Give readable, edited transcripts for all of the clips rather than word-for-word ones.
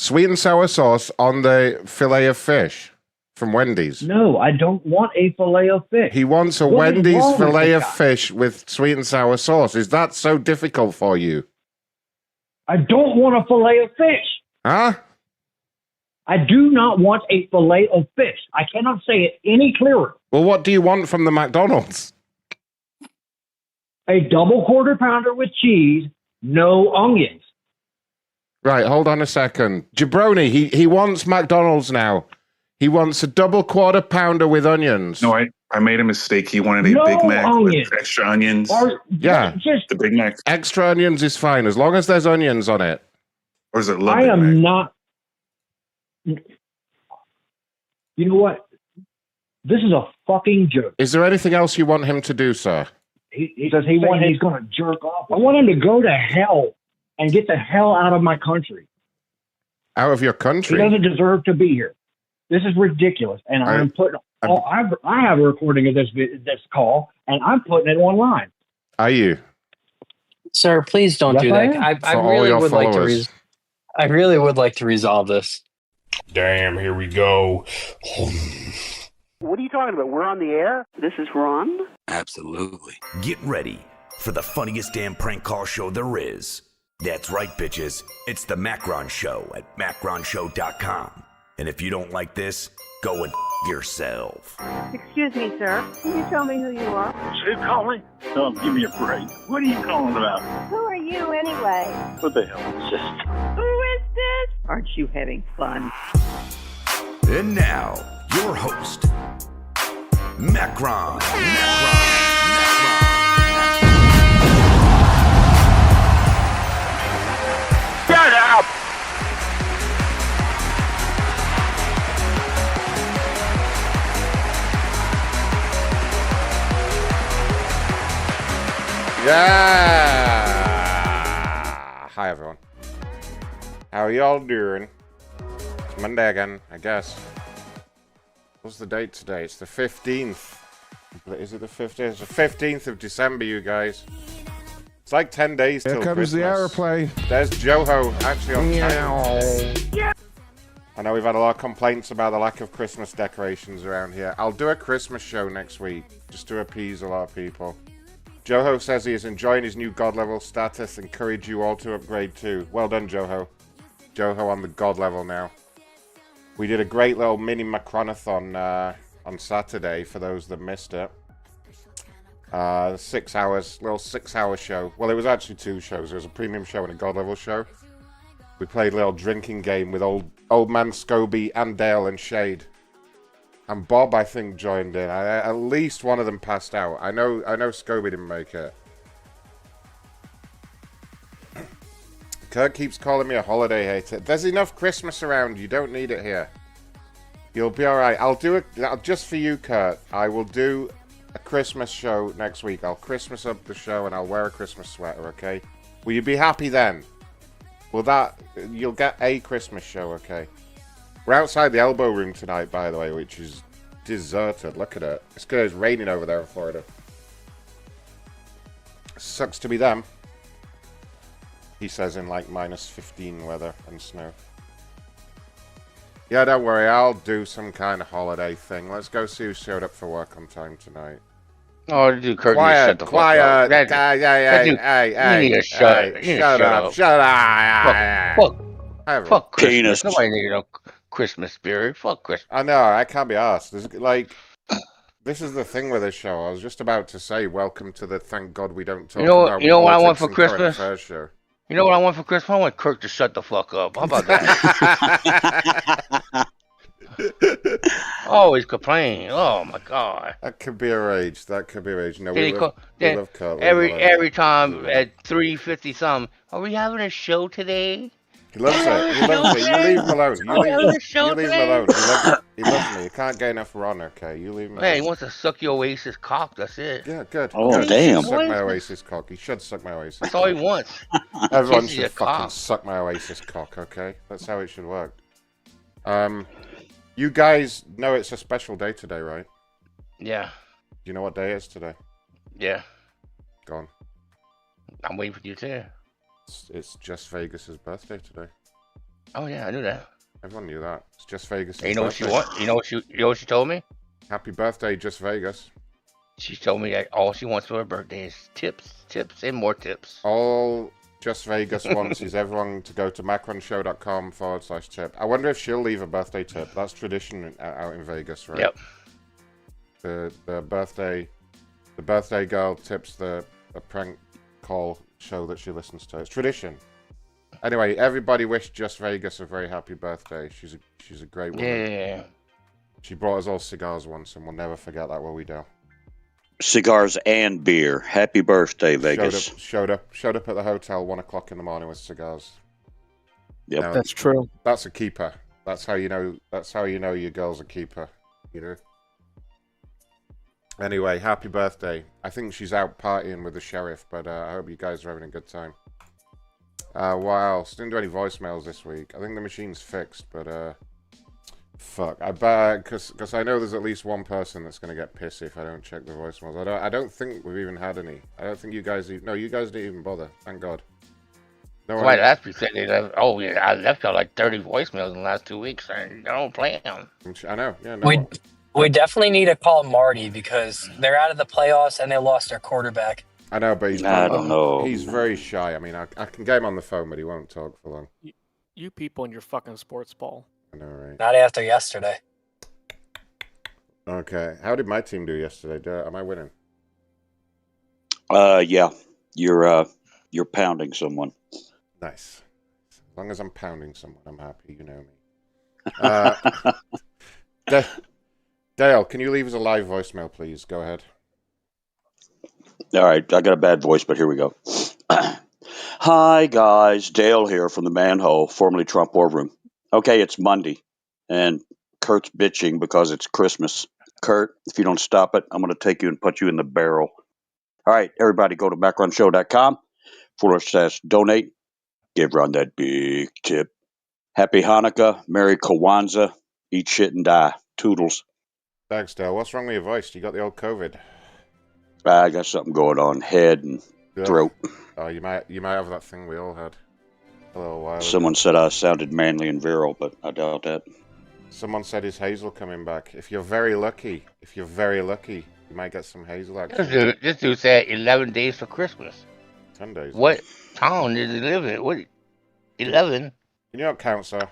Sweet and sour sauce on the fillet of fish from Wendy's. No, I don't want a fillet of fish. He wants a What is Wendy's wrong with fillet this of guy? fish with sweet and sour sauce. Is that so difficult for you? I don't want a fillet of fish. Huh? I do not want a fillet of fish. I cannot say it any clearer. Well, what do you want from the McDonald's? A double quarter pounder with cheese, no onions. Right, hold on a second. Jabroni, he wants McDonald's now. He wants a double quarter pounder with onions. No, I made a mistake. He wanted a No Big Mac onions. with extra onions. Yeah. Just, The Big Mac. Extra onions is fine, as long as there's onions on it. Or is it Love I Big am Mac? not. You know what? This is a fucking joke. Is there anything else you want him to do, sir? He says he's going to jerk off. I want him to go to hell and get the hell out of my country. Out of your He country? doesn't deserve to be here. This is ridiculous. And I'm putting. I have a recording of this call, and I'm putting it online. Are you? Sir, please don't Yes, do I that. am. I For all really your would like to. followers. I really would like to resolve this. Damn, here we go. What are you talking about? We're on the air? This is Ron? Absolutely. Get ready for the funniest damn prank call show there is. That's right, bitches. It's the Macron Show at macronshow.com. And if you don't like this, go and yourself. Excuse me, sir. Can you tell me who you are? Who calling? Oh, give me a break. What are you calling about? Who are you, anyway? What the hell is this? Who is this? Aren't you having fun? And now, your host, Macron. Shut up! Yeah. Hi, everyone. How are y'all doing? It's Monday again, I guess. What's the date today? It's the 15th. Is it the 15th? It's the 15th of December, you guys. It's like 10 days till Here comes Christmas. the aeroplane. There's Joho, actually on time. I know we've had a lot of complaints about the lack of Christmas decorations around here. I'll do a Christmas show next week, just to appease a lot of people. Joho says he is enjoying his new God level status. Encourage you all to upgrade too. Well done, Joho. Joho on the God level now. We did a great little mini Macronathon on Saturday for those that missed it. 6 hours, little 6 hour show. Well, it was actually 2 shows. There was a premium show and a God level show. We played a little drinking game with old man Scoby and Dale and Shade. And Bob, I think, joined in. At least one of them passed out. I know Scoby didn't make it. Kurt keeps calling me a holiday hater. There's enough Christmas around. You don't need it here. You'll be alright. I'll do it just for you, Kurt. I will do a Christmas show next week. I'll Christmas up the show and I'll wear a Christmas sweater, okay? Will you be happy then? You'll get a Christmas show, okay? We're outside the elbow room tonight, by the way, which is deserted. Look at it. It's good. It's raining over there in Florida. Sucks to be them. He says in like -15 weather and snow. Yeah, don't worry. I'll do some kind of holiday thing. Let's go see who showed up for work on time tonight. Oh, dude, Kurt, Quiet, shut the quiet. fuck up. Hey, you need to shut up. Shut up. Fuck Christmas. Nobody needs no Christmas spirit. Fuck Christmas. I know, I can't be asked. This is the thing with this show. I was just about to say, welcome to the Thank God We Don't Talk About You know what I want Politics for and Current Christmas? Affairs show. You know what I want for Christmas? I want Kirk to shut the fuck up. How about that? Always complaining. Oh my god. That could be arranged. No, we love Kurt. Every time at 3:50 something. Are we having a show today? He loves it. He loves it. You leave him alone. You leave him alone. He loves me. You can't get enough Ron, okay? You leave him alone. Man, he wants to suck your Oasis cock. That's it. Yeah, good. Oh, good. damn. Suck my Oasis cock. He should suck my Oasis That's all he wants. Everyone Kisses should your fucking cock. suck my Oasis cock, okay? That's how it should work. You guys know it's a special day today, right? Yeah. You know what day it is today? Yeah. Go on. I'm waiting for you too. It's Just Vegas's birthday today. Oh yeah, I knew that. Everyone knew that. It's Just Vegas. You know what she want? You know what she told me? Happy birthday, Just Vegas. She told me that all she wants for her birthday is tips, and more tips. All Just Vegas wants is everyone to go to macronshow.com/tip. I wonder if she'll leave a birthday tip. That's tradition out in Vegas, right? Yep. The birthday girl tips a prank call show that she listens to. It's tradition. Anyway, everybody wish Just Vegas a very happy birthday. She's a great woman. Yeah. She brought us all cigars once, and we'll never forget that, will we, Dale? Cigars and beer. Happy birthday, Vegas. Showed up at the hotel 1 o'clock in the morning with cigars. Yep, now, that's true. That's a keeper. That's how you know. That's how you know your girl's a keeper. You know. Anyway, happy birthday. I think she's out partying with the sheriff, but I hope you guys are having a good time. What else? Didn't do any voicemails this week. I think the machine's fixed, but fuck. I bet because I know there's at least one person that's gonna get pissy if I don't check the voicemails. I don't think we've even had any. I don't think you guys. No, you guys didn't even bother. Thank God. No. Why last week they left? Oh yeah, I left out like 30 voicemails in the last 2 weeks. I don't play them. I know. Yeah. No. We definitely need to call Marty because they're out of the playoffs and they lost their quarterback. I know, but I don't know. He's very shy. I mean, I can get him on the phone, but he won't talk for long. You people in your fucking sports ball. I know, right? Not after yesterday. Okay. How did my team do yesterday? Am I winning? Yeah. You're pounding someone. Nice. As long as I'm pounding someone, I'm happy. You know me. Dale, can you leave us a live voicemail, please? Go ahead. All right, I got a bad voice, but here we go. Hi, guys. Dale here from the Manhole, formerly Trump War Room. Okay, it's Monday, and Kurt's bitching because it's Christmas. Kurt, if you don't stop it, I'm going to take you and put you in the barrel. All right, everybody go to macronshow.com/donate. Give Ron that big tip. Happy Hanukkah, Merry Kwanzaa, eat shit and die. Toodles. Thanks, Dale. What's wrong with your voice? You got the old COVID? I got something going on, head and throat. Oh, you might have that thing we all had a little while ago. Someone said I sounded manly and virile, but I doubt that. Someone said is Hazel coming back. If you're very lucky, you might get some Hazel action. This dude said 11 days for Christmas. 10 days. What town did he live in? What? 11? Can you not count, sir?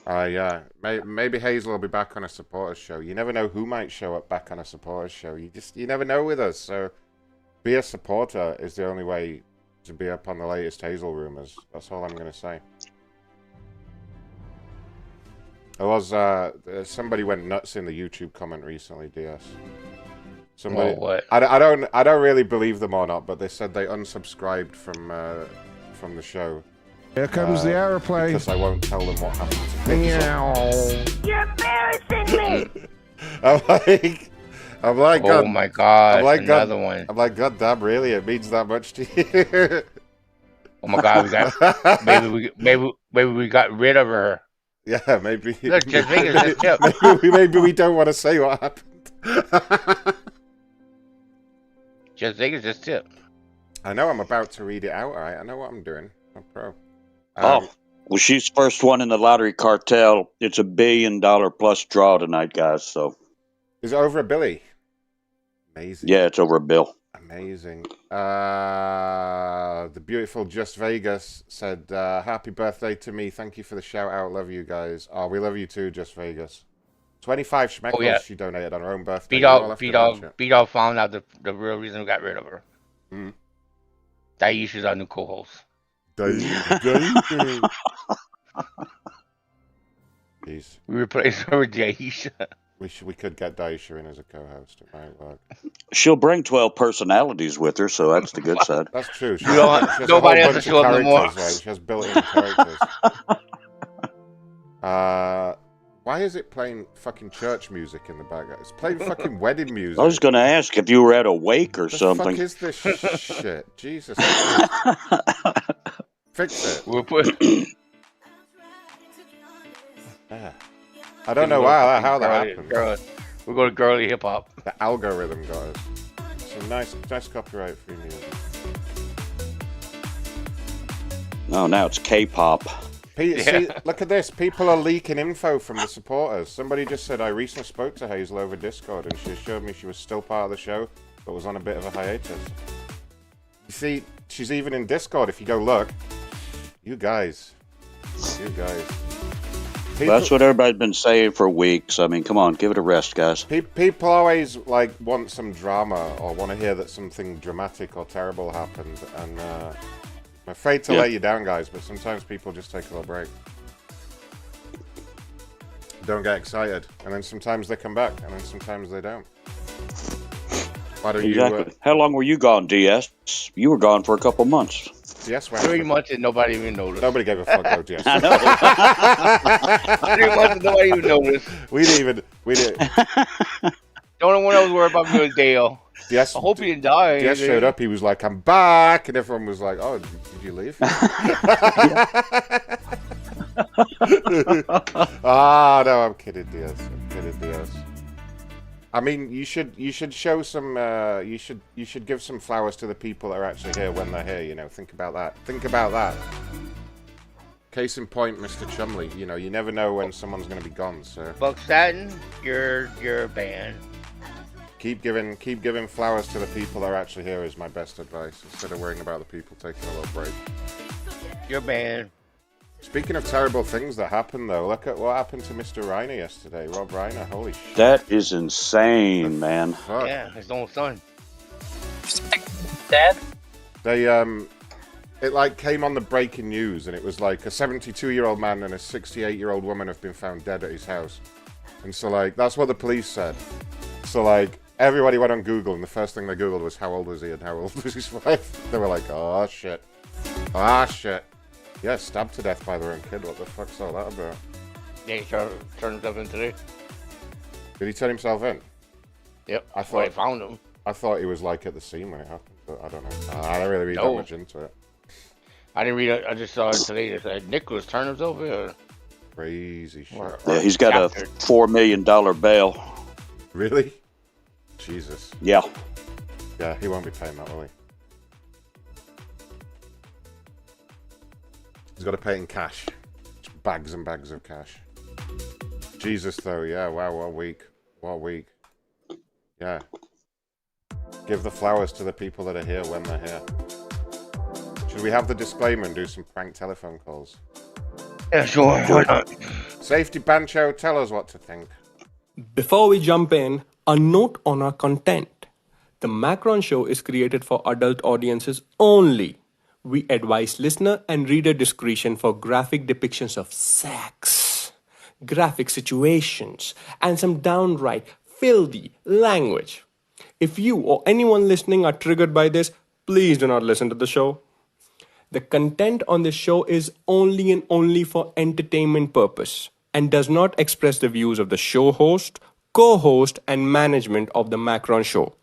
Yeah. Maybe Hazel will be back on a supporters show. You never know who might show up back on a supporters show. You never know with us. So, be a supporter is the only way to be up on the latest Hazel rumors. That's all I'm gonna say. There was somebody went nuts in the YouTube comment recently, DS. Somebody. Oh, what? I don't really believe them or not, but they said they unsubscribed from the show. Here comes the aeroplane. Because I won't tell them what happened to me. You're embarrassing me. I'm like, oh my God! I'm like, another one. I'm like, God damn, really? It means that much to you? Oh my God! Maybe we got rid of her. Yeah, maybe. Look, just maybe we don't want to say what happened. Just Vegas just tip. I know I'm about to read it out. All right, I know what I'm doing. I'm pro. Well, she's first one in the lottery cartel. It's $1 billion plus draw tonight, guys. So, is it over $1 billion? Amazing. Yeah, it's over $1 billion. Amazing. The beautiful Just Vegas said, "Happy birthday to me. Thank you for the shout out. Love you guys. Oh, we love you too, Just Vegas." 25 schmeckles she donated on her own birthday. B-Dog found out the real reason we got rid of her. Mm. Daisha's our new co-host. Jeez. We replaced her with Daisha. We could get Daisha in as a co-host. It might work. She'll bring 12 personalities with her, so that's the good side. That's true. She nobody has to show up no more. Right? She has built-in characters. Why is it playing fucking church music in the background? It's playing fucking wedding music. I was going to ask if you were at a wake or something. What the fuck is this shit? Jesus. Fix it. We'll put. Yeah. I don't know how that happened. We'll go to girly hip hop. The algorithm got us. Some nice copyright free music. Oh, now it's K-pop. See, look at this. People are leaking info from the supporters. Somebody just said, I recently spoke to Hazel over Discord, and she assured me she was still part of the show, but was on a bit of a hiatus. You see, she's even in Discord. If you go look, you guys. Well, that's what everybody's been saying for weeks. I mean, come on, give it a rest, guys. People always want some drama or want to hear that something dramatic or terrible happened, and I'm afraid to let you down, guys. But sometimes people just take a little break, don't get excited, and then sometimes they come back, and then sometimes they don't. Why don't you? How long were you gone, DS? You were gone for a couple months. DS 3 months and nobody even noticed. Nobody gave a fuck about DS. 3 months and nobody even noticed. We didn't. The only one I was worried about was Dale. DS, I hope he didn't die. DS showed up. He was like, "I'm back," and everyone was like, "Oh, did you leave?" No, I'm kidding, DS. I mean, you should show some. You should give some flowers to the people that are actually here when they're here. You know, think about that. Case in point, Mr. Chumley. You know, you never know when someone's going to be gone. So, Buck Staten, you're banned. Keep giving flowers to the people that are actually here is my best advice. Instead of worrying about the people taking a little break. You're banned. Speaking of terrible things that happened, though, look at what happened to Mr. Reiner yesterday. Rob Reiner, holy shit. That is insane, man. Fuck. Yeah, his own son. Dad? They, it came on the breaking news, and it was like a 72-year-old man and a 68-year-old woman have been found dead at his house. And so, that's what the police said. So, everybody went on Google, and the first thing they Googled was how old was he and how old was his wife. They were like, oh, shit. Yeah, stabbed to death by their own kid. What the fuck's all that about? Yeah, he turned himself in today. Did he turn himself in? Yep. I thought I found him. I thought he was at the scene when it happened, but I don't know. I don't really read that much into it. I didn't read it. I just saw it today. It said Nicholas turned himself in. Crazy shit. Yeah, he's got a $4 million bail. Really? Jesus. Yeah. Yeah, he won't be paying that, will he? He's got to pay in cash. Just bags and bags of cash. Jesus, though, yeah, wow, what a week. Yeah. Give the flowers to the people that are here when they're here. Should we have the disclaimer and do some prank telephone calls? Yeah, sure. Why not? Safety Bancho, tell us what to think. Before we jump in, a note on our content. The Macron Show is created for adult audiences only. We advise listener and reader discretion for graphic depictions of sex, graphic situations, and some downright filthy language. If you or anyone listening are triggered by this, please do not listen to the show. The content on this show is only and only for entertainment purpose and does not express the views of the show host, co-host, and management of the Macron Show.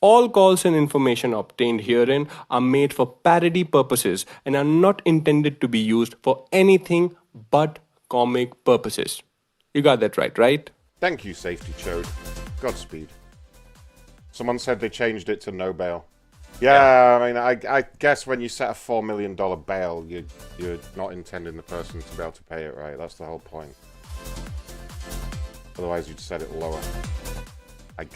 All calls and information obtained herein are made for parody purposes and are not intended to be used for anything but comic purposes. You got that right? Thank you, Safety Chode. Godspeed. Someone said they changed it to no bail. Yeah, I mean, I guess when you set a $4 million bail, you're not intending the person to be able to pay it, right? That's the whole point. Otherwise, you'd set it lower.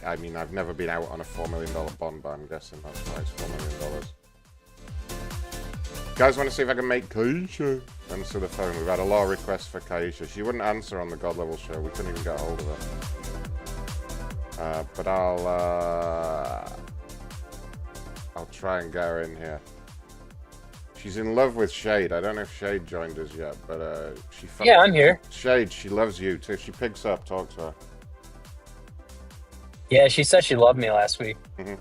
I mean, I've never been out on a $4 million bond, but I'm guessing that's why it's $4 million. Guys, want to see if I can make Kaisha answer the phone? We've had a lot of requests for Kaisha. She wouldn't answer on the God Level show. We couldn't even get a hold of her. But I'll try and get her in here. She's in love with Shade. I don't know if Shade joined us yet, but yeah, I'm here. Shade, she loves you too. If she picks up, talk to her. Yeah, she said she loved me last week. Mm-hmm.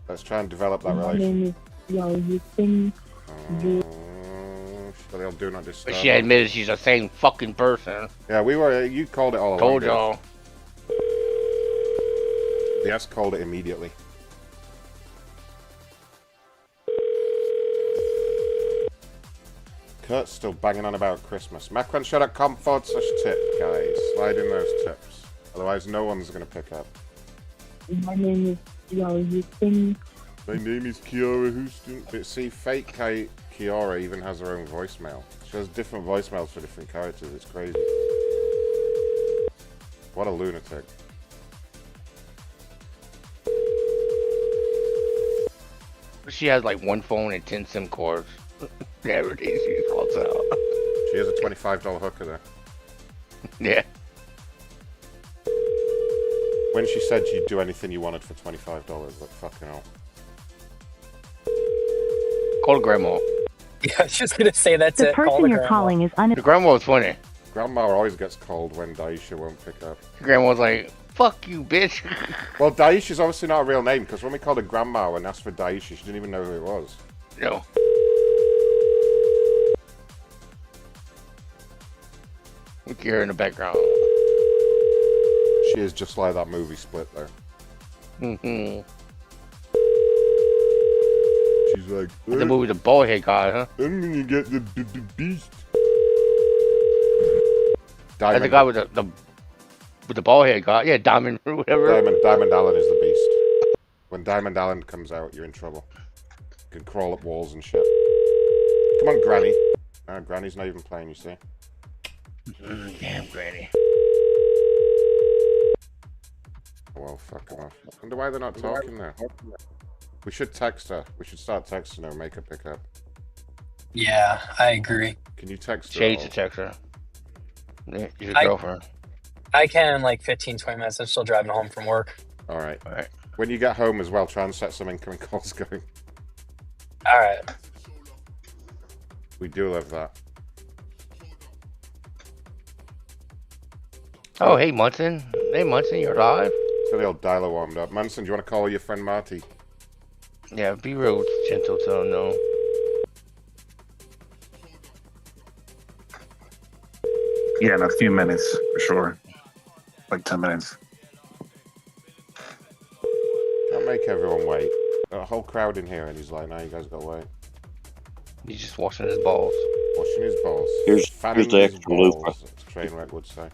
Let's try and develop that relationship. They'll do not disturb. But she admitted she's the same fucking person. Yeah, you called it all along. Told y'all. Yes, called it immediately. Kurt's still banging on about Christmas. MacronShow.com/tip, guys. Slide in those tips. Otherwise, no one's going to pick up. My name is Yo. You think My name is Kiara Houston. But see, fake Kiara even has her own voicemail. She has different voicemails for different characters. It's crazy. What a lunatic. She has like one phone and 10 SIM cards. Every day she calls out. She has a $25 hooker there. Yeah. When she said she'd do anything you wanted for $25, like fucking hell. Call grandma. Yeah, I was just gonna say that's The it. Call person the you're grandma. calling is The grandma was funny. Grandma always gets called when Daisha won't pick up. Grandma was like, fuck you, bitch. Well, Daisha's obviously not a real name, because when we called her Grandma and asked for Daisha, she didn't even know who it was. No. We can hear her in the background. She is just like that movie Split, though. Mm-hmm. She's like, The movie The Ballhead Guy, huh? I'm gonna get the beast. That's the guy with the ballhead guy. Yeah, Diamond or whatever. Diamond Allen is the beast. When Diamond Allen comes out, you're in trouble. You can crawl up walls and shit. Come on, Granny. No, Granny's not even playing, you see. Damn, Granny. Well, fuck them off. I wonder why they're not talking there. We should text her. We should start texting her and make her pick up. Yeah, I agree. Can you text her? Shade to text her. Yeah, your girlfriend. I can in like 15, 20 minutes. I'm still driving home from work. All right. When you get home as well, try and set some incoming calls going. All right. We do love that. Oh, hey, Munson. Hey, Munson, you're live? So the old dialer warmed up. Munson, do you want to call your friend Marty? Yeah, be real gentle, tell him no. Yeah, in a few minutes, for sure. Like 10 minutes. Can't make everyone wait. Got a whole crowd in here, and he's like, "No, you guys gotta wait." He's just washing his balls. Washing his balls. Here's Fanning the his extra loop. balls, as Trainwreck would say.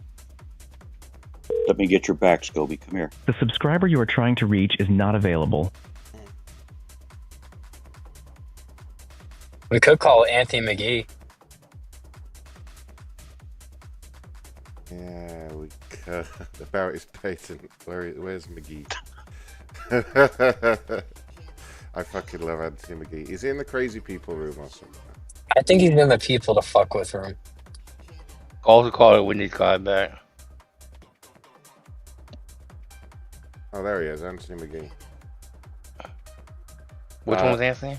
Let me get your back, Scoby. Come here. The subscriber you are trying to reach is not available. We could call Anthony McGee. Yeah, we could. About his patent. Where's McGee? I fucking love Anthony McGee. Is he in the crazy people room or something? I think he's in the people to fuck with room. Also call it when he's got back. Oh, there he is, Anthony McGee. Which one was Anthony?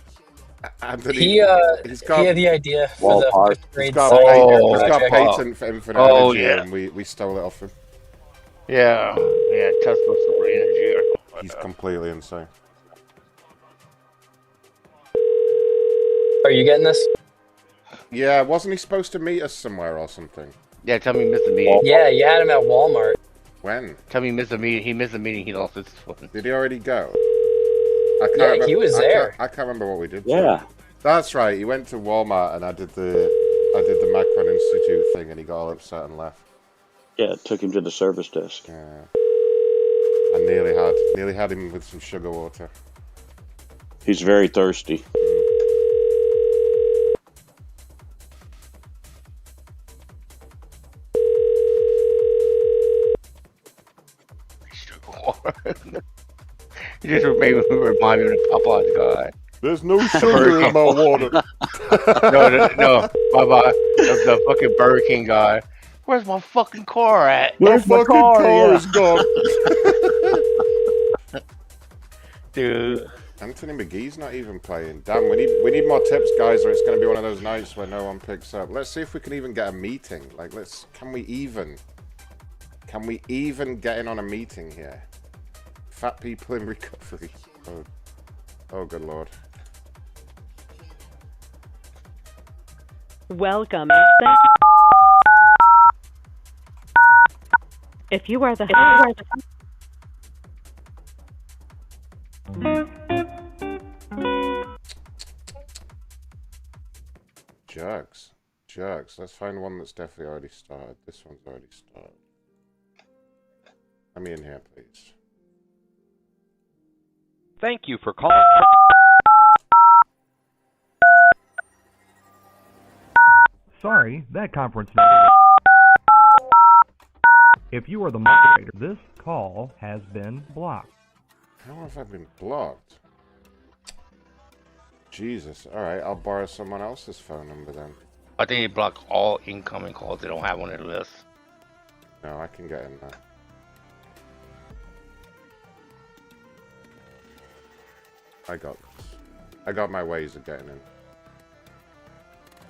Anthony. He had the idea for the fifth grade He's got project. patent for infinite energy, and we stole it off him. Yeah, Tesla solar energy. He's completely insane. Are you getting this? Yeah, wasn't he supposed to meet us somewhere or something? Yeah, tell me he missed the meeting. Yeah, you had him at Walmart. When? Tell me he missed the meeting. He missed the meeting. He lost his foot. Did he already go? Yeah, he was there. I can't remember what we did. Yeah. That's right. He went to Walmart and I did the Macron Institute thing, and he got all upset and left. Yeah, it took him to the service desk. Yeah. I nearly had him with some sugar water. He's very thirsty. You just made me remind me of the Popeyes guy. There's no sugar in my water. no, bye-bye. The fucking Burger King guy. Where's my fucking car at? My fucking car is gone. Dude. Anthony McGee's not even playing. Damn, we need more tips, guys, or it's going to be one of those nights where no one picks up. Let's see if we can even get a meeting. Like, can we even get in on a meeting here? Fat people in recovery. Oh good lord. Welcome. If you are the Jugs. Let's find one that's definitely already started. This one's already started. Let me in here, please. Thank you for calling. Sorry, that conference number. If you are the moderator, this call has been blocked. How have I been blocked? Jesus. Alright, I'll borrow someone else's phone number then. I think you block all incoming calls. They don't have on their list. No, I can get in there. I got this. I got my ways of getting in.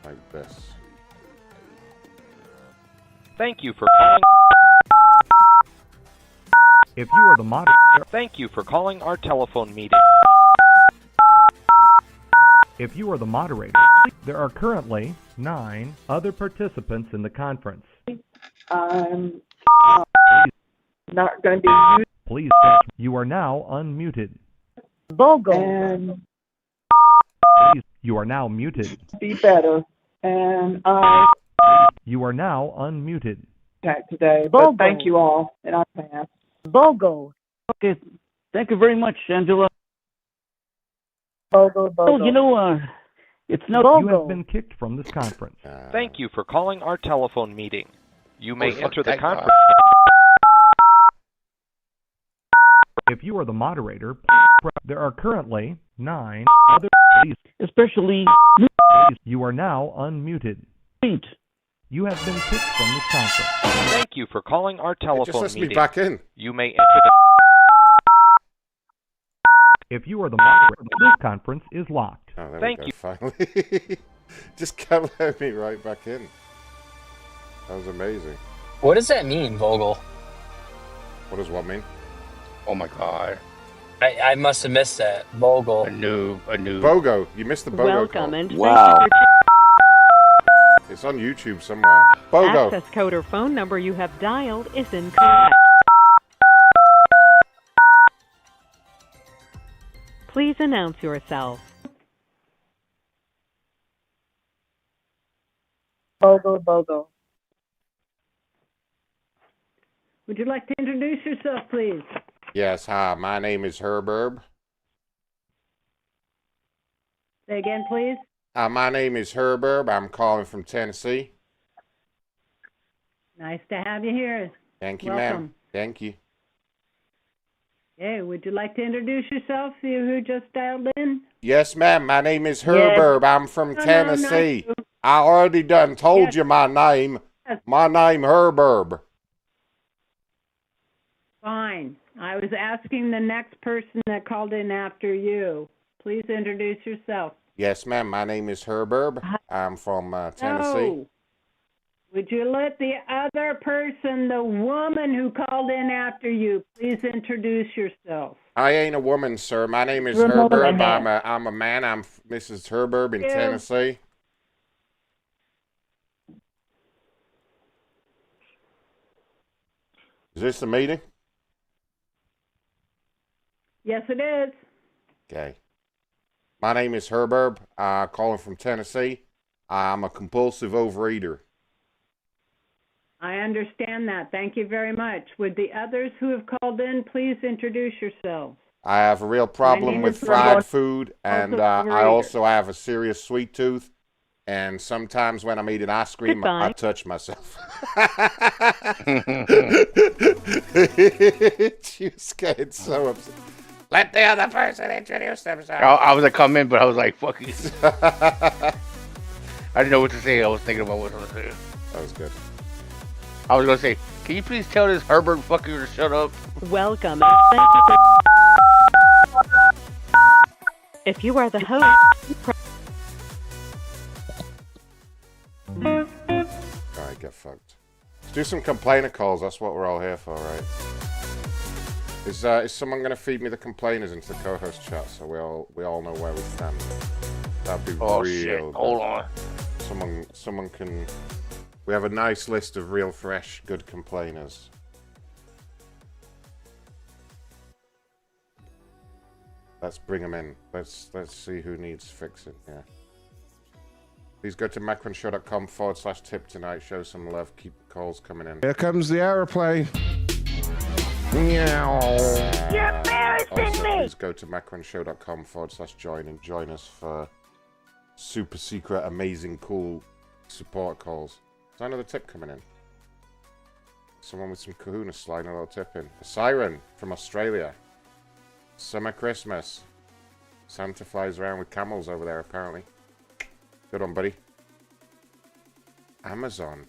Like this. Thank you for calling. If you are the moderator, Thank you for calling our telephone meeting. if you are the moderator, there are currently 9 other participants in the conference. I'm not going to be used. Please, you are now unmuted. Bogo. And Please, you are now muted. be better. And I You are now unmuted. attacked today. But thank you all. And I pass. Bogo. Okay, thank you very much, Angela. Bogo, Oh, you know, it's not. You have been kicked from this conference. Thank you for calling our telephone meeting. You may fuck enter the that guy. conference. If you are the moderator, there are currently 9 other. Especially. You are now unmuted. You have been kicked from this conference. Thank you for calling our It telephone just lets meeting. me back in. You may enter the. If you are the moderator, this conference is locked. Oh, there Thank we you. go, finally. Just kept letting me right back in. That was amazing. What does that mean, Vogel? What does what mean? Oh my god. I must have missed that. Vogel. A noob. Bogo. You missed the Bogo Welcome call. and Wow. It's on YouTube somewhere. Bogo. access code or phone number you have dialed is incorrect. Please announce yourself. Bogo. Would you like to introduce yourself, please? Yes, hi. My name is Hurburb. Say again, please. My name is Hurburb. I'm calling from Tennessee. Nice to have you here. Thank you, Welcome. ma'am. Thank you. Hey, would you like to introduce yourself, you who just dialed in? Yes, ma'am. My name is Hurburb. I'm from Tennessee. I already done told you my name. My name Hurburb. Fine. I was asking the next person that called in after you. Please introduce yourself. Yes, ma'am. My name is Hurburb. I'm from Tennessee. No. Would you let the other person, the woman who called in after you, please introduce yourself? I ain't a woman, sir. My name is You're a Hurburb. woman. I'm a man. I'm Mrs. Hurburb in Yeah. Tennessee. Is this the meeting? Yes, it is. Okay. My name is Hurburb. Calling from Tennessee. I'm a compulsive overeater. I understand that. Thank you very much. Would the others who have called in please introduce yourselves? I have a real problem name with is fried Hurburb. food, and Also I overeater. also have a serious sweet tooth. And sometimes when I'm eating ice cream, I Goodbye. touch myself. She was getting so upset. Let the other person introduce themselves. I was gonna come in, but I was like, fuck you. I didn't know what to say. I was thinking about what I was gonna say. That was good. I was gonna say, can you please tell this Herbert fucker to shut up? Welcome and thank you for... If you are the host, Alright, get fucked. Let's do some complainer calls. That's what we're all here for, right? Is someone going to feed me the complainers into the co-host chat so we all know where we stand? That'd be Oh, real shit. good. Hold on. Someone can... We have a nice list of real, fresh, good complainers. Let's bring them in. Let's see who needs fixing here. Please go to macronshow.com/tip tonight. Show some love. Keep calls coming in. Here comes the aeroplane. You're embarrassing Also, me. please go to macronshow.com/join and join us for super secret, amazing, cool support calls. Is another tip coming in? Someone with some kahuna sliding a little tip in. A siren from Australia. Summer Christmas. Santa flies around with camels over there, apparently. Good on, buddy. Amazon.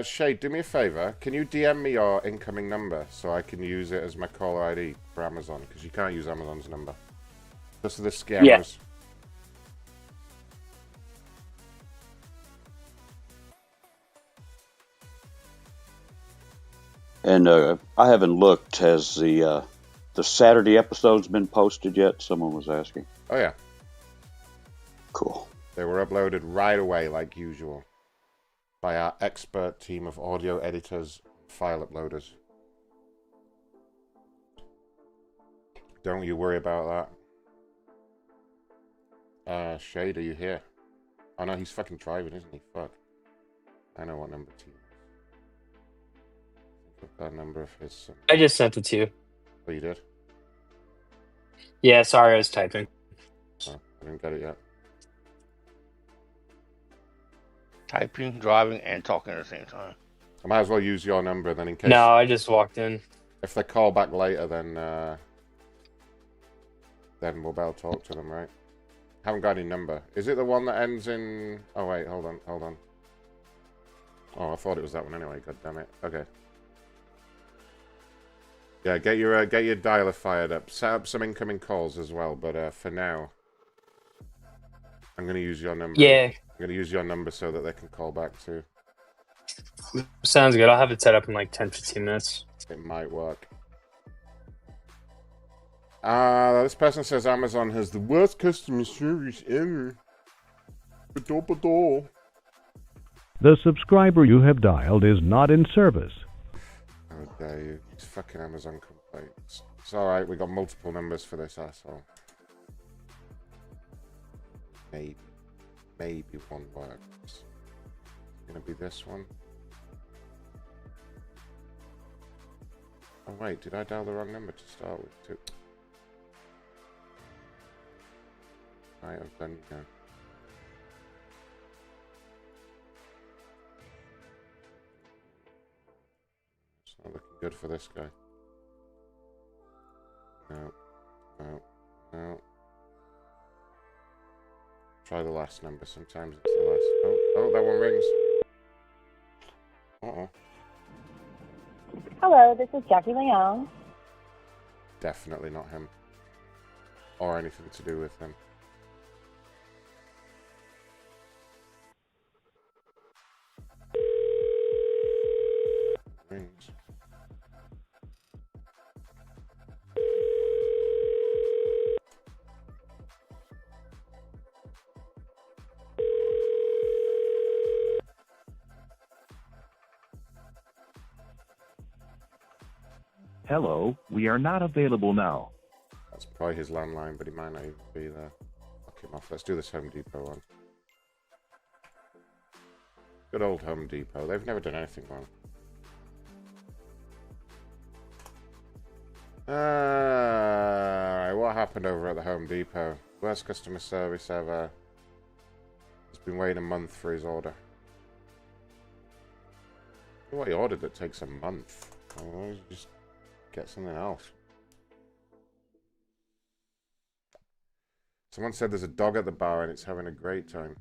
Shay, do me a favor. Can you DM me your incoming number so I can use it as my caller ID for Amazon? Because you can't use Amazon's number. Just for the scammers. Yeah. And I haven't looked. Has the Saturday episodes been posted yet? Someone was asking. Oh, yeah. Cool. They were uploaded right away, like usual, by our expert team of audio editors, file uploaders. Don't you worry about that. Shade, are you here? Oh, no, he's fucking driving, isn't he? Fuck. I know what number to use. That number of his. I just sent it to you. Oh, you did? Yeah, sorry, I was typing. Oh, I didn't get it yet. Typing, driving, and talking at the same time. I might as well use your number then in case. No, I just walked in. If they call back later, then we'll be able to talk to them, right? Haven't got any number. Is it the one that ends in... Oh, wait, hold on. Oh, I thought it was that one anyway, god damn it. Okay. Yeah, get your dialer fired up. Set up some incoming calls as well, but for now, I'm going to use your number. Yeah. I'm going to use your number so that they can call back too. Sounds good. I'll have it set up in like 10-15 minutes. It might work. This person says Amazon has the worst customer service ever. Ba-do-ba-do. The subscriber you have dialed is not in service. How dare you? These fucking Amazon complaints. It's alright, we got multiple numbers for this asshole. Maybe one works. It's gonna be this one. Oh wait, did I dial the wrong number to start with too? Right, I've done, yeah. It's not looking good for this guy. No. Try the last number. Sometimes it's the last. Oh, that one rings. Uh-oh. Hello, this is Jackie Leong. Definitely not him. Or anything to do with him. Rings. Hello, we are not available now. That's probably his landline, but he might not even be there. Fuck him off. Let's do this Home Depot one. Good old Home Depot. They've never done anything wrong. Alright, what happened over at the Home Depot? Worst customer service ever. He's been waiting a month for his order. I wonder what he ordered that takes a month. Oh, just get something else. Someone said there's a dog at the bar and it's having a great time.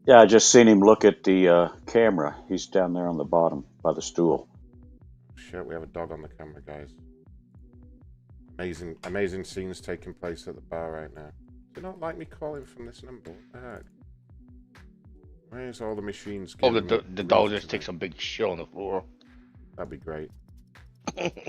Yeah, I just seen him look at the camera. He's down there on the bottom by the stool. Shit, we have a dog on the camera, guys. Amazing scenes taking place at the bar right now. Do you not like me calling from this number? What the heck? Where's all the machines? Oh, the dog just takes a big shit on the floor. That'd be great. It's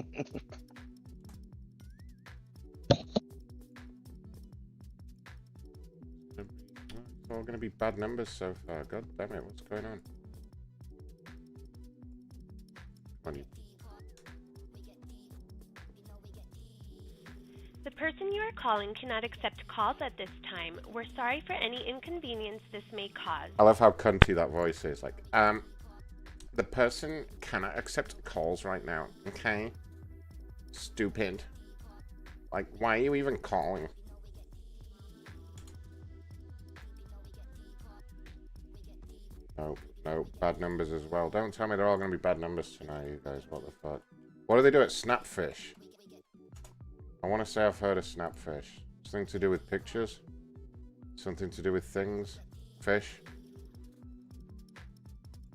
all going to be bad numbers so far. God damn it, what's going on? Money. The person you are calling cannot accept calls at this time. We're sorry for any inconvenience this may cause. I love how cunty that voice is. Like, The person cannot accept calls right now. Okay? Stupid. Like, why are you even calling? No, no, bad numbers as well. Don't tell me they're all going to be bad numbers tonight, you guys. What the fuck? What do they do at Snapfish? I want to say I've heard of Snapfish. Something to do with pictures? Something to do with things? Fish?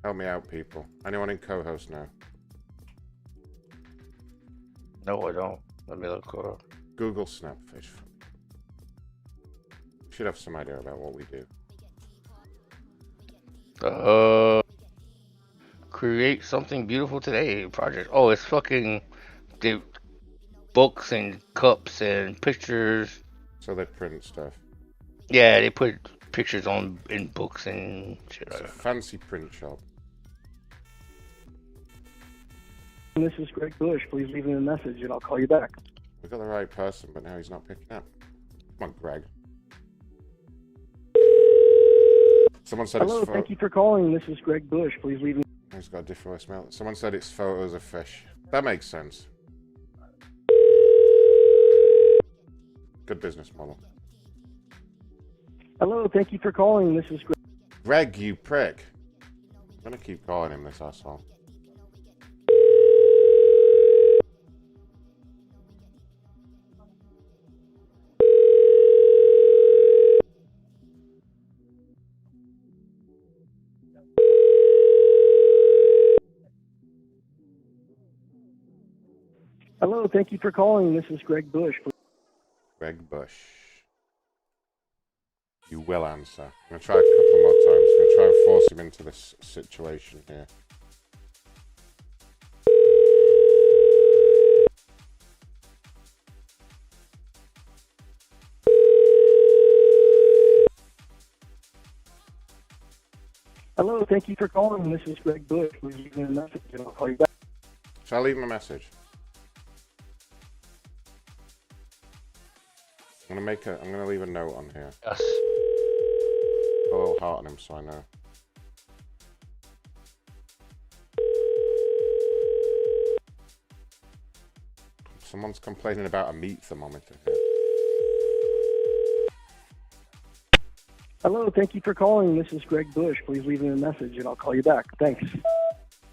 Help me out, people. Anyone in co-host now? No, I don't. Let me look up. Google Snapfish. Should have some idea about what we do. Create something beautiful today project. Oh, it's fucking the books and cups and pictures. So they print stuff. Yeah, they put pictures on in books and shit. It's a fancy print shop. This is Greg Bush. Please leave me a message and I'll call you back. We got the right person, but now he's not picking up. Come on, Greg. Someone said Hello, it's thank you for calling. This is Greg Bush. Please leave me. He's got a different voicemail. Someone said it's photos of fish. That makes sense. Good business model. Hello, thank you for calling. This is Greg. Greg, you prick. I'm gonna keep calling him this asshole. Hello, thank you for calling. This is Greg Bush. Greg Bush. You will answer. I'm going to try a couple more times. I'm going to try and force him into this situation here. Hello, thank you for calling. This is Greg Bush. Please leave me a message and I'll call you back. Shall I leave him a message? I'm gonna leave a note on here. Yes. Put a little heart on him so I know. Someone's complaining about a meat thermometer here. Hello, thank you for calling. This is Greg Bush. Please leave me a message and I'll call you back. Thanks.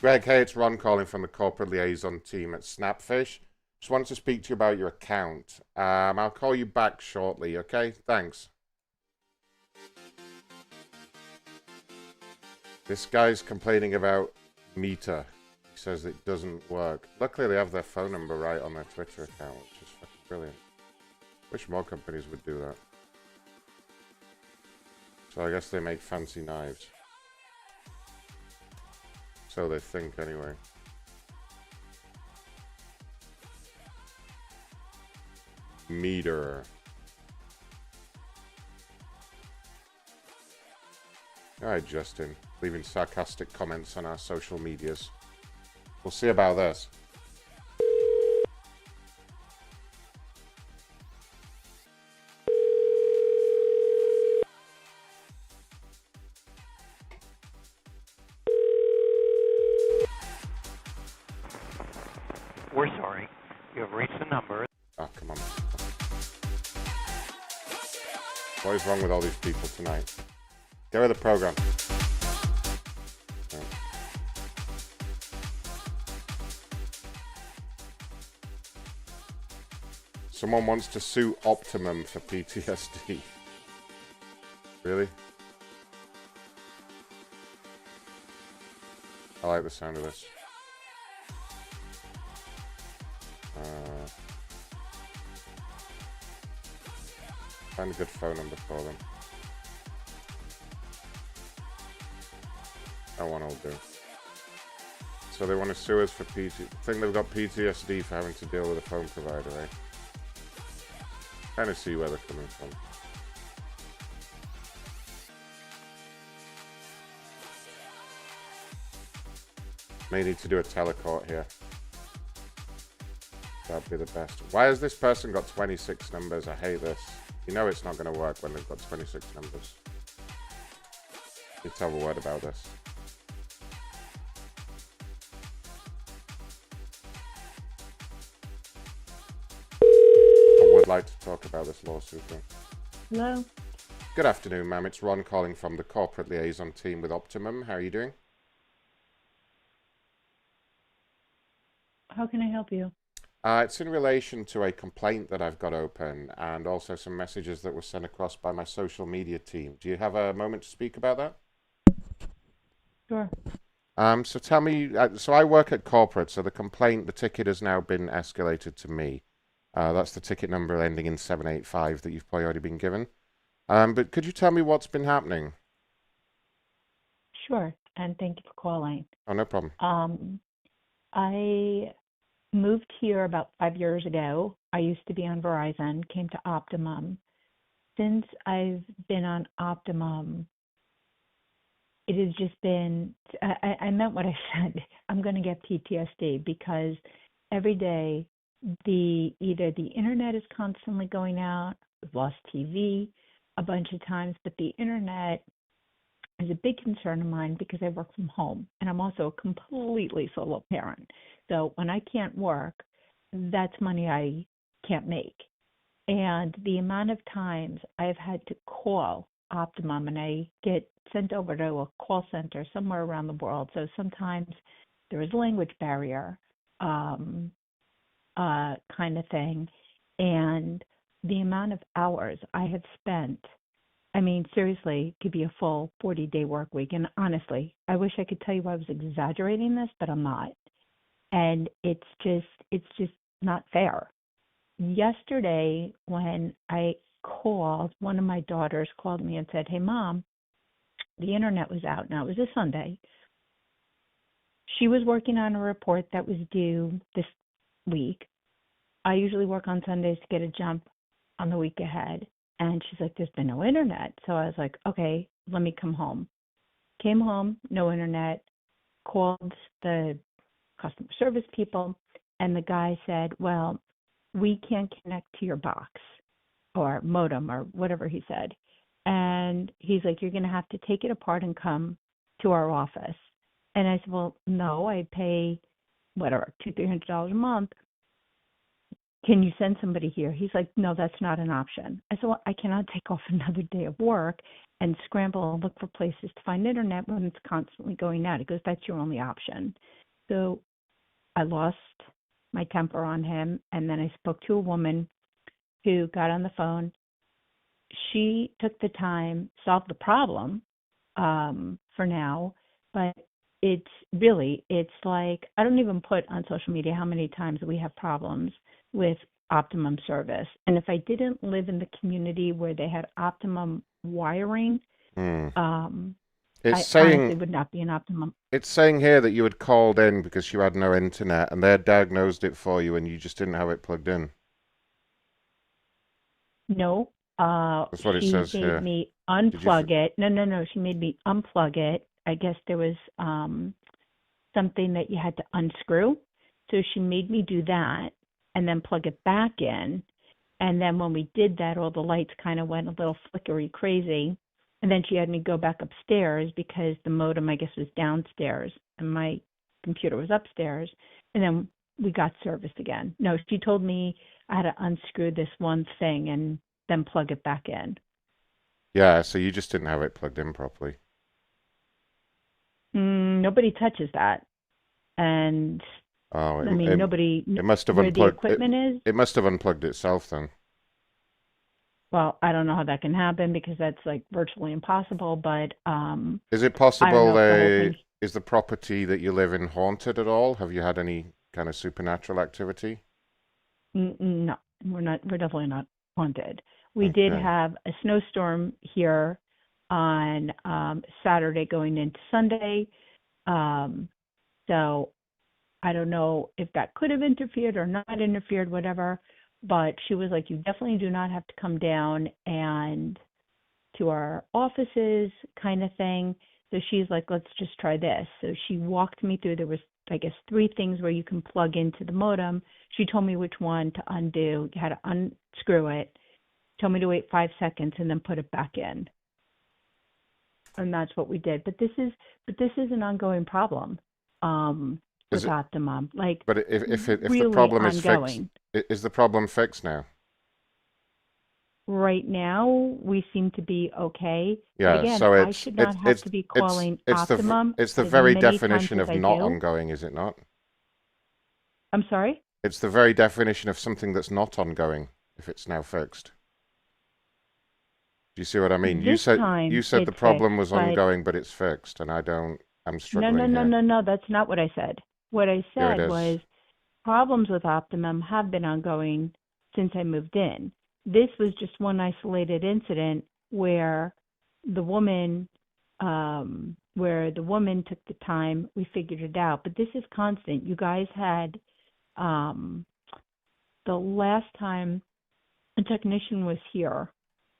Greg, hey, it's Ron calling from the corporate liaison team at Snapfish. Just wanted to speak to you about your account. I'll call you back shortly, okay? Thanks. This guy's complaining about Meter. He says it doesn't work. Luckily, they have their phone number right on their Twitter account, which is fucking brilliant. Wish more companies would do that. So I guess they make fancy knives. So they think, anyway. Meter. Alright, Justin. Leaving sarcastic comments on our social medias. We'll see about this. We're sorry. You have reached the number. Oh, come on. What is wrong with all these people tonight? Get rid of the program. Right. Someone wants to sue Optimum for PTSD. Really? I like the sound of this. Find a good phone number for them. That one will do. So they want to sue us for I think they've got PTSD for having to deal with a phone provider, right? Kind of see where they're coming from. May need to do a telecourt here. That'd be the best. Why has this person got 26 numbers? I hate this. You know it's not going to work when they've got 26 numbers. You tell a word about this. like to talk about this lawsuit then. Hello. Good afternoon, ma'am. It's Ron calling from the corporate liaison team with Optimum. How are you doing? How can I help you? It's in relation to a complaint that I've got open and also some messages that were sent across by my social media team. Do you have a moment to speak about that? Sure. So tell me, so I work at corporate, so the ticket has now been escalated to me. That's the ticket number ending in 785 that you've probably already been given. But could you tell me what's been happening? Sure, and thank you for calling. Oh, no problem. I moved here about 5 years ago. I used to be on Verizon, came to Optimum. Since I've been on Optimum, it has just been, I meant what I said. I'm going to get PTSD because every day either the internet is constantly going out, we've lost TV a bunch of times, but the internet is a big concern of mine because I work from home and I'm also a completely solo parent. So when I can't work, that's money I can't make. And the amount of times I've had to call Optimum and I get sent over to a call center somewhere around the world. So sometimes there is a language barrier kind of thing. And the amount of hours I have spent, I mean, seriously, it could be a full 40-day work week. And honestly, I wish I could tell you I was exaggerating this, but I'm not. And it's just not fair. Yesterday, when I called, one of my daughters called me and said, "Hey, Mom, the internet was out." Now, it was a Sunday. She was working on a report that was due this week. I usually work on Sundays to get a jump on the week ahead. And she's like, "There's been no internet." So I was like, "Okay, let me come home." Came home, no internet, called the customer service people, and the guy said, "Well, we can't connect to your box or modem," or whatever he said. And he's like, "You're going to have to take it apart and come to our office." And I said, "Well, no, I pay whatever, $200-300 a month. Can you send somebody here?" He's like, "No, that's not an option." I said, "Well, I cannot take off another day of work and scramble and look for places to find internet when it's constantly going out." He goes, "That's your only option." So I lost my temper on him, and then I spoke to a woman who got on the phone. She took the time, solved the problem for now, but it's like, I don't even put on social media how many times we have problems with Optimum service. And if I didn't live in the community where they had Optimum wiring, honestly would not be an Optimum. It's saying here that you had called in because you had no internet and they had diagnosed it for you and you just didn't have it plugged in. No. That's what it says here. She made me unplug it. No. She made me unplug it. I guess there was something that you had to unscrew. So she made me do that and then plug it back in. And then when we did that, all the lights kind of went a little flickery crazy. And then she had me go back upstairs because the modem, I guess, was downstairs and my computer was upstairs. And then we got service again. No, she told me I had to unscrew this one thing and then plug it back in. Yeah, so you just didn't have it plugged in properly. Nobody touches that. And nobody. It must have unplugged. Where the equipment is. It must have unplugged itself then. Well, I don't know how that can happen because that's like virtually impossible. But is it possible? Is the property that you live in haunted at all? Have you had any kind of supernatural activity? No, we're not. We're definitely not haunted. We did have a snowstorm here on Saturday going into Sunday. So I don't know if that could have interfered or not interfered, whatever. But she was like, "You definitely do not have to come down and to our offices," kind of thing. So she's like, "Let's just try this." So she walked me through. There was, I guess, 3 things where you can plug into the modem. She told me which one to undo. You had to unscrew it. Told me to wait 5 seconds and then put it back in. And that's what we did. But this is an ongoing problem with Optimum. Like, but if really the problem ongoing. is fixed, is the problem fixed now? right now we seem to be okay. Yeah, But again, so I should not have to be calling Optimum it's the as very many times definition as of I not do. ongoing, is it not? I'm sorry? It's the very definition of something that's not ongoing if it's now fixed. Do you see what I mean? This time you said the it's problem fixed, was but ongoing, but it's fixed, and I'm no, struggling here. no. That's not what I said. What I Here it said is. was problems with Optimum have been ongoing since I moved in. This was just one isolated incident where the woman took the time, we figured it out. But this is constant. You guys had the last time a technician was here,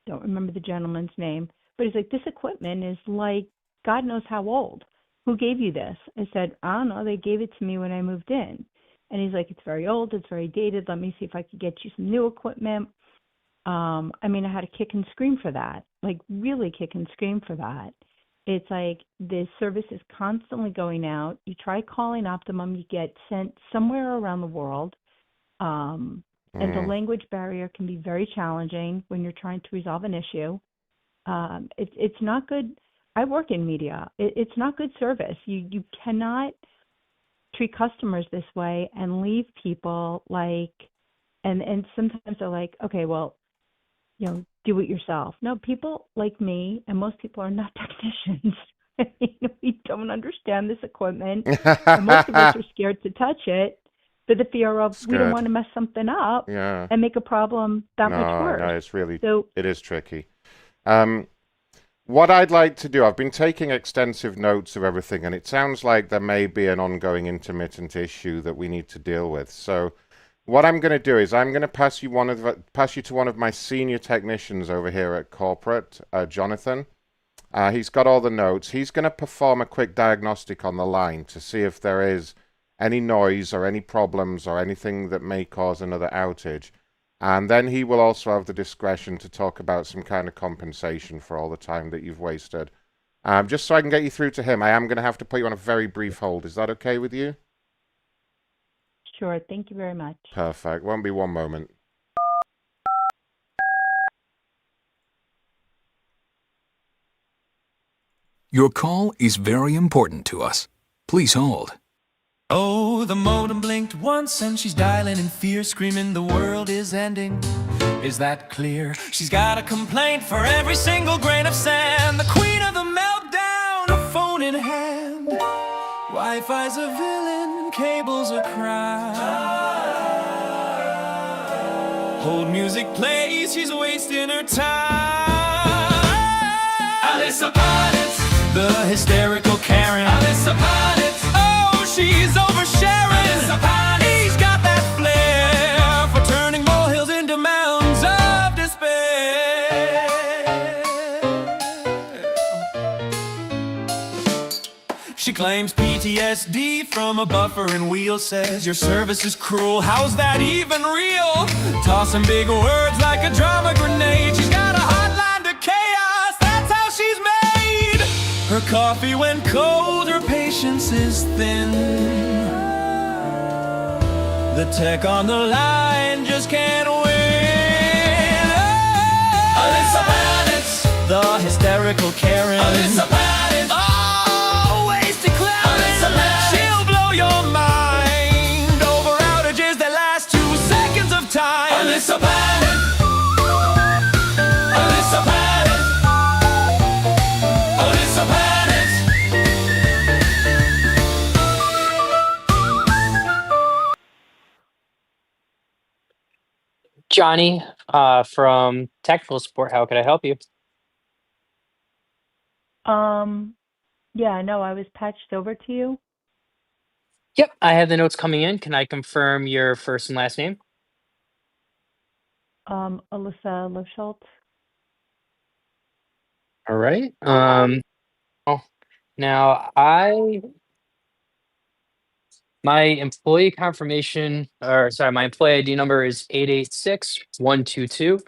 don't remember the gentleman's name, but he's like, this equipment is like God knows how old. Who gave you this? I said, I don't know. They gave it to me when I moved in. And he's like, it's very old. It's very dated. Let me see if I could get you some new equipment. I mean, I had to kick and scream for that, like really kick and scream for that. It's like the service is constantly going out. You try calling Optimum, you get sent somewhere around the world. And the language barrier can be very challenging when you're trying to resolve an issue. It's not good. I work in media. It's not good service. You cannot treat customers this way and leave people like, and sometimes they're like, okay, well, do it yourself. No, people like me, and most people are not technicians. We don't understand this equipment, and most of us are scared to touch it for the fear of we don't want to mess something up and make a problem that much worse. No, it's really, it is tricky. What I'd like to do, I've been taking extensive notes of everything, and it sounds like there may be an ongoing intermittent issue that we need to deal with. So what I'm going to do is I'm going to pass you to one of my senior technicians over here at corporate, Jonathan. He's got all the notes. He's going to perform a quick diagnostic on the line to see if there is any noise or any problems or anything that may cause another outage. And then he will also have the discretion to talk about some kind of compensation for all the time that you've wasted. Just so I can get you through to him, I am going to have to put you on a very brief hold. Is that okay with you? Sure. Thank you very much. Perfect. Won't be one moment. Your call is very important to us. Please hold. Oh, the modem blinked once and she's dialing in fear, screaming the world is ending. Is that clear? She's got a complaint for every single grain of sand. The queen of the meltdown, a phone in hand. Wi-Fi's a villain, cable's a crime. Hold music plays, she's wasting her time. Alyssa Ponitz, the hysterical Karen. Alyssa Ponitz, oh, she's oversharing. Alyssa Ponitz, he's got that flair for turning molehills into mounds of despair. She claims PTSD from a buffering wheel. Says your service is cruel, how's that even real? Tossing big words like a drama grenade. She's got a hotline to chaos, that's how she's made. Her coffee went cold, her patience is thin. The tech on the line just can't win. Alyssa Ponitz, the hysterical Karen. Alyssa Ponitz, always declaring she'll blow your mind over outages that last 2 seconds of time. Alyssa Ponitz, Alyssa Ponitz, Alyssa Ponitz. Johnny, from technical support. How could I help you? Yeah, no, I was patched over to you. Yep, I have the notes coming in. Can I confirm your first and last name? Alyssa Loveschultz. All right. Oh, now my employee confirmation, or sorry, my employee ID number is 886122.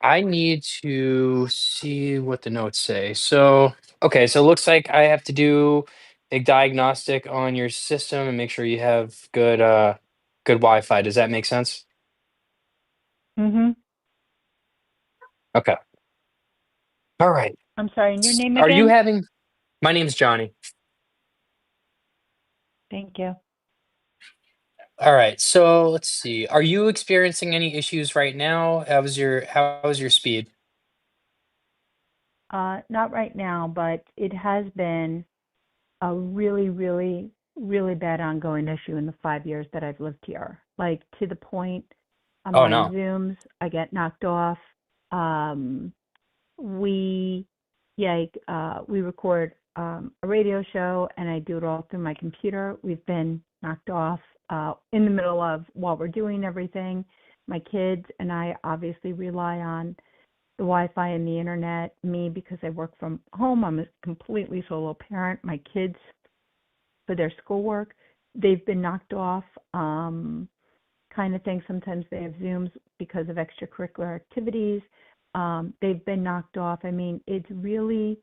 I need to see what the notes say. So, okay, so it looks like I have to do a diagnostic on your system and make sure you have good Wi-Fi. Does that make sense? Mm-hmm. Okay. All right. I'm sorry, and your name Are you again? having? My name's Johnny. Thank you. All right. So let's see. Are you experiencing any issues right now? How was your speed? Not right now, but it has been a really, really, really bad ongoing issue in the 5 years that I've lived here. Like to the point, I'm Oh on no. Zooms, I get knocked off. We, we record a radio show, and I do it all through my computer. We've been knocked off in the middle of while we're doing everything. My kids and I obviously rely on the Wi-Fi and the internet. Me, because I work from home, I'm a completely solo parent. My kids, for their schoolwork, they've been knocked off, kind of thing. Sometimes they have Zooms because of extracurricular activities. They've been knocked off. I mean, it's really,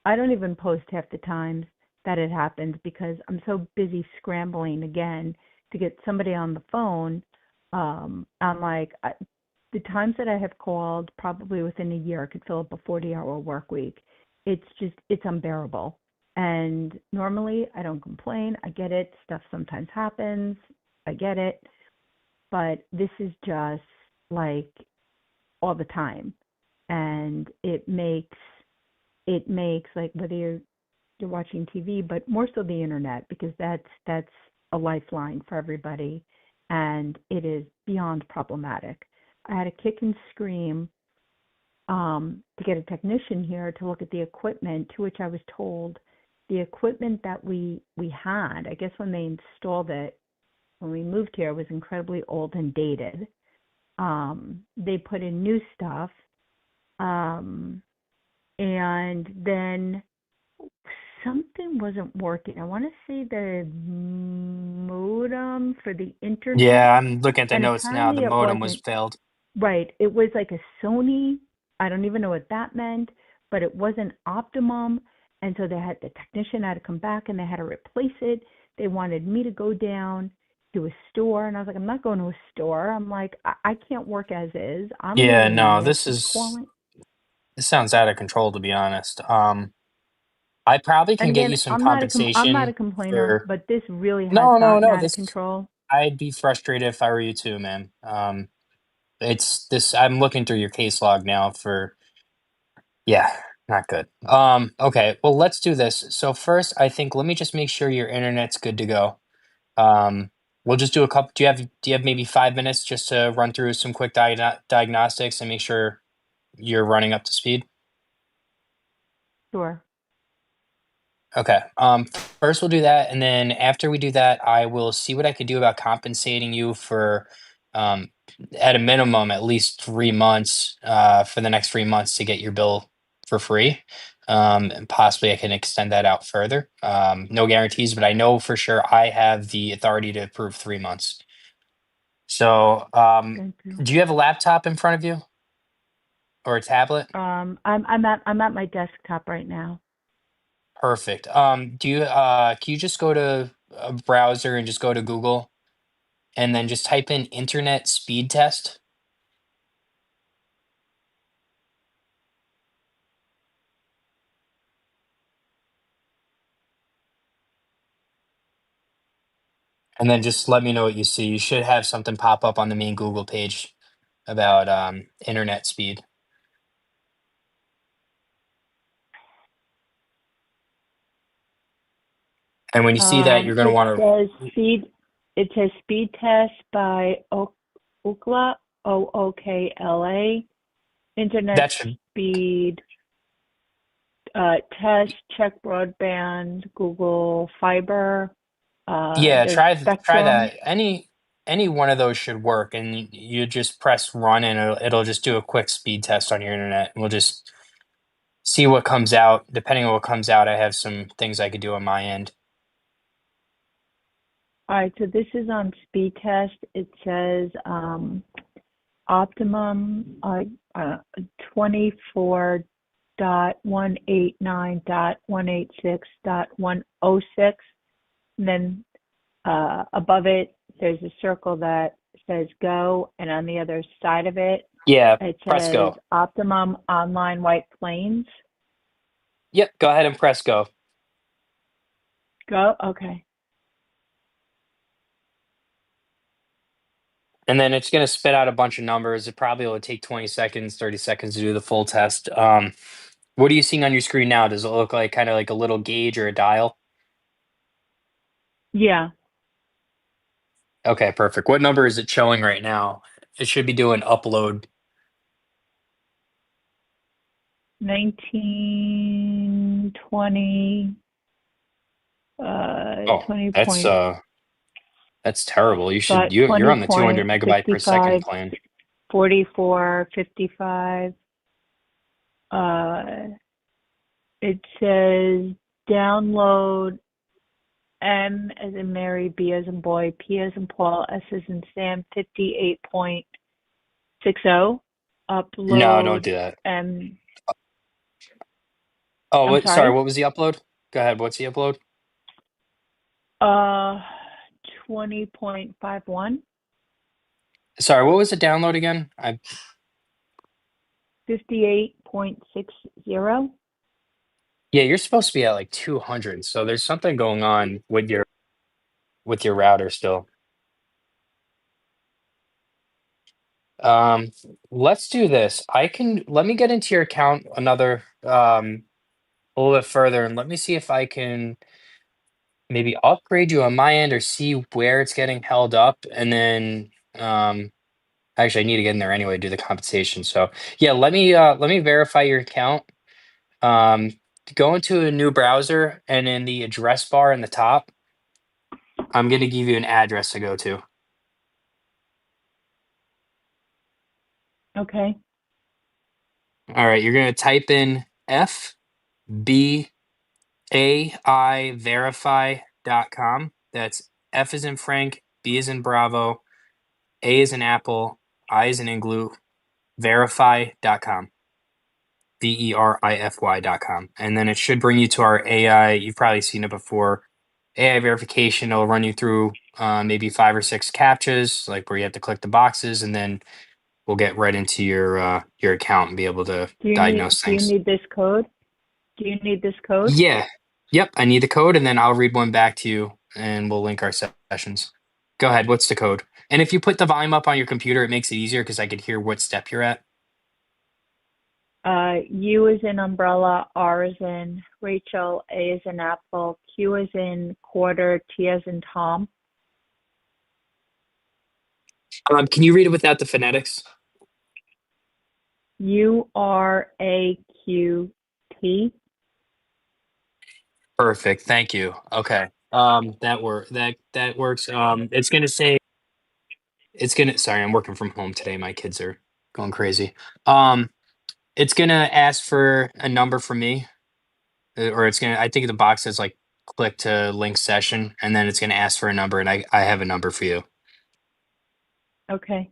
I don't even post half the times that it happens because I'm so busy scrambling again to get somebody on the phone. I'm like, the times that I have called, probably within a year, I could fill up a 40-hour work week. It's unbearable. And normally I don't complain. I get it. Stuff sometimes happens. I get it. But this is just like all the time. And it makes like whether you're watching TV, but more so the internet, because that's a lifeline for everybody. And it is beyond problematic. I had to kick and scream to get a technician here to look at the equipment, to which I was told the equipment that we had, I guess when they installed it, when we moved here, was incredibly old and dated. They put in new stuff, and then something wasn't working. I want to say the modem for the internet, Yeah, I'm looking at the and notes now. The apparently it modem was wasn't. failed. Right. It was like a Sony. I don't even know what that meant, but it wasn't optimum. And so the technician had to come back and they had to replace it. They wanted me to go down to a store. And I was like, I'm not going to a store. I'm like, I can't work as is. I'm Yeah, leaving a no, this message is calling. this sounds out of control, to be honest. I probably And can get again, you some I'm not a compensation complainer, for. but this really has No, no, gotten no. out of This control. I'd be frustrated if I were you too, man. It's this. I'm looking through your case log now for. Yeah, not good. Okay, well, let's do this. So first, I think let me just make sure your internet's good to go. Um, we'll just do a couple. Do you have maybe 5 minutes just to run through some quick diagnostics and make sure you're running up to speed? Sure. Okay. First we'll do that, and then after we do that, I will see what I can do about compensating you for, um, at a minimum, at least 3 months, for the next 3 months to get your bill for free. And possibly I can extend that out further. No guarantees, but I know for sure I have the authority to approve 3 months. So, Thank you. do you have a laptop in front of you or a tablet? I'm at my desktop right now. Perfect. Can you just go to a browser and just go to Google and then just type in internet speed test? And then just let me know what you see. You should have something pop up on the main Google page about internet speed. And when you see that, you're going to It want says to. speed test by Ookla, Ookla, internet That should. speed test, check broadband, Google Fiber, Yeah, there's try Spectrum. that. Any one of those should work, and you just press run, and it'll just do a quick speed test on your internet. And we'll just see what comes out. Depending on what comes out, I have some things I could do on my end. All right, so this is on speed test. It says optimum 24.189.186.106. And then above it, there's a circle that says go, and on the other side of it, Yeah, It press says go. Optimum Online White Plains. Yep, go ahead and press go. Go? Okay. And then it's going to spit out a bunch of numbers. It probably will take 20 seconds, 30 seconds to do the full test. What are you seeing on your screen now? Does it look like kind of like a little gauge or a dial? Yeah. Okay, perfect. What number is it showing right now? It should be doing upload. 19, 20, Oh, 20 that's point, that's terrible. but You're on the 200 megabyte per second 20.65, plan. 44, 55. It says download M as in Mary, B as in boy, P as in Paul, S as in Sam, 58.60. No, don't Upload do that. M. Oh, I'm sorry, sorry. what was the upload? Go ahead. What's the upload? 20.51. Sorry, what was the download again? 58.60. Yeah, you're supposed to be at like 200. So there's something going on with your router still. Let's do this. Let me get into your account another a little bit further and let me see if I can maybe upgrade you on my end or see where it's getting held up and then actually I need to get in there anyway to do the compensation. So yeah, let me verify your account. Um, go into a new browser and in the address bar in the top, I'm gonna give you an address to go to. Okay. All right, you're gonna type in FBAIverify.com. That's F is in Frank, B is in Bravo, A is in Apple, I is in Igloo, verify.com. verify.com. And then it should bring you to our AI. You've probably seen it before. AI verification. It'll run you through maybe 5 or 6 captchas, like where you have to click the boxes, and then we'll get right into your account and be able to diagnose Do you things. need this code? Do you need this code? Yeah. Yep. I need the code, and then I'll read one back to you, and we'll link our sessions. Go ahead. What's the code? And if you put the volume up on your computer, it makes it easier because I could hear what step you're at. U is in umbrella, R is in Rachel, A is in apple, Q is in quarter, T as in Tom. Can you read it without the phonetics? URAQT. Perfect. Thank you. Okay. That works. It's gonna say. Sorry, I'm working from home today. My kids are going crazy. It's gonna ask for a number from me, or it's gonna. I think the box says like click to link session, and then it's gonna ask for a number, and I have a number for you. Okay.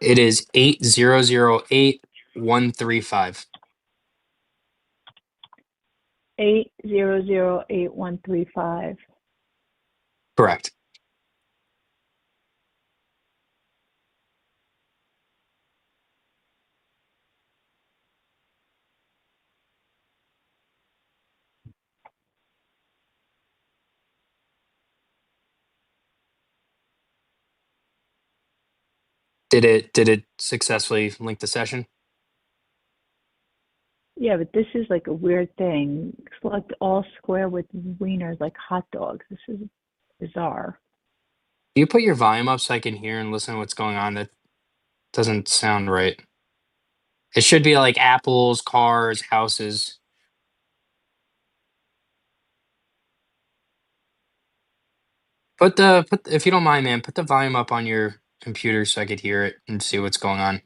It is 8008-135. 8008135. Correct. Did it successfully link the session? Yeah, but this is like a weird thing. Select all square with wieners like hot dogs. This is bizarre. Do you put your volume up so I can hear and listen to what's going on? That doesn't sound right. It should be like apples, cars, houses. If you don't mind, man, put the volume up on your computer so I could hear it and see what's going on.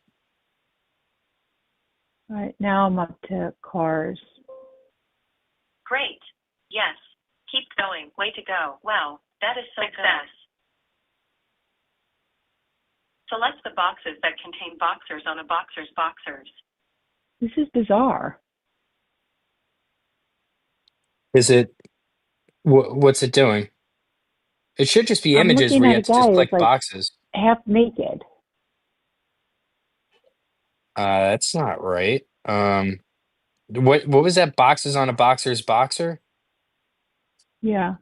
All right, now I'm up to cars. Great. Yes. Keep going. Way to go. Wow, that is so success. Select the boxes that contain boxers on a boxer's boxers. This is bizarre. Is it? What's it doing? It should just be I'm images looking where you at a have to guy just who's click like boxes. half naked. That's not right. What was that? Boxes on a boxer's boxer? Yeah.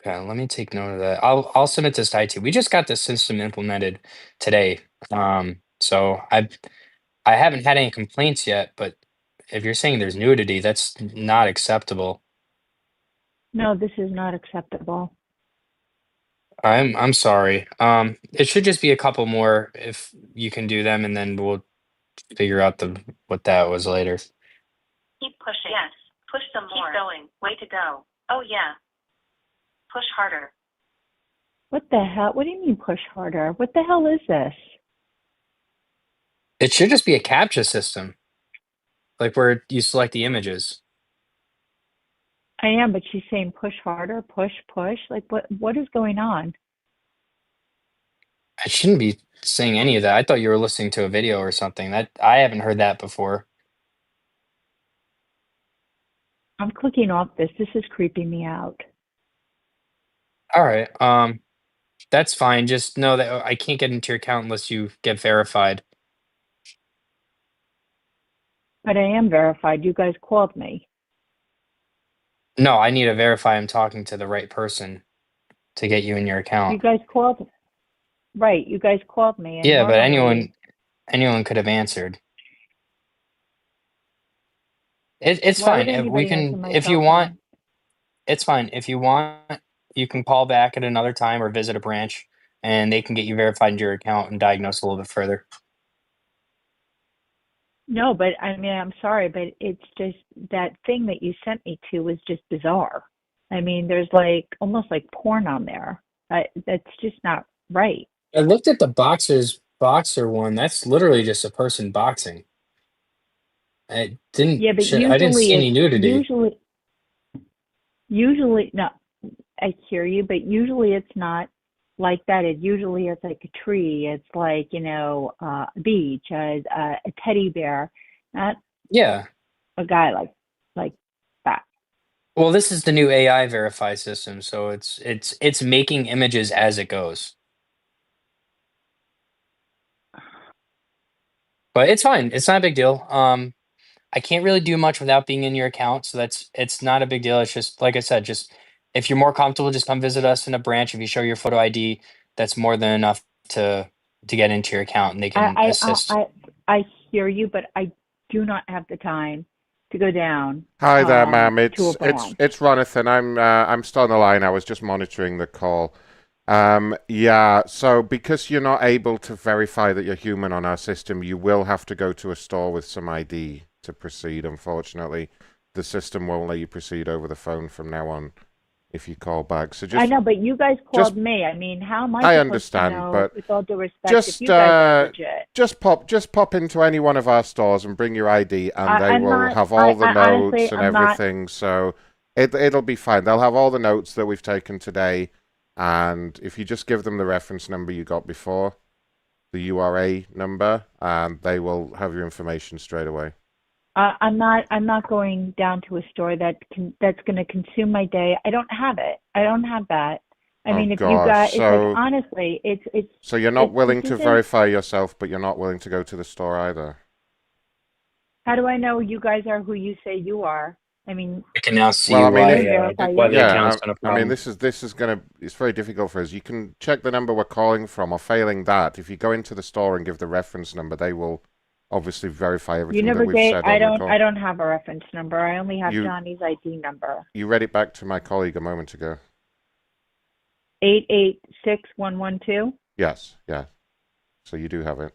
Okay, let me take note of that. I'll submit this to IT. We just got this system implemented today. So I haven't had any complaints yet, but if you're saying there's nudity, that's not acceptable. No, this is not acceptable. I'm sorry. It should just be a couple more if you can do them, and then we'll figure out what that was later. Keep pushing. Yes. Push some more. Keep going. Way to go. Oh, yeah. Push harder. What the hell? What do you mean push harder? What the hell is this? It should just be a captcha system, like where you select the images. I am, but she's saying push harder, push, push. Like what is going on? I shouldn't be saying any of that. I thought you were listening to a video or something. That I haven't heard that before. I'm clicking off this. This is creeping me out. All right. That's fine. Just know that I can't get into your account unless you get verified. But I am verified. You guys called me. No, I need to verify I'm talking to the right person to get you in your account. You guys called. Right. You guys called me. And Yeah, but normally, anyone could have answered. It's why would fine. If we anybody answer can, my if cell you want, phone? it's fine. If you want, you can call back at another time or visit a branch, and they can get you verified into your account and diagnose a little bit further. No, but I mean, I'm sorry, but it's just that thing that you sent me to was just bizarre. I mean, there's like almost like porn on there. That's just not right. I looked at the boxer one. That's literally just a person boxing. I didn't. Yeah, but I didn't see any nudity. Usually, no, I hear you, but usually it's not like that. Usually it's like a tree. It's like, a beach, a teddy bear, not Yeah. a guy like that. Well, this is the new AI verify system, so it's making images as it goes. But it's fine. It's not a big deal. I can't really do much without being in your account, so it's not a big deal. It's just like I said, just if you're more comfortable, just come visit us in a branch. If you show your photo ID, that's more than enough to get into your account, and they can assist. I hear you, but I do not have the time to go down. Hi there, ma'am. It's Ronathan. I'm still on the line. I was just monitoring the call. Yeah, so because you're not able to verify that you're human on our system, you will have to go to a store with some ID to proceed, unfortunately. The system won't let you proceed over the phone from now on if you call back. So just I know, but you guys called me. I mean, how am I supposed understand, to know, but with all due respect, just if you guys are legit? just pop into any one of our stores and bring your ID, and they will have all the notes honestly, and I'm everything. So it'll be fine. They'll have all the notes that we've taken today. And if you just give them the reference number you got before, the URA number, and they will have your information straight away. I'm not going down to a store that's going to consume my day. I don't have it. I don't have that. I mean, if you guys, it's like, honestly, it's. So you're not willing to verify yourself, but you're not willing to go to the store either. How do I know you guys are who you say you are? I mean, I can now see why the account's been a problem. I mean, this is gonna. It's very difficult for us. You can check the number we're calling from, or failing that, if you go into the store and give the reference number, they will obviously verify everything that we've said. I don't have a reference number. I only have Johnny's ID number. You read it back to my colleague a moment ago. 886112. Yes. Yeah. So you do have it.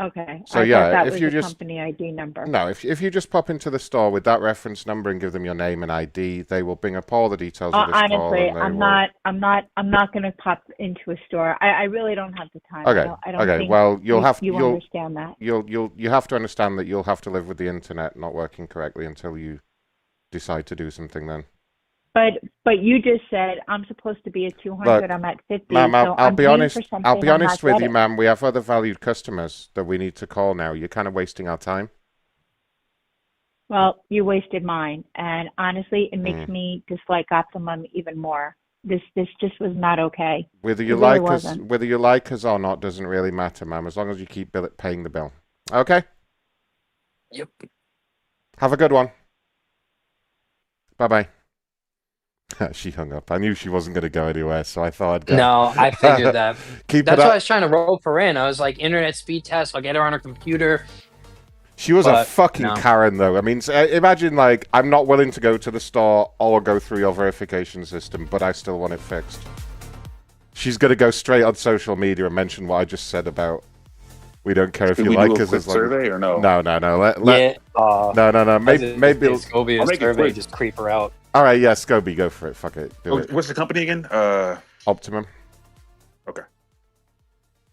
Okay. So that if was you the just company ID number. No, if you just pop into the store with that reference number and give them your name and ID, they will bring up all the details of this call. Honestly, I'm not going to pop into a store. I really don't have the time. Okay. I don't think well, you'll understand that. You have to understand that you'll have to live with the internet not working correctly until you decide to do something. Then. But you just said I'm supposed to be at 200. Look, I'm at 50. Ma'am, so I'll be honest. I'll be honest with you, getting. ma'am. We have other valued customers that we need to call now. You're kind of wasting our time. Well, you wasted mine, and honestly, it makes me dislike Optimum even more. This just was not okay. Whether It you really like us, wasn't. whether you like us or not, doesn't really matter, ma'am. As long as you keep paying the bill. Okay. Yep. Have a good one. Bye bye. She hung up. I knew she wasn't going to go anywhere, so I thought I'd go. No, I figured that. Keep That's it why up. I was trying to rope her in. I was like, internet speed test. I'll get her on her computer. She was a But, fucking no. Karen, though. I mean, imagine, like, I'm not willing to go to the store or go through your verification system, but I still want it fixed. She's going to go straight on social media and mention what I just said about we don't care if Should you we like do a us quick as long survey or no? No. Yeah. No. Maybe Scoby I'll is make it survey, quick. just creep her out. All right, yeah, Scoby, go for it. Fuck it. Do it. What's the company again? Optimum. Okay.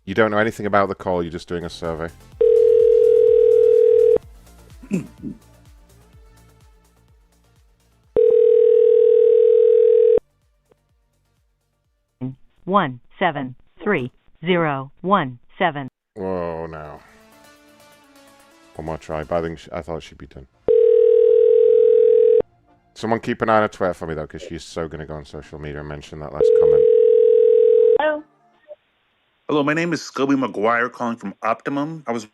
You don't know anything about the call. You're just doing a survey. One 7 3 0 1 7. Whoa, no. One more try, but I thought she'd be done. Someone keep an eye on her Twitter for me, though, because she's so going to go on social media and mention that last comment. Hello. Hello, my name is Scoby McGuire calling from Optimum. I was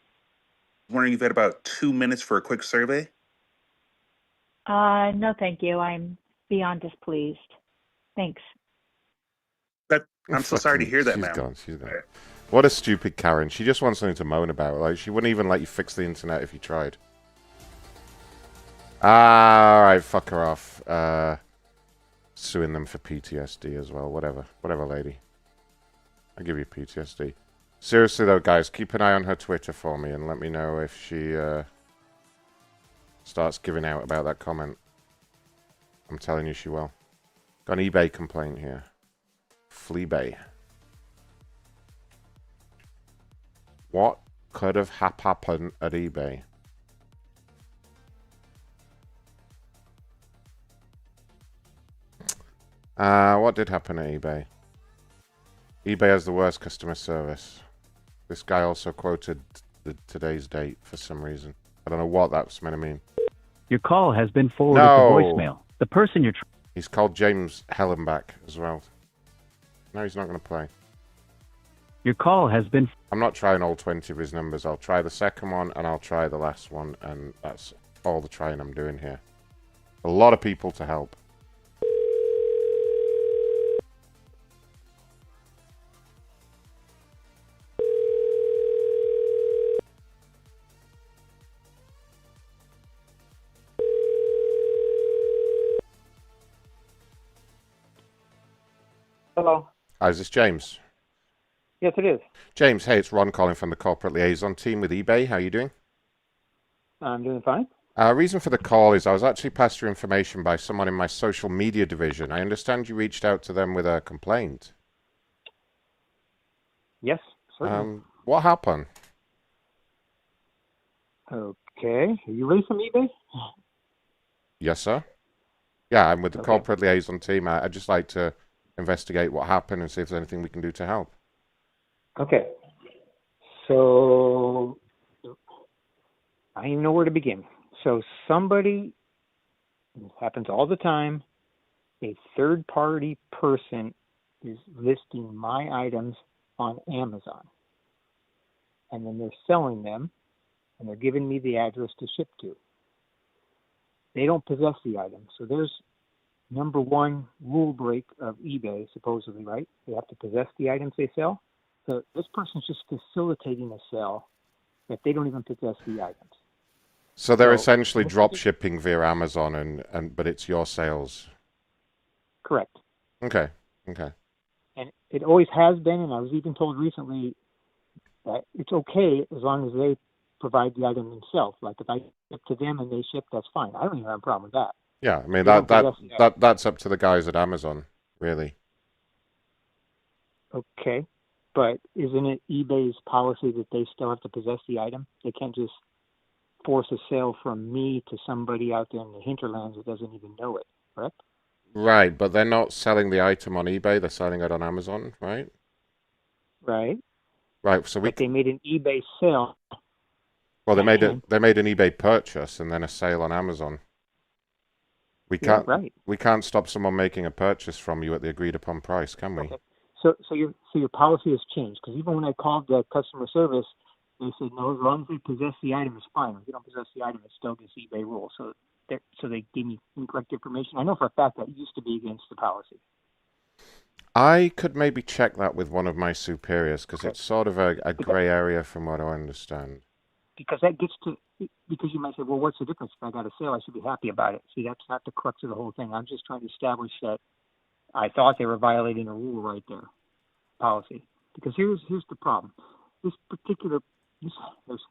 wondering if you had about 2 minutes for a quick survey. No, thank you. I'm beyond displeased. Thanks. I'm so sorry to hear that, ma'am. She's gone. What a stupid Karen. She just wants something to moan about. Like, she wouldn't even let you fix the internet if you tried. Alright, fuck her off. Suing them for PTSD as well. Whatever, lady. I'll give you PTSD. Seriously, though, guys, keep an eye on her Twitter for me and let me know if she starts giving out about that comment. I'm telling you she will. Got an eBay complaint here. Fleabay. What could have happened at eBay? What did happen at eBay? eBay has the worst customer service. This guy also quoted today's date for some reason. I don't know what that's meant to mean. Your call has been forwarded to voicemail. The person you're He's called James Hellenbach as well. No, he's not going to play. Your call has been... I'm not trying all 20 of his numbers. I'll try the second one and I'll try the last one, and that's all the trying I'm doing here. A lot of people to help. Hello. Hi, is this James? Yes, it is. James, hey, it's Ron calling from the corporate liaison team with eBay. How are you doing? I'm doing fine. Reason for the call is I was actually passed your information by someone in my social media division. I understand you reached out to them with a complaint. Yes, certainly. What happened? Okay. Are you ready from eBay? Yes, sir. Yeah, I'm with the Okay. corporate liaison team. I'd just like to investigate what happened and see if there's anything we can do to help. Okay. So, I don't even know where to begin. So somebody, it happens all the time, a third-party person is listing my items on Amazon. And then they're selling them, and they're giving me the address to ship to. They don't possess the item. So there's number one rule break of eBay, supposedly, right? They have to possess the items they sell. So this person's just facilitating a sale that they don't even possess the items. So they're So- essentially drop shipping via Amazon, but it's your sales. Correct. Okay. And it always has been, and I was even told recently that it's okay as long as they provide the item themselves. Like if I ship to them and they ship, that's fine. I don't even have a problem with that. Yeah, I mean They don't possess the item. that's up to the guys at Amazon, really. Okay. But isn't it eBay's policy that they still have to possess the item? They can't just force a sale from me to somebody out there in the hinterlands that doesn't even know it, correct? Right, but they're not selling the item on eBay, they're selling it on Amazon, right? Right. Right, so But they made an eBay sale. well they made an eBay purchase and then a sale on Amazon. We can't stop someone making a purchase from you at the agreed upon price, can we? Okay. So your policy has changed, because even when I called the customer service, they said no, as long as they possess the item, it's fine. If you don't possess the item, it's still against eBay rules. So they gave me incorrect information. I know for a fact that used to be against the policy. I could maybe check that with one of my superiors, because it's sort of a gray area from what I understand. Because that gets to, because you might say, well, what's the difference? If I got a sale, I should be happy about it. See, that's not the crux of the whole thing. I'm just trying to establish that I thought they were violating a rule right there, policy. Because here's the problem. There's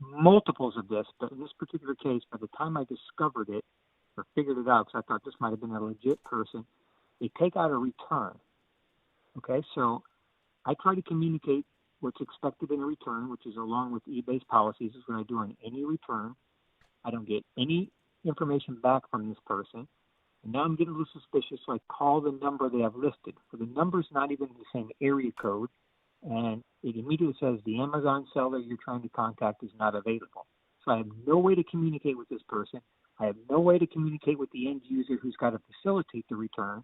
multiples of this, but in this particular case, by the time I discovered it or figured it out, because I thought this might have been a legit person, they take out a return. Okay, so I try to communicate what's expected in a return, which is along with eBay's policies, is what I do on any return. I don't get any information back from this person. And now I'm getting a little suspicious, so I call the number they have listed. So the number's not even the same area code, and it immediately says the Amazon seller you're trying to contact is not available. So I have no way to communicate with this person. I have no way to communicate with the end user who's got to facilitate the return.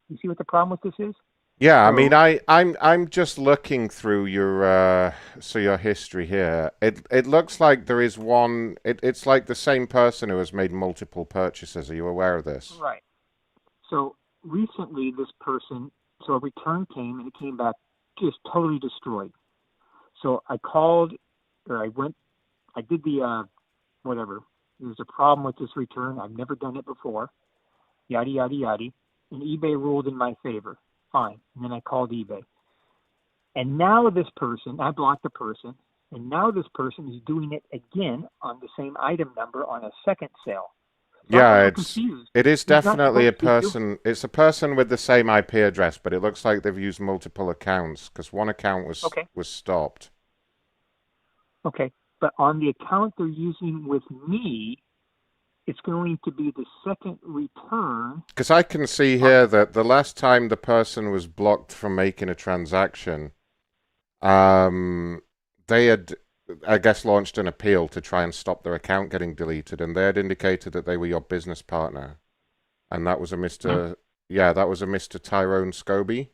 You see what the problem with this is? Yeah, I mean, I'm just looking through your history here. It looks like there is one. It's like the same person who has made multiple purchases. Are you aware of this? Right. So recently, this person, so a return came and it came back just totally destroyed. So I called, or I did the whatever. There's a problem with this return. I've never done it before. Yada yada yada. And eBay ruled in my favor. Fine. And then I called eBay. And now this person, I blocked the person, and now this person is doing it again on the same item number on a second sale. So yeah, it is definitely a person. It's a person with the same IP address, but it looks like they've used multiple accounts, because one account was stopped. Okay. But on the account they're using with me, it's going to be the second return. Because I can see here that the last time the person was blocked from making a transaction, they had, I guess, launched an appeal to try and stop their account getting deleted, and they had indicated that they were your business partner, and that was a Mr. That was a Mr. Tyrone Scoby.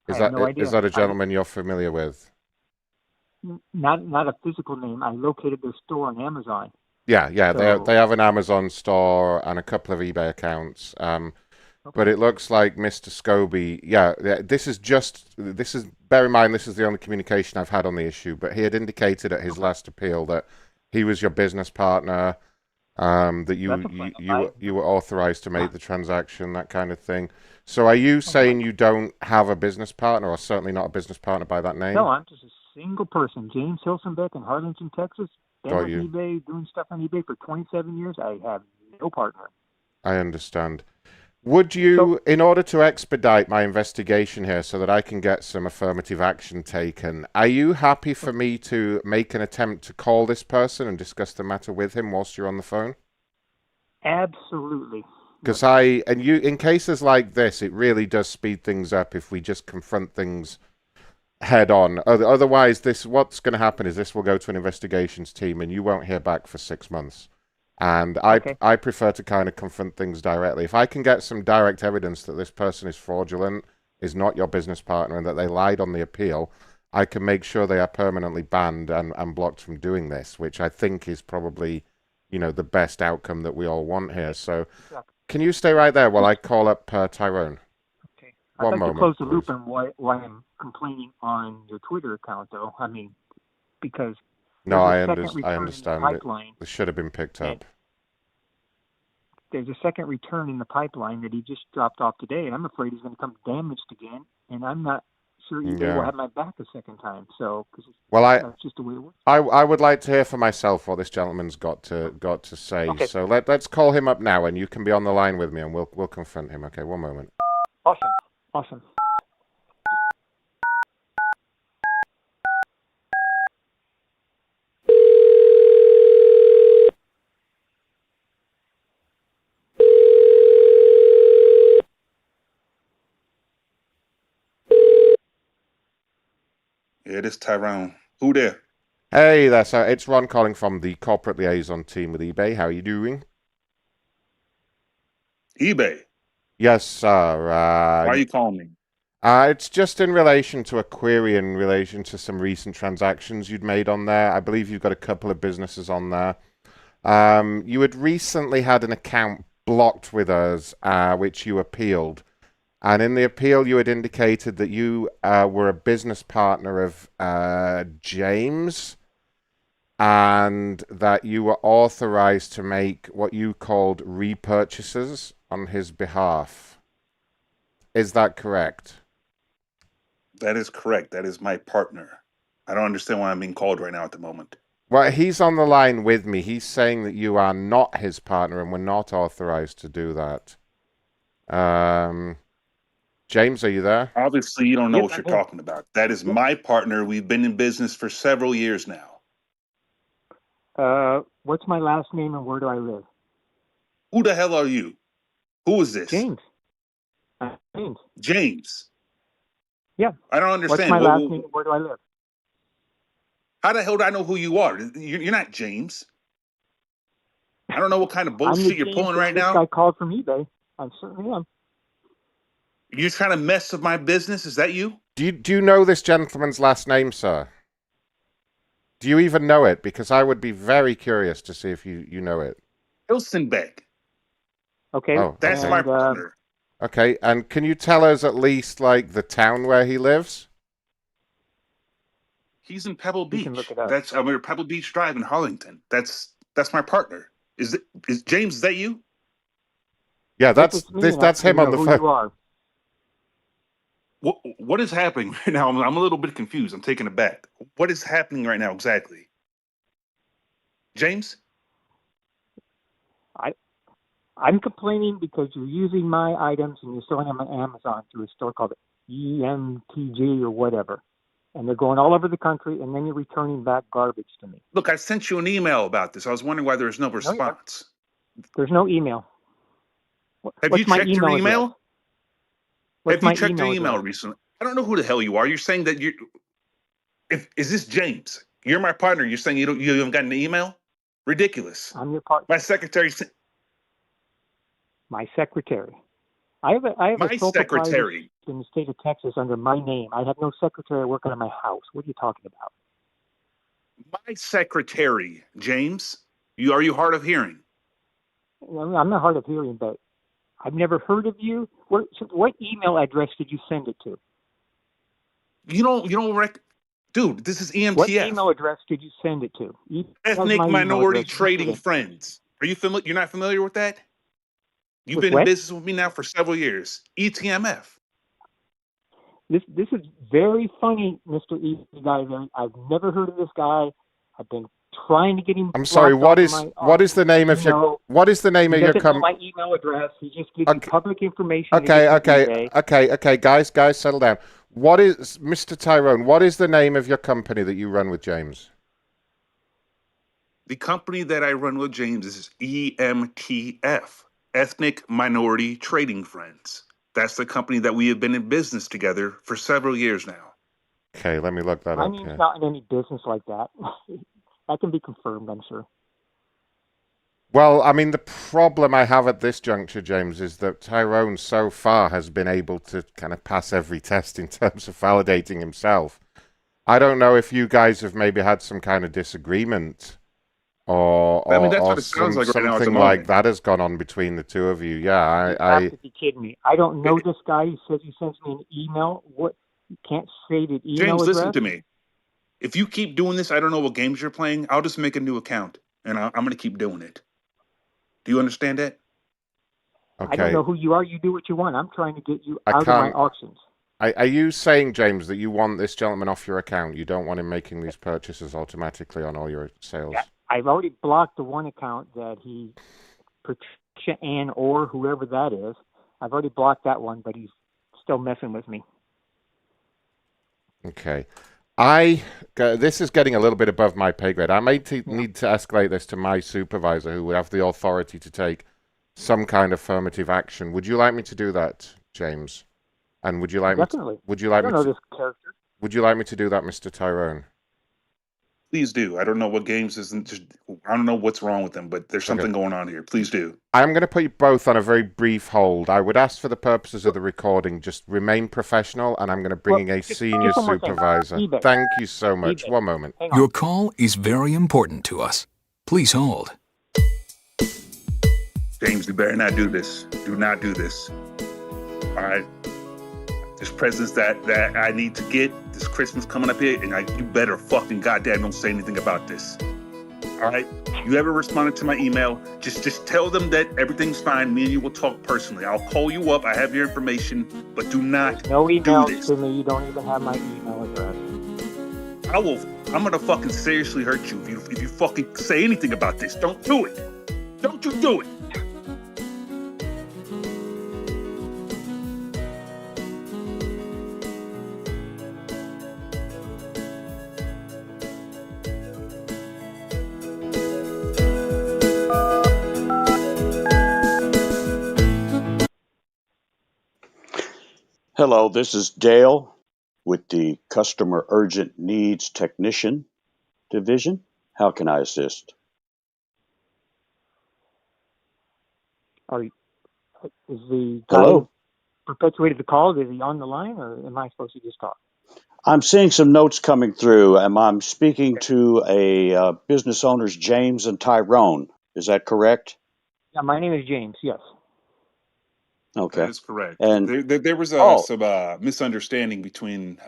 Is that a gentleman you're familiar with? Not a physical name. I located their store on Amazon. Yeah, they have an Amazon store and a couple of eBay accounts. But it looks like Mr. Scoby. Yeah, this is bear in mind, this is the only communication I've had on the issue. But he had indicated at his last appeal that he was your business partner, that you were authorized to make the transaction, that kind of thing. So are you saying you don't have a business partner, or certainly not a business partner by that name? No, I'm just a single person, James Hilsenbeck in Harlingen, Texas. Been on eBay, doing stuff on eBay for 27 years. I have no partner. I understand. Would you, in order to expedite my investigation here so that I can get some affirmative action taken, are you happy for me to make an attempt to call this person and discuss the matter with him whilst you're on the phone? Absolutely. Because in cases like this, it really does speed things up if we just confront things head on. Otherwise, what's going to happen is this will go to an investigations team and you won't hear back for 6 months. And I prefer to kind of confront things directly. If I can get some direct evidence that this person is fraudulent, is not your business partner, and that they lied on the appeal, I can make sure they are permanently banned and blocked from doing this, which I think is probably, the best outcome that we all want here. So can you stay right there while I call up Tyrone? I'd like to close the loop on why I'm complaining on your Twitter account, though. I mean, because I understand it. It should have been picked up. There's a second return in the pipeline that he just dropped off today, and I'm afraid he's going to come damaged again, and I'm not sure eBay will have my back a second time. So, that's just the way it works. I would like to hear for myself what this gentleman's got to say. Okay. So let's call him up now, and you can be on the line with me, and we'll confront him. Okay, one moment. Awesome. Yeah, it is Tyrone. Who there? Hey there, sir. It's Ron calling from the corporate liaison team with eBay. How are you doing? eBay. Yes, sir. Why are you calling me? It's just in relation to a query in relation to some recent transactions you'd made on there. I believe you've got a couple of businesses on there. You had recently had an account blocked with us, which you appealed. And in the appeal, you had indicated that you were a business partner of James, and that you were authorized to make what you called repurchases on his behalf. Is that correct? That is correct. That is my partner. I don't understand why I'm being called right now at the moment. Well, he's on the line with me. He's saying that you are not his partner and we're not authorized to do that. James, are you there? Obviously, you don't know Yes, what I'm you're here. talking about. That is my partner. We've been in business for several years now. What's my last name and where do I live? Who the hell are you? Who is this? James. James. James. Yeah. I don't What's understand. my last name and where do I live? How the hell do I know who you are? You're not James. I don't know what kind of I'm the bullshit you're James pulling that right this now. guy called from eBay. I certainly am. You're trying to mess with my business? Is that you? Do you know this gentleman's last name, sir? Do you even know it? Because I would be very curious to see if you know it. Hilsenbeck. Okay. Oh, That's okay. my partner. Okay, and can you tell us at least, like, the town where he lives? He's in Pebble Beach. You can look it up. That's Pebble Beach Drive in Harlington. That's my partner. Is James? Is that you? Yeah, Yes, it's me, and I that's him know on the who phone. you are. What is happening right now? I'm a little bit confused. I'm taken aback. What is happening right now exactly? James? I'm complaining because you're using my items and you're selling them on Amazon through a store called EMTG or whatever. And they're going all over the country, and then you're returning back garbage to me. Look, I sent you an email about this. I was wondering why there was no response. There's no email. Have What's you my checked your email email? address? What's Have you my checked your email address? recently? I don't know who the hell you are. You're saying that you. Is this James? You're my partner. You're saying you haven't gotten an email? Ridiculous. I'm your partner. My secretary. My secretary. I have My a sole proprietorship secretary. in the state of Texas under my name. I have no secretary working on my house. What are you talking about? My secretary, James. Are you hard of hearing? I'm not hard of hearing, but I've never heard of you. What email address did you send it to? You don't dude, this is EMTF. What email address did you send it to? Ethnic Minority Trading Friends. Are you familiar? You're not familiar with that? You've With been what? in business with me now for several years. ETMF. This is very funny, Mr. E guy. I've never heard of this guy. I've been trying to get him. I'm sorry. What is the name of your company? My email address. He just gives you public information. Okay. Guys, settle down. What is Mr. Tyrone? What is the name of your company that you run with James? The company that I run with James is EMTF, Ethnic Minority Trading Friends. That's the company that we have been in business together for several years now. Okay, let me look that My up name's here. not in any business like that. That can be confirmed, I'm sure. Well, I mean, the problem I have at this juncture, James, is that Tyrone so far has been able to kind of pass every test in terms of validating himself. I don't know if you guys have maybe had some kind of disagreement or that's what it sounds like right now at the something moment. like that has gone on between the two of you. Yeah, You have to be kidding me. I don't know this guy. He says he sends me an email. What? You can't say the email James, address? listen to me. If you keep doing this, I don't know what games you're playing. I'll just make a new account, and I'm going to keep doing it. Do you understand that? Okay. I don't know who you are. You do what you want. I'm trying to get you out of my auctions. Are you saying, James, that you want this gentleman off your account? You don't want him making these purchases automatically on all your sales? Yeah, I've already blocked the one account that he, Patricia Ann or whoever that is. I've already blocked that one, but he's still messing with me. Okay. This is getting a little bit above my pay grade. I may need to escalate this to my supervisor, who would have the authority to take some kind of affirmative action. Would you like me to do that, James? And would you like Definitely. me to, would you like I me don't know to, this character. Would you like me to do that, Mr. Tyrone? Please do. I don't know what games isn't just. I don't know what's wrong with them, but there's something going on here. Please do. I'm going to put you both on a very brief hold. I would ask for the purposes of the recording, just remain professional, and I'm going to bring in a senior supervisor. Thank you so much. One moment. Your call is very important to us. Please hold. James, you better not do this. Do not do this. All right. There's presents that I need to get. This Christmas coming up here, and you better fucking goddamn don't say anything about this. All right? You ever responded to my email? Just tell them that everything's fine. Me and you will talk personally. I'll call you up. I have your information, but do not no emails do this. to me. You don't even have my email address. I'm gonna fucking seriously hurt you if you fucking say anything about this. Don't do it. Don't you do it. Hello, this is Dale with the Customer Urgent Needs Technician Division. How can I assist? Is the guy Hello? who perpetuated the call, is he on the line, or am I supposed to just talk? I'm seeing some notes coming through, and I'm speaking to a business owners, James and Tyrone. Is that correct? Yeah, my name is James, yes. Okay. That is correct. And there was some misunderstanding between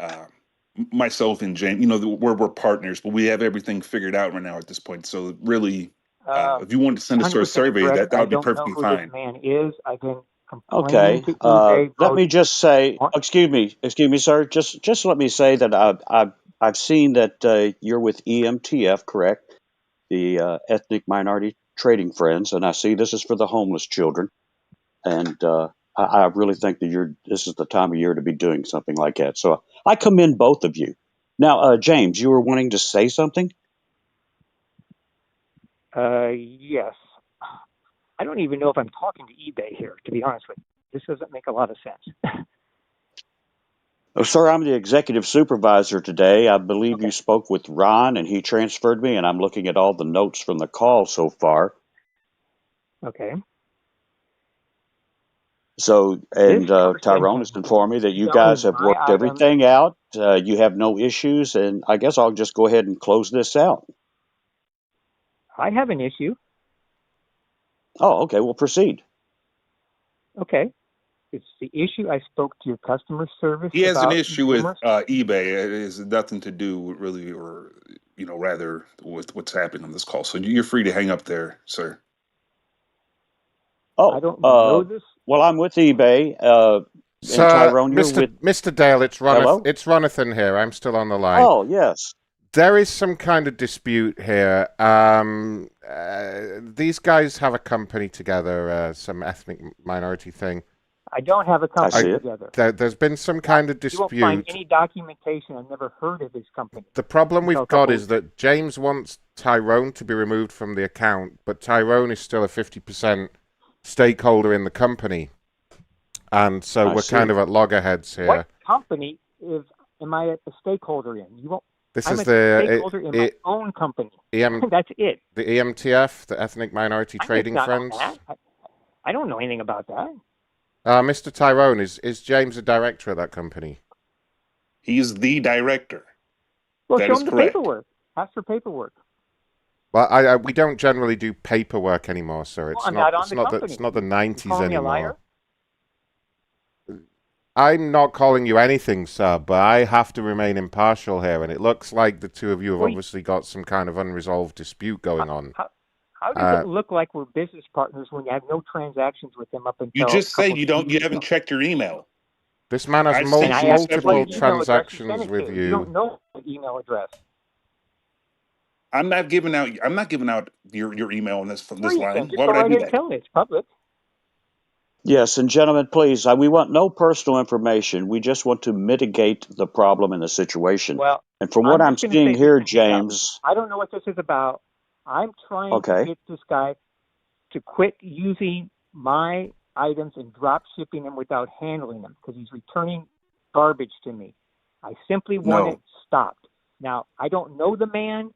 myself and James. You know, we're partners, but we have everything figured out right now at this point. So really, if you wanted to send us a survey, that would be perfectly fine. I don't know who this man is. I've been okay. complaining to eBay. Let me just say, excuse me, sir. Just let me say that I've seen that you're with EMTF, correct? The Ethnic Minority Trading Friends, and I see this is for the homeless children. And I really think that this is the time of year to be doing something like that. So I commend both of you. Now, James, you were wanting to say something? Yes. I don't even know if I'm talking to eBay here, to be honest with you. This doesn't make a lot of sense. Oh, sir, I'm the executive supervisor today. I believe you spoke with Ron, and he transferred me, and I'm looking at all the notes from the call so far. Okay. So, and Tyrone has informed me that you guys have worked everything out. You have no issues, and I guess I'll just go ahead and close this out. I have an issue. Oh, okay. We'll proceed. Okay. It's the issue I spoke to your customer service He has about an issue with eBay. It has nothing to do with really, or rather with what's happening on this call. So you're free to hang up there, sir. Oh, I don't know this. Well, I'm with eBay. Sir, and Tyrone, you're Mr. Dale, it's Ronathan here. I'm still on the line. Oh, yes. There is some kind of dispute here. These guys have a company together, some ethnic minority thing. I don't have a company together. There's been some kind of dispute. You won't find any documentation. I've never heard of this company. The problem we've got is that James wants Tyrone to be removed from the account, but Tyrone is still a 50% stakeholder in the company. And so we're kind of at loggerheads here. What company am I a stakeholder in? You won't. I'm a stakeholder in my own company. That's it. The EMTF, the Ethnic Minority Trading Friends. I don't know anything about that. Mr. Tyrone, is James a director of that company? He's the director. Well, show him the paperwork. Ask for paperwork. Well, we don't generally do paperwork anymore, sir. It's not the 90s anymore. Me a liar? I'm not calling you anything, sir, but I have to remain impartial here, and it looks like the two of you have obviously got some kind of unresolved dispute going on. How does it look like we're business partners when you have no transactions with them up until... You just said you haven't checked your email. This man has multiple transactions with you. You don't know the email address. I'm not giving out your email on this line. Why would I do that? Tell me it's public. Yes, and gentlemen, please, we want no personal information. We just want to mitigate the problem in the situation. Well, and from what I'm seeing here, James... I don't know what this is about. I'm trying to get this guy to quit using my items and drop shipping them without handling them because he's returning garbage to me. I simply want it stopped. Now, I don't know the man.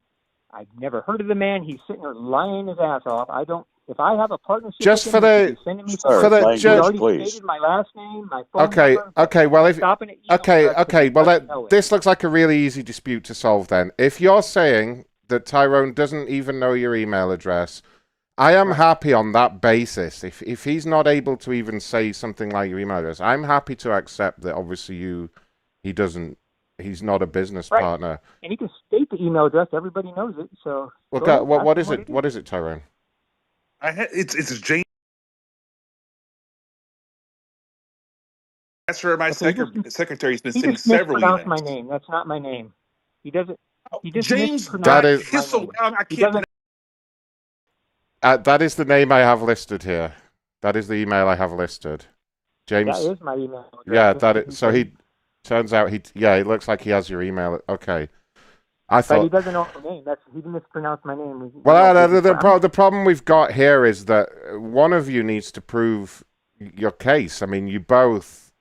I've never heard of the man. He's sitting there lying his ass off. I don't. If I have a partnership, Just with for him, the, he's sending me for the, he just, already please. stated my last name, my phone okay, number. okay. Well, if Stop an email okay, address okay. to Well, let me know it. this looks like a really easy dispute to solve. Then, if you're saying that Tyrone doesn't even know your email address, I am happy on that basis. If he's not able to even say something like your email address, I'm happy to accept that. Obviously, he doesn't. He's not a business partner. And he can state the email address. Everybody knows it. So Well, go ahead, what ask is him it? What is it, Tyrone? It's James. That's where my secretary's been He sending just several mispronounced emails. my name. That's not my name. He doesn't. He just James mispronounced my Kissel. name. I He can't. doesn't. That is the name I have listed here. That is the email I have listed. James. That is my email address. Yeah, that is. So he turns out it looks like he has your email. Okay. I thought. But he doesn't know my name. He mispronounced my name. Well, the problem we've got here is that one of you needs to prove your case. I mean, you both,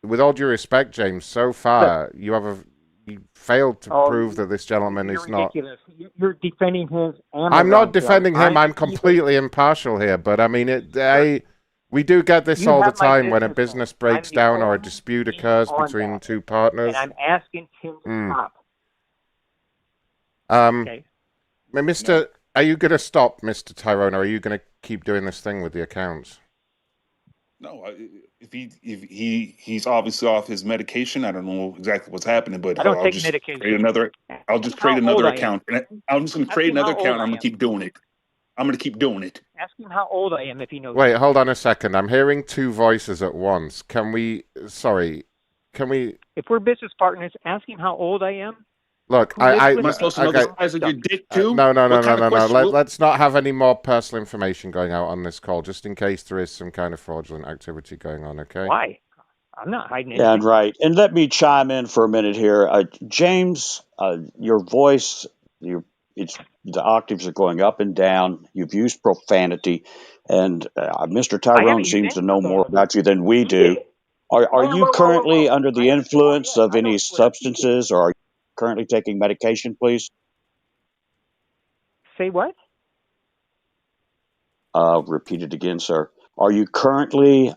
with all due respect, James, so far you failed to prove that this gentleman is not. Ridiculous. You're defending his Amazon I'm not defending film. him. I'm completely impartial here. But I mean, we do get this all the time when a business breaks down or a dispute occurs between two partners. And I'm asking him to stop. Okay. Are you going to stop, Mr. Tyrone, or are you going to keep doing this thing with the accounts? No, if he's obviously off his medication, I don't know exactly what's happening, but I don't I'll take just medication. create another. I'll just create another account, and I'm just going to create another account. I'm going to keep doing it. I'm going to keep doing it. Ask him how old I am if he knows. Wait, hold on a second. I'm hearing two voices at once. Can we? If we're business partners, ask him how old I am. Look, am I supposed to know the size of your dick too? No. What kind of question Let's not have any more personal information going out on this call, just in case there is some kind of fraudulent activity going on. Okay? Why? I'm not hiding anything. Yeah, right. And let me chime in for a minute here, James. Your voice, the octaves are going up and down. You've used profanity, and Mr. Tyrone seems to know more about you than we do. Are you currently under the influence of any substances, or are you currently taking medication, please? Say what? Repeat it again, sir. Are you currently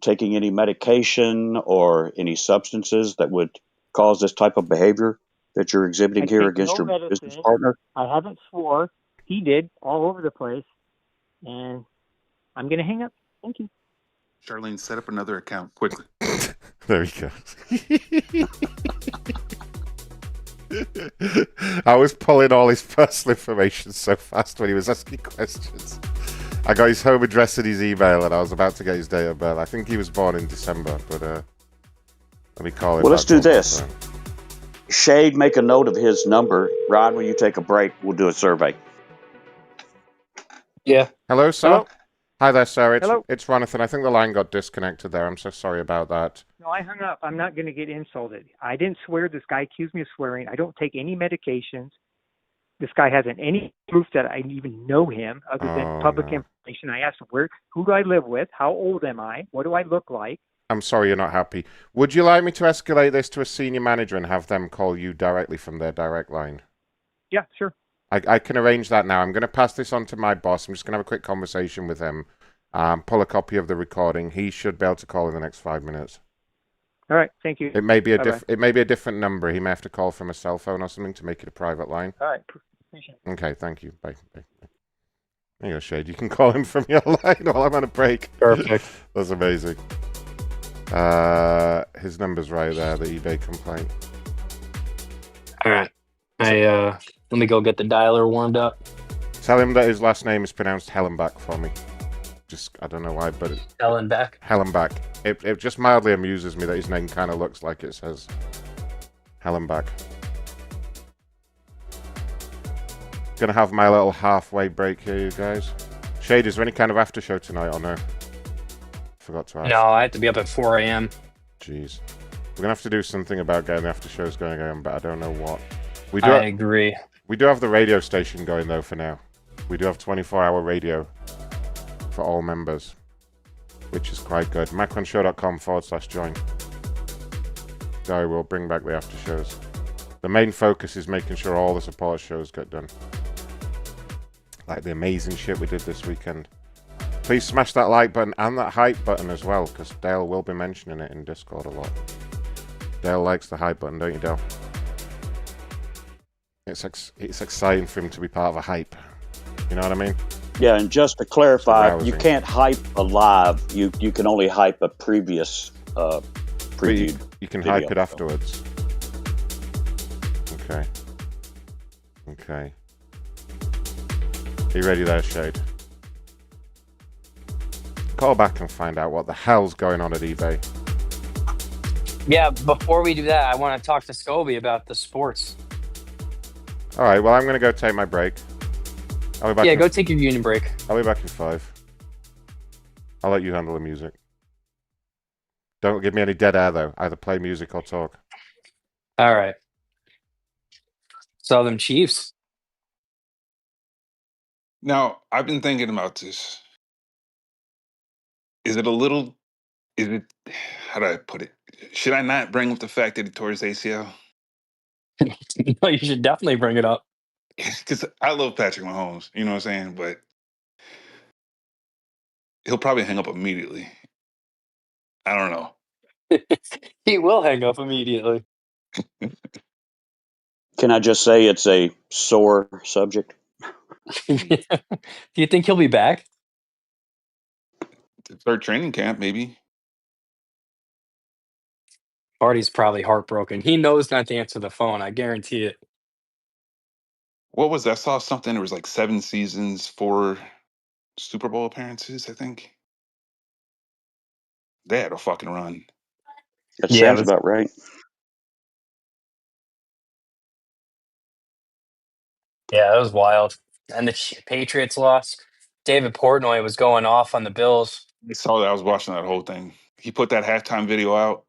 taking any medication or any substances that would cause this type of behavior that you're exhibiting here against your business partner? I haven't swore. He did all over the place. And I'm going to hang up. Thank you. Charlene, set up another account quickly. There he goes. I was pulling all his personal information so fast when he was asking questions. I got his home address and his email, and I was about to get his date of birth. I think he was born in December, but let me call him. Well, let's do this. Shade, make a note of his number. Ron, when you take a break, we'll do a survey. Yeah. Hello, sir. Hello? Hi there, sir. Hello? It's Ronathan. I think the line got disconnected there. I'm so sorry about that. No, I hung up. I'm not going to get insulted. I didn't swear. This guy accused me of swearing. I don't take any medications. This guy hasn't any proof that I even know him other than public information. I asked him, who do I live with? How old am I? What do I look like? I'm sorry you're not happy. Would you like me to escalate this to a senior manager and have them call you directly from their direct line? Yeah, sure. I can arrange that now. I'm going to pass this on to my boss. I'm just going to have a quick conversation with him. Pull a copy of the recording. He should be able to call in the next 5 minutes. All right, thank you. It may be a different number. He may have to call from a cell phone or something to make it a private line. All right, appreciate it. Okay, thank you. Bye. There you go, Shade. You can call him from your line while I'm on a break. Perfect. That's amazing. His number's right there, the eBay complaint. All right. Let me go get the dialer warmed up. Tell him that his last name is pronounced Hellenbach for me. I don't know why, but Hellenbach. Hellenbach. It just mildly amuses me that his name kind of looks like it says Hellenbach. Gonna have my little halfway break here, you guys. Shade, is there any kind of after show tonight or no? Forgot to ask. No, I have to be up at 4 a.m. Jeez. We're gonna have to do something about getting the after shows going on, but I don't know what. I agree. We do have the radio station going though for now. We do have 24-hour radio for all members, which is quite good. Macronshow.com/join. Sorry, we'll bring back the after shows. The main focus is making sure all the support shows get done. Like the amazing shit we did this weekend. Please smash that like button and that hype button as well, because Dale will be mentioning it in Discord a lot. Dale likes the hype button, don't you, Dale? It's exciting for him to be part of a hype. You know what I mean? Yeah, and just to clarify, you can't hype a live. You can only hype a previous preview. You can video. hype it afterwards. Okay. Okay. Are you ready there, Shade? Call back and find out what the hell's going on at eBay. Yeah, before we do that, I want to talk to Scoby about the sports. All right, well, I'm going to go take my break. I'll be back. Yeah, go take your union break. I'll be back in 5. I'll let you handle the music. Don't give me any dead air, though. Either play music or talk. All right. So them Chiefs. Now, I've been thinking about this. Is it, how do I put it? Should I not bring up the fact that he tore his ACL? No, you should definitely bring it up. Because I love Patrick Mahomes, you know what I'm saying? But he'll probably hang up immediately. I don't know. He will hang up immediately. Can I just say it's a sore subject? Do you think he'll be back? To start training camp, maybe. Marty's probably heartbroken. He knows not to answer the phone. I guarantee it. What was that? I saw something. It was like 7 seasons, 4 Super Bowl appearances, I think. They had a fucking run. That sounds about right. Yeah, that was wild. And the Patriots lost. David Portnoy was going off on the Bills. I saw that. I was watching that whole thing. He put that halftime video out.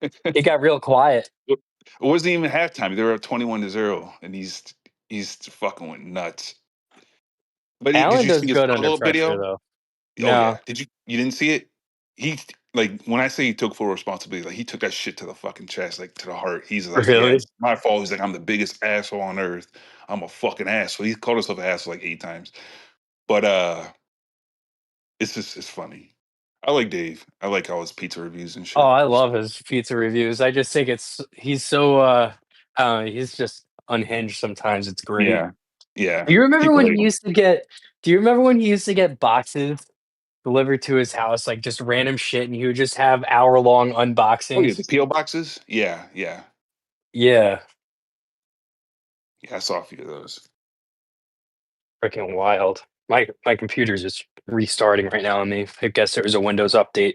It got real quiet. It wasn't even halftime. They were up 21-0, and he's fucking went nuts. But did Allen you does see his good under follow-up pressure, video? though. Oh No. yeah. You didn't see it? He, like, when I say he took full responsibility, like, he took that shit to the fucking chest, like, to the heart. He's like, yeah, Really? it's my fault. He's like, I'm the biggest asshole on earth. I'm a fucking asshole. He called himself an asshole like 8 times. But it's funny. I like Dave. I like all his pizza reviews and shit. Oh, I love his pizza reviews. I just think he's so he's just unhinged sometimes. It's great. Yeah. Yeah. Do you remember People when hate he him. used to get boxes delivered to his house, like just random shit, and he would just have hour-long Oh yeah, unboxings? the PO boxes? Yeah. Yeah. Yeah, I saw a few of those. Freaking wild. My computer's just restarting right now on me. I guess there was a Windows update.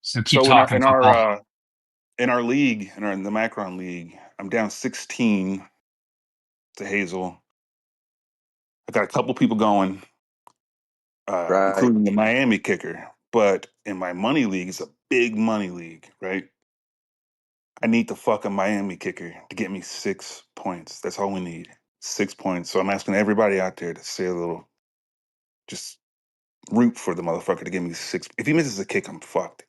So keep So talking football. in our league, in the Macron league, I'm down 16 to Hazel. I got a couple people going, including the Miami kicker. But in my money league, it's a big money league, right? I need the fucking Miami kicker to get me 6 points. That's all we need. 6 points. So I'm asking everybody out there to say a little, just root for the motherfucker to give me 6. If he misses a kick, I'm fucked.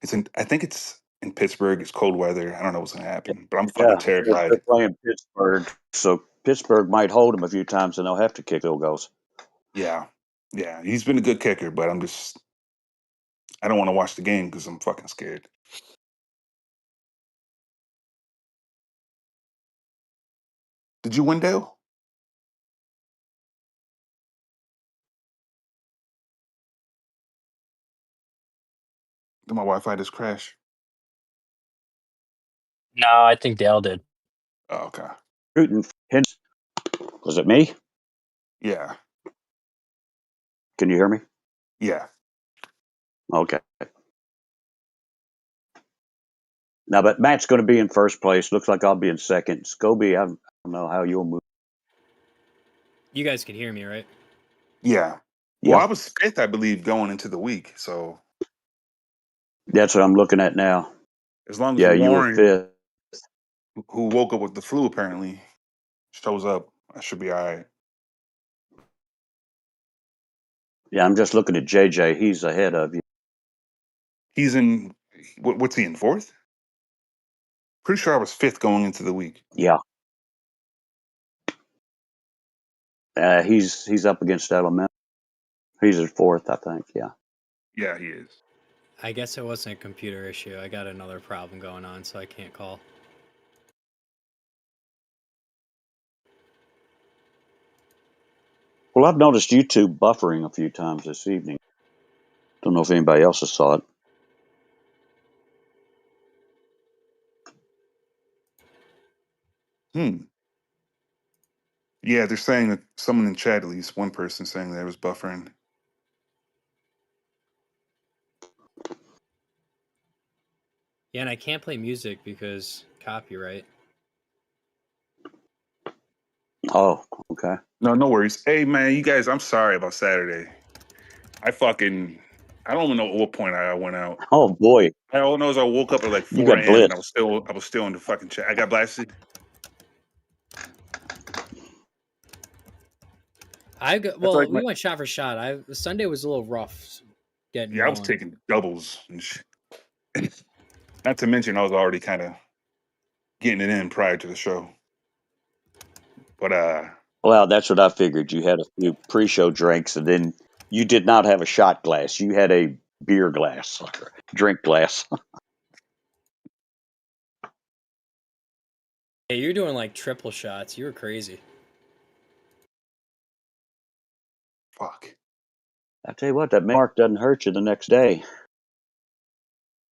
I think it's in Pittsburgh. It's cold weather. I don't know what's gonna happen, but I'm fucking Yeah, terrified. they're playing Pittsburgh, so Pittsburgh might hold them a few times, and they'll have to kick field goals. Yeah, he's been a good kicker, but I don't want to watch the game because I'm fucking scared. Did you win, Dale? Did my Wi-Fi just crash? No, I think Dale did. Oh, okay. Rooting for Hens. Was it me? Yeah. Can you hear me? Yeah. Okay. Now, but Matt's going to be in first place. Looks like I'll be in second. Scoby, I don't know how you'll move. You guys can hear me, right? Yeah. Well, I was 5th, I believe, going into the week. So that's what I'm looking at now. As long as you were Warren, 5th. who woke up with the flu apparently, shows up, I should be all right. Yeah, I'm just looking at JJ. He's ahead of you. He's in, what's he in, 4th? Pretty sure I was 5th going into the week. Yeah. He's up against Elemental. He's at 4th, I think. Yeah. Yeah, he is. I guess it wasn't a computer issue. I got another problem going on, so I can't call. Well, I've noticed YouTube buffering a few times this evening. Don't know if anybody else has saw it. Yeah, they're saying that someone in chat, at least one person, saying that it was buffering. Yeah, and I can't play music because copyright. Oh, okay. No worries. Hey, man, you guys, I'm sorry about Saturday. I don't even know at what point I went out. Oh boy. All I know is I woke up at like You 4 got a.m. and I blitzed. was still in the fucking chat. I got blasted. We went shot for shot. Sunday was a little rough getting Yeah, I was going. taking doubles and shit. Not to mention I was already kind of getting it in prior to the show. But Well, that's what I figured. You had a few pre-show drinks, and then you did not have a shot glass. You had a beer glass, drink glass. Yeah, you're doing like triple shots. You were crazy. Fuck. I tell you what, that mark doesn't hurt you the next day.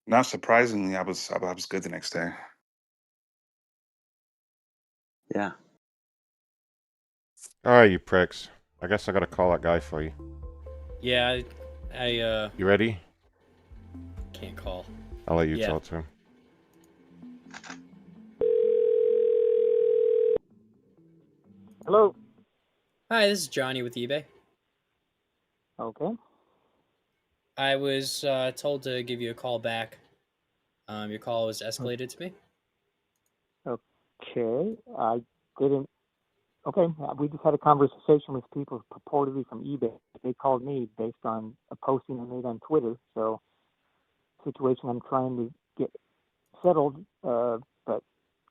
Not surprisingly, I was good the next day. Yeah. All right, you pricks. I guess I gotta call that guy for you. Yeah, I You ready? can't call. I'll let you Yeah. talk to him. Hello. Hi, this is Johnny with eBay. Okay. I was told to give you a call back. Your call was escalated to me. Okay. I didn't. Okay. We just had a conversation with people purportedly from eBay. They called me based on a posting I made on Twitter. So, situation I'm trying to get settled, but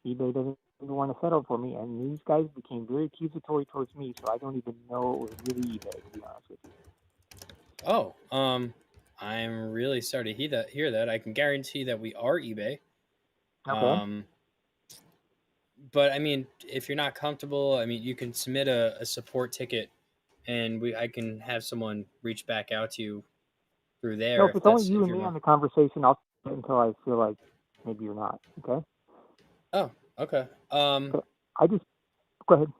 eBay doesn't want to settle for me. And these guys became very accusatory towards me, so I don't even know it was really eBay, to be honest with you. Oh, I'm really sorry to hear that. I can guarantee that we are eBay. Okay. But I mean, if you're not comfortable, I mean, you can submit a support ticket, and I can have someone reach back out to you through there. No, if it's only you and me on the conversation, I'll stay until I feel like maybe you're not. Okay. Oh, okay. I just go ahead.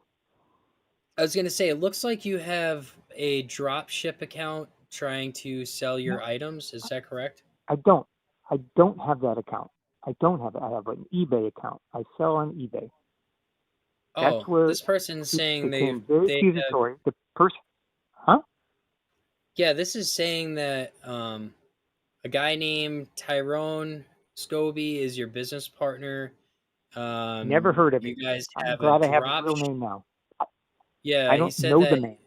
I was gonna say, it looks like you have a drop ship account trying to sell your items. Is that correct? I don't have that account. I don't have it. I have an eBay account. I sell on eBay. Oh, That's where this person's saying became very they accusatory. The person, huh? Yeah, this is saying that a guy named Tyrone Scoby is your business partner. Never heard of you it. guys I'm have glad a I have his drop. real name now. Yeah, I don't know the name.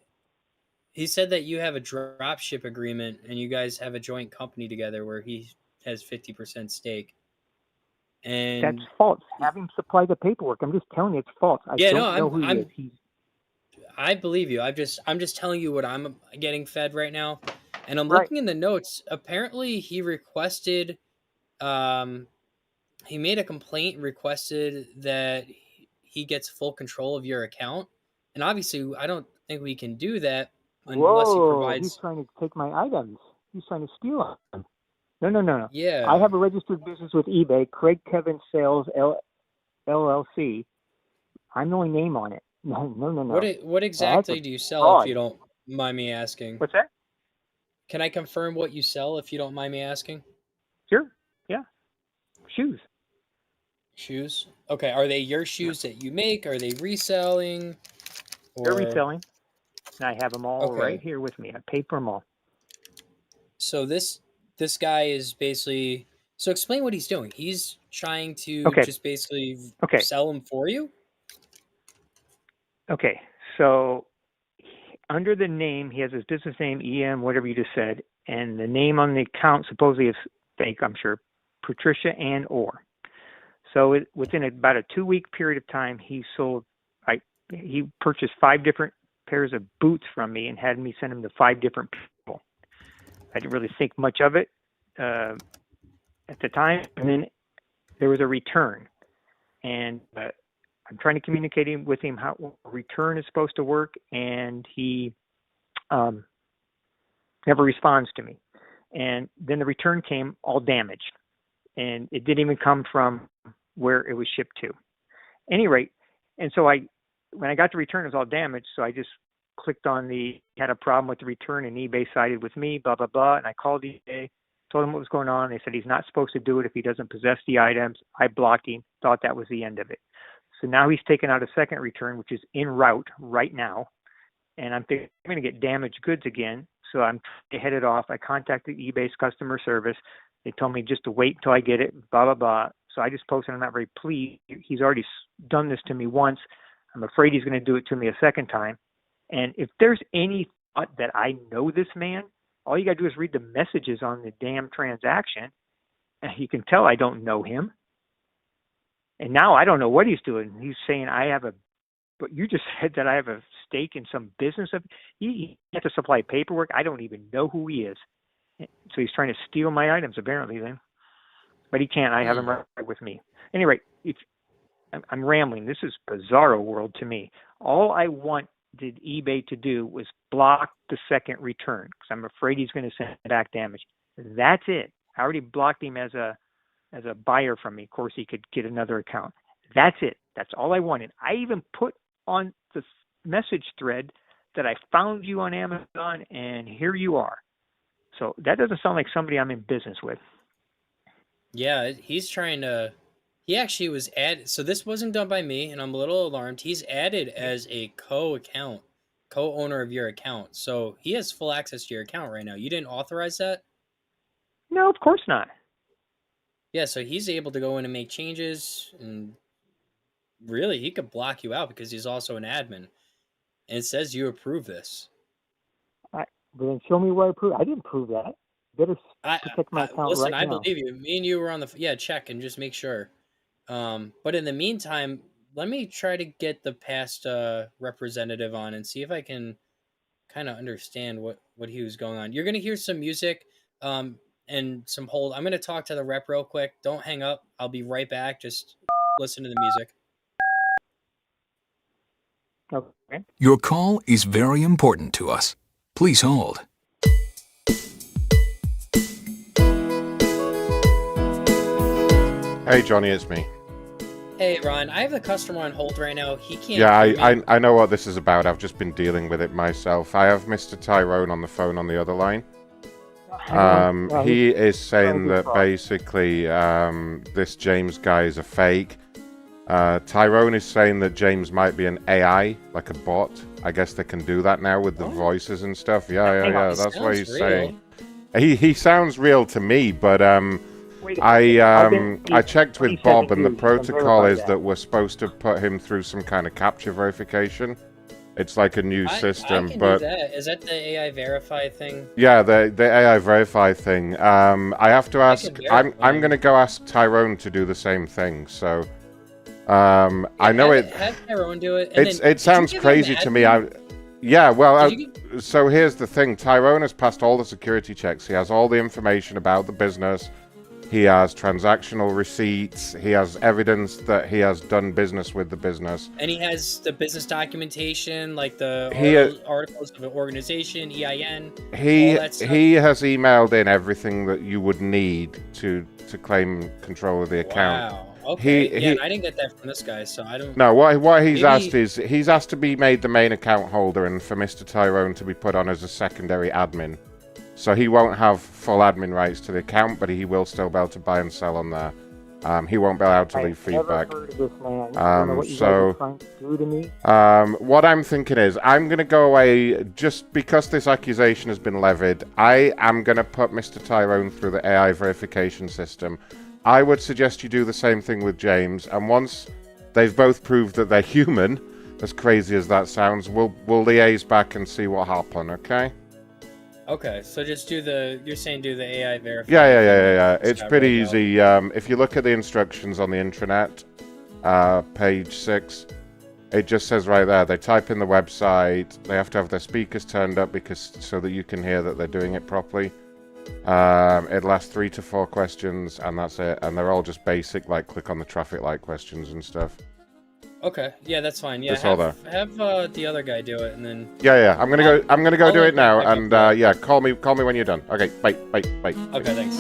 He said that you have a drop ship agreement and you guys have a joint company together where he has 50% stake. And That's false. Have him supply the paperwork. I'm just telling you, it's false. I don't know who he is. I believe you. I'm just telling you what I'm getting fed right now. And I'm looking in the notes. Apparently he requested he made a complaint and requested that he gets full control of your account. And obviously I don't think we can do that unless he provides. He's trying to take my items. He's trying to steal them. No. Yeah. I have a registered business with eBay, Craig Kevin Sales LLC. I'm the only name on it. No. What exactly do you sell, if you don't mind me asking? What's that? Can I confirm what you sell, if you don't mind me asking? Sure. Yeah. Shoes. Shoes? Okay. Are they your shoes that you make? Are they reselling? They're reselling. And I have them all Okay. right here with me. I paid for them all. So this guy is basically. So explain what he's doing. He's trying to just basically sell them for you? Okay. So under the name, he has his business name, EM, whatever you just said, and the name on the account supposedly is fake, I'm sure, Patricia Ann Orr. So within about a 2-week period of time, he purchased 5 different pairs of boots from me and had me send them to 5 different people. I didn't really think much of it at the time. And then there was a return. And I'm trying to communicate with him how a return is supposed to work, and he never responds to me. And then the return came all damaged, and it didn't even come from where it was shipped to. Any rate, and so when I got the return, it was all damaged, so I just clicked on had a problem with the return, and eBay sided with me, blah, blah, blah, and I called eBay, told him what was going on. They said he's not supposed to do it if he doesn't possess the items. I blocked him, thought that was the end of it. So now he's taken out a second return, which is en route right now, and I'm thinking I'm going to get damaged goods again, so I'm trying to head it off. I contacted eBay's customer service. They told me just to wait until I get it, blah, blah, blah. So I just posted, I'm not very pleased. He's already done this to me once. I'm afraid he's going to do it to me a second time. And if there's any thought that I know this man, all you got to do is read the messages on the damn transaction, and you can tell I don't know him. And now I don't know what he's doing. He's saying but you just said that I have a stake in some business. He has to supply paperwork. I don't even know who he is. So he's trying to steal my items apparently then. But he can't. I have him right with me. Anyway, I'm rambling. This is bizarro world to me. All I wanted eBay to do was block the second return because I'm afraid he's going to send back damage. That's it. I already blocked him as a buyer from me. Of course, he could get another account. That's it. That's all I wanted. I even put on the message thread that I found you on Amazon, and here you are. So that doesn't sound like somebody I'm in business with. Yeah, he's trying to... He actually was added... So this wasn't done by me, and I'm a little alarmed. He's added as a co-owner of your account. So he has full access to your account right now. You didn't authorize that? No, of course not. Yeah, so he's able to go in and make changes, and really, he could block you out because he's also an admin. And it says you approve this. Then show me where I approve. I didn't prove that. Better protect my account listen, right now. I believe you. Me and you were on the... Yeah, check and just make sure. But in the meantime, let me try to get the past representative on and see if I can kind of understand what he was going on. You're going to hear some music. And some hold. I'm going to talk to the rep real quick. Don't hang up. I'll be right back. Just listen to the music. Okay. Your call is very important to us. Please hold. Hey, Johnny, it's me. Hey, Ron. I have the customer on hold right now. He can't... Yeah, I know what this is about. I've just been dealing with it myself. I have Mr. Tyrone on the phone on the other line. He is saying that basically this James guy is a fake. Tyrone is saying that James might be an AI, like a bot. I guess they can do that now with the voices and stuff. Yeah. That's what he's saying. He sounds real to me, but I checked with Bob, and the protocol is that we're supposed to put him through some kind of capture verification. It's like a new system, I can but do that. Is that the AI verify thing? Yeah, the AI verify thing. I have to ask. I'm going to go ask Tyrone to do the same thing. So, I know have Tyrone do it. It sounds crazy to me. So here's the thing. Tyrone has passed all the security checks. He has all the information about the business. He has transactional receipts. He has evidence that he has done business with the business. And he has the business documentation, like the articles of an organization, EIN, he all that stuff. He has emailed in everything that you would need to claim control of the account. Wow. Okay. I didn't get that from this guy, so I don't... No, what he's asked is, he's asked to be made the main account holder and for Mr. Tyrone to be put on as a secondary admin. So he won't have full admin rights to the account, but he will still be able to buy and sell on there. He won't be allowed to leave feedback. I've never heard of this man. I don't know what you guys are trying to do to me. What I'm thinking is, I'm going to go away, just because this accusation has been levied, I am going to put Mr. Tyrone through the AI verification system. I would suggest you do the same thing with James, and once they've both proved that they're human, as crazy as that sounds, we'll liaise back and see what happened, okay? Okay, so just do the. You're saying do the AI verification. Yeah. It's pretty easy. If you look at the instructions on the intranet, page 6, it just says right there. They type in the website. They have to have their speakers turned up so that you can hear that they're doing it properly. It lasts 3 to 4 questions, and that's it. And they're all just basic, like click on the traffic light questions and stuff. Okay, yeah, that's fine. Yeah, That's all there. have the other guy do it, and then. Yeah. I'm gonna go do it now, and up. yeah, call me when you're done. Okay, bye. Okay, thanks.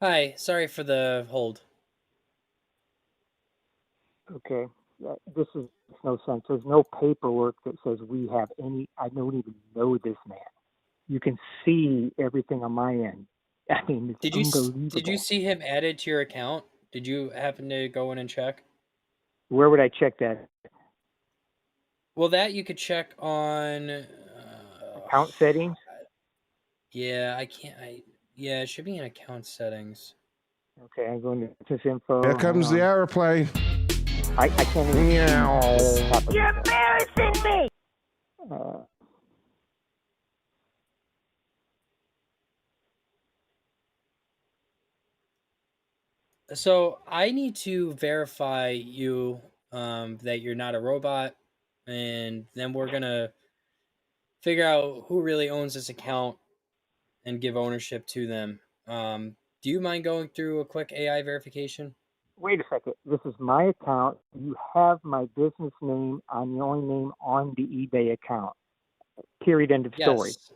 Hi, sorry for the hold. Okay, this is no sense. There's no paperwork that says we have any. I don't even know this man. You can see everything on my end. I mean, it's unbelievable. Did you see him added to your account? Did you happen to go in and check? Where would I check that? Well, that you could check on account settings. Yeah, I can't. Yeah, it should be in account settings. Okay, I'm going to this info. Here comes the airplane. I can't even. You're embarrassing me. So I need to verify you that you're not a robot, and then we're gonna figure out who really owns this account and give ownership to them. Do you mind going through a quick AI verification? Wait a second. This is my account. You have my business name. I'm the only name on the eBay account. Period. End of story. Yes,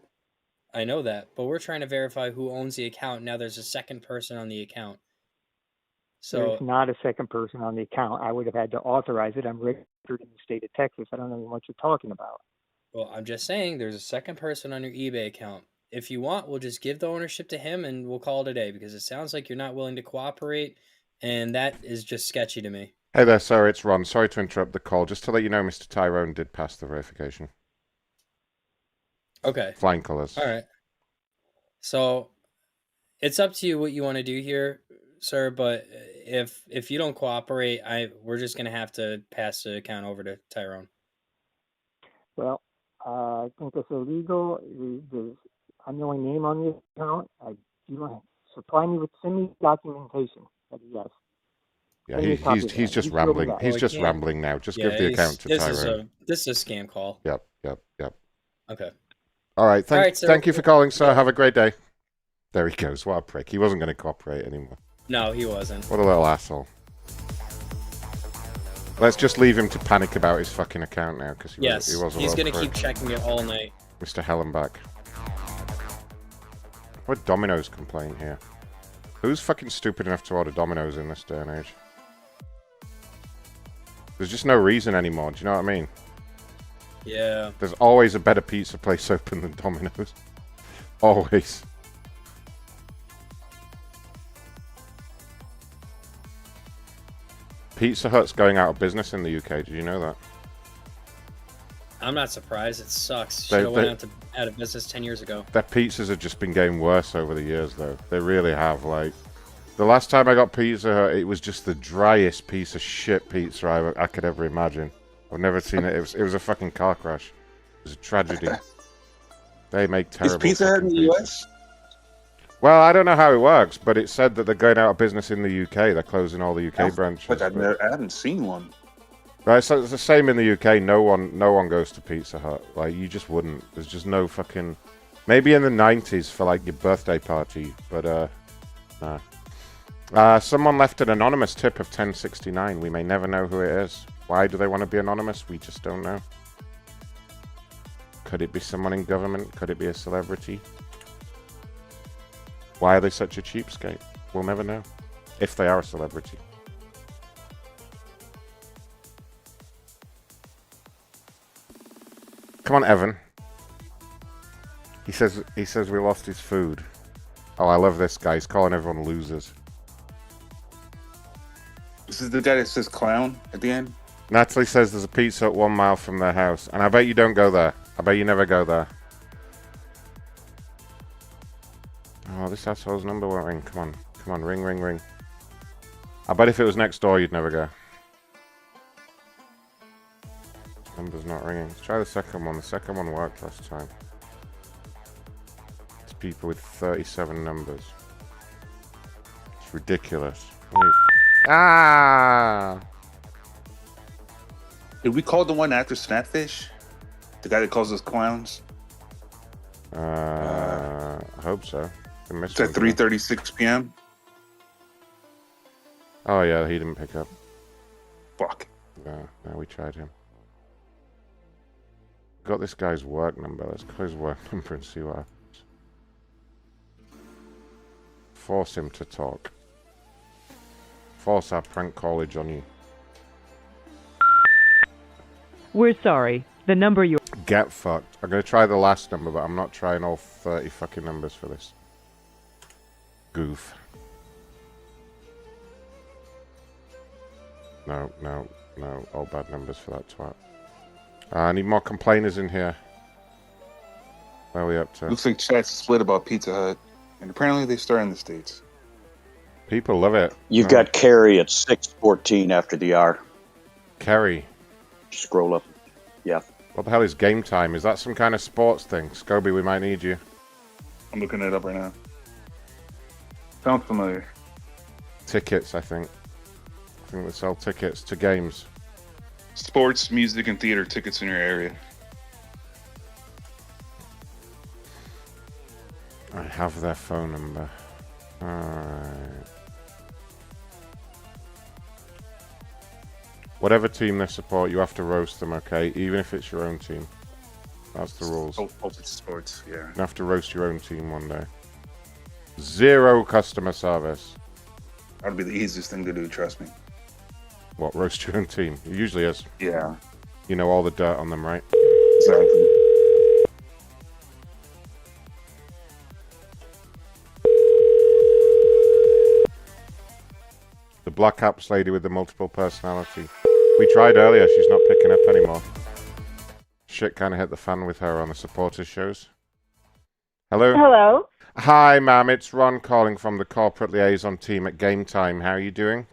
I know that, but we're trying to verify who owns the account. Now there's a second person on the account. So there's not a second person on the account. I would have had to authorize it. I'm registered in the state of Texas. I don't know what you're talking about. Well, I'm just saying there's a second person on your eBay account. If you want, we'll just give the ownership to him and we'll call it a day, because it sounds like you're not willing to cooperate, and that is just sketchy to me. Hey there, sir, it's Ron. Sorry to interrupt the call. Just to let you know, Mr. Tyrone did pass the verification. Okay. Flying colors. All right. So it's up to you what you want to do here, sir, but if you don't cooperate, we're just going to have to pass the account over to Tyrone. Well, I think it's illegal. I'm the only name on the account. You want to send me documentation that he has. Yeah, he's just rambling. He's just rambling now. Just give the account to Tyrone. This is a scam call. Yep. Okay. All right. Thank you for calling, sir. Yeah. Have a great day. There he goes. What a prick. He wasn't going to cooperate anymore. No, he wasn't. What a little asshole. Let's just leave him to panic about his fucking account now, because he was a he's little going to prick. keep checking it all night. Mr. Hellenbach. What Domino's complaint here? Who's fucking stupid enough to order Domino's in this day and age? There's just no reason anymore, do you know what I mean? Yeah. There's always a better pizza place open than Domino's. Always. Pizza Hut's going out of business in the UK, did you know that? I'm not surprised. It sucks. Should have went out of business 10 years ago. Their pizzas have just been getting worse over the years, though. They really have. Like, the last time I got Pizza Hut, it was just the driest piece of shit pizza I could ever imagine. I've never seen it. It was a fucking car crash. It was a tragedy. They make terrible. Is Pizza Hut in the US? Well, I don't know how it works, but it said that they're going out of business in the UK. They're closing all the UK branches. But I haven't seen one. Right, so it's the same in the UK. No one goes to Pizza Hut. Like, you just wouldn't. There's just no fucking. Maybe in the 90s for like your birthday party, but nah. Someone left an anonymous tip of $10.69. We may never know who it is. Why do they want to be anonymous? We just don't know. Could it be someone in government? Could it be a celebrity? Why are they such a cheapskate? We'll never know. If they are a celebrity. Come on, Evan. He says we lost his food. Oh, I love this guy. He's calling everyone losers. This is the guy that says clown at the end? Natalie says there's a Pizza Hut 1 mile from their house. And I bet you don't go there. I bet you never go there. Oh, this asshole's number won't ring. Come on, ring. I bet if it was next door, you'd never go. Number's not ringing. Let's try the second one. The second one worked last time. It's people with 37 numbers. It's ridiculous. Wait. Ah! Did we call the one after Snapfish? The guy that calls us clowns? I hope so. It's at 3:36 p.m. Oh yeah, he didn't pick up. Fuck. No, we tried him. Got this guy's work number. Let's call his work number and see what happens. Force him to talk. Force our prank callage on you. We're sorry. The number you... Get fucked. I'm going to try the last number, but I'm not trying all 30 fucking numbers for this. Goof. No. All bad numbers for that twat. I need more complainers in here. Where are we up to? Looks like chat's split about Pizza Hut, and apparently they start in the States. People love it. You've got Carrie at 6:14 after the hour. Carrie. Scroll up. Yeah. What the hell is game time? Is that some kind of sports thing? Scoby, we might need you. I'm looking it up right now. Sounds familiar. Tickets, I think. I think they sell tickets to games. Sports, music, and theater tickets in your area. I have their phone number. Alright. Whatever team they support, you have to roast them, okay? Even if it's your own team. That's the rules. Oh, it's sports, yeah. You have to roast your own team one day. 0 customer service. That'd be the easiest thing to do, trust me. What, roast your own team? It usually is. Yeah. You know all the dirt on them, right? Exactly. The Black Apps lady with the multiple personality. We tried earlier, she's not picking up anymore. Shit kind of hit the fan with her on the supporters shows. Hello? Hello? Hi, ma'am. It's Ron calling from the corporate liaison team at Game Time. How are you doing?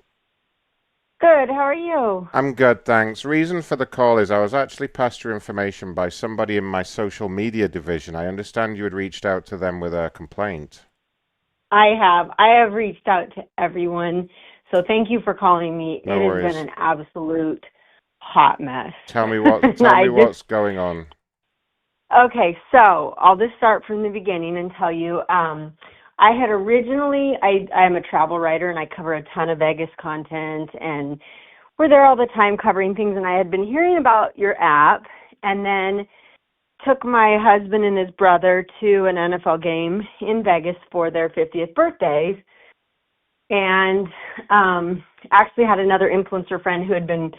Good, how are you? I'm good, thanks. Reason for the call is I was actually passed your information by somebody in my social media division. I understand you had reached out to them with a complaint. I have reached out to everyone, so thank you for calling me. No It worries. has been an absolute hot mess. Tell me what's going on. Okay, so I'll just start from the beginning and tell you, I had originally, I'm a travel writer and I cover a ton of Vegas content and we're there all the time covering things, and I had been hearing about your app and then took my husband and his brother to an NFL game in Vegas for their 50th birthdays, and actually had another influencer friend who had been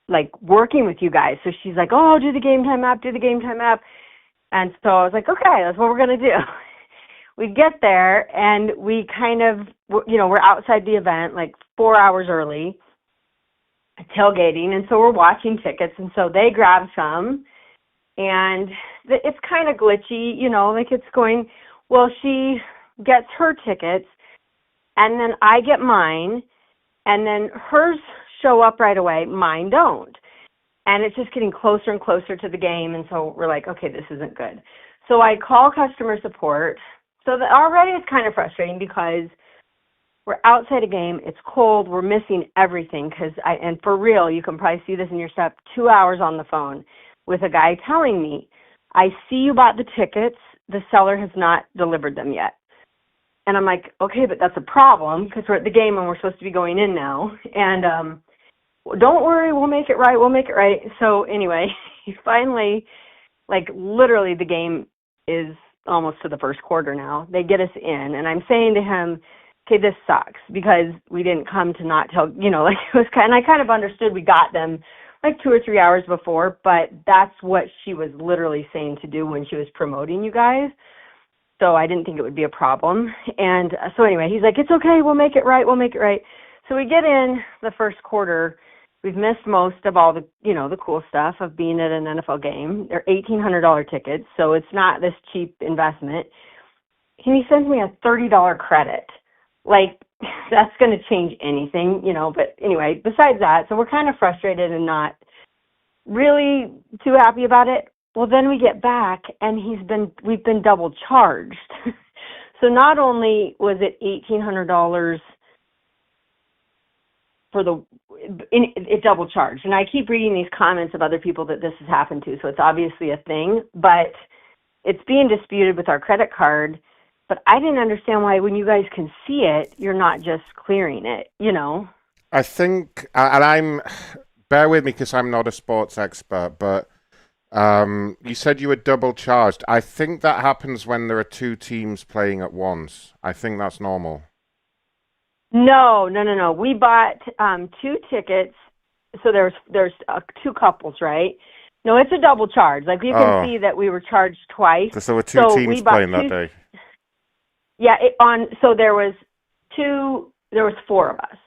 like working with you guys. So she's like, oh, do the Game Time app. And so I was like, okay, that's what we're going to do. We get there and we kind of, we're outside the event like 4 hours early, tailgating. And so we're watching tickets. And so they grab some and it's kind of glitchy, like it's going, well, she gets her tickets and then I get mine and then hers show up right away. Mine don't. And it's just getting closer and closer to the game. And so we're like, okay, this isn't good. So I call customer support. So that already it's kind of frustrating because we're outside a game. It's cold. We're missing everything. And for real, you can probably see this in your stuff, 2 hours on the phone with a guy telling me, I see you bought the tickets. The seller has not delivered them yet. And I'm like, okay, but that's a problem because we're at the game and we're supposed to be going in now. And don't worry, we'll make it right. So anyway, he finally, literally the game is almost to the first quarter now. They get us in, and I'm saying to him, okay, this sucks because we didn't come to not tell, it was and I kind of understood we got them 2 or 3 hours before, but that's what she was literally saying to do when she was promoting you guys. So I didn't think it would be a problem. And so anyway, he's like, it's okay, we'll make it right. So we get in the first quarter. We've missed most of all the, the cool stuff of being at an NFL game. They're $1,800 tickets, so it's not this cheap investment. And he sends me a $30 credit. that's going to change anything, but anyway, besides that, so we're kind of frustrated and not really too happy about it. Well, then we get back and we've been double charged. So not only was it $1,800 it double charged. And I keep reading these comments of other people that this has happened to, so it's obviously a thing, but it's being disputed with our credit card. But I didn't understand why, when you guys can see it, you're not just clearing it, I think, and bear with me because I'm not a sports expert, but you said you were double charged. I think that happens when there are two teams playing at once. I think that's normal. No. We bought 2 tickets, so there's 2 couples, right? No, it's a double charge. Like, you can see that we were charged twice. So there were 2 teams playing that day. Yeah, so there was 4 of us.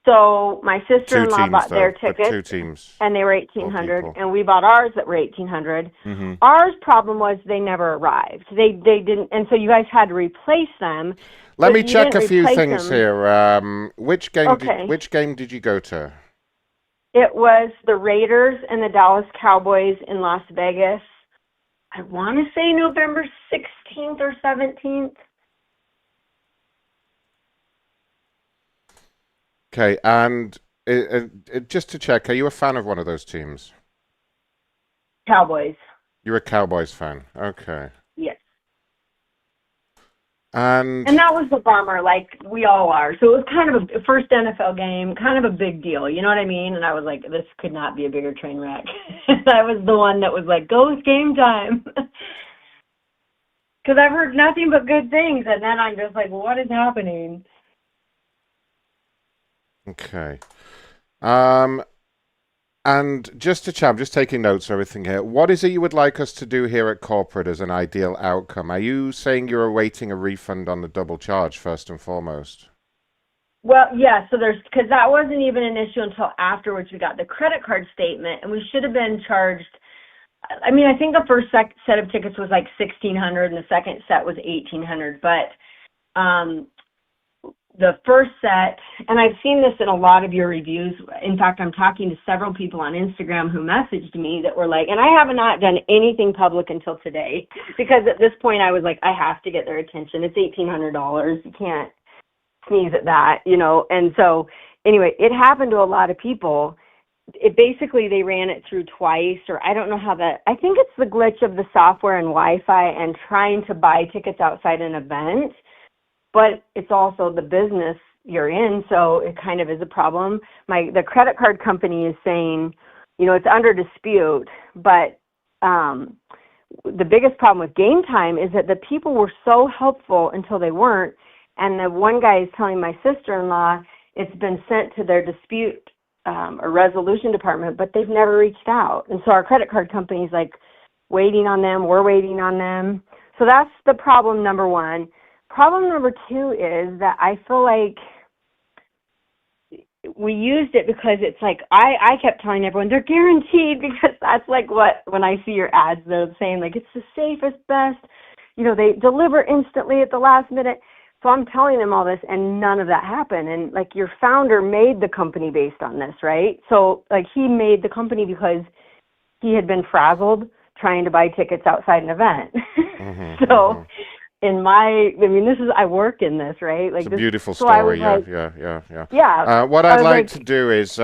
So my sister-in-law bought their tickets, 2 teams, and they were $1,800, and we bought ours that were $1,800. Mm-hmm. Ours problem was they never arrived. They didn't, and so you guys had to replace them. Let me check a few things here. Which game did you go to? It was the Raiders and the Dallas Cowboys in Las Vegas. I want to say November 16th or 17th. Okay, and just to check, are you a fan of one of those teams? Cowboys. You're a Cowboys fan. Okay. Yes. And that was the bummer, like we all are. So it was kind of a first NFL game, kind of a big deal, you know what I mean? And I was like, this could not be a bigger train wreck. I was the one that was like, go, it's game time. Because I've heard nothing but good things, and then I'm just like, what is happening? Okay. And just to chat, I'm just taking notes of everything here. What is it you would like us to do here at corporate as an ideal outcome? Are you saying you're awaiting a refund on the double charge first and foremost? Well, yeah, so because that wasn't even an issue until afterwards we got the credit card statement, and we should have been charged. I mean, I think the first set of tickets was like $1,600 and the second set was $1,800, but the first set, and I've seen this in a lot of your reviews. In fact, I'm talking to several people on Instagram who messaged me that were like, and I have not done anything public until today, because at this point I was like, I have to get their attention. It's $1,800. You can't sneeze at that, And so anyway, it happened to a lot of people. Basically, they ran it through twice, or I don't know how I think it's the glitch of the software and Wi-Fi and trying to buy tickets outside an event. But it's also the business you're in, so it kind of is a problem. The credit card company is saying, it's under dispute, but the biggest problem with Game Time is that the people were so helpful until they weren't, and the one guy is telling my sister-in-law it's been sent to their dispute or resolution department, but they've never reached out. And so our credit card company is like waiting on them, we're waiting on them. So that's the problem number one. Problem number two is that I feel like we used it because it's like, I kept telling everyone they're guaranteed, because that's like when I see your ads, they're saying like, it's the safest, best, they deliver instantly at the last minute. So I'm telling them all this, and none of that happened. And like, your founder made the company based on this, right? So like, he made the company because he had been frazzled trying to buy tickets outside an event. Mm-hmm, so I work in this, right? Like, it's a beautiful story. Yeah. What I'd like to do is,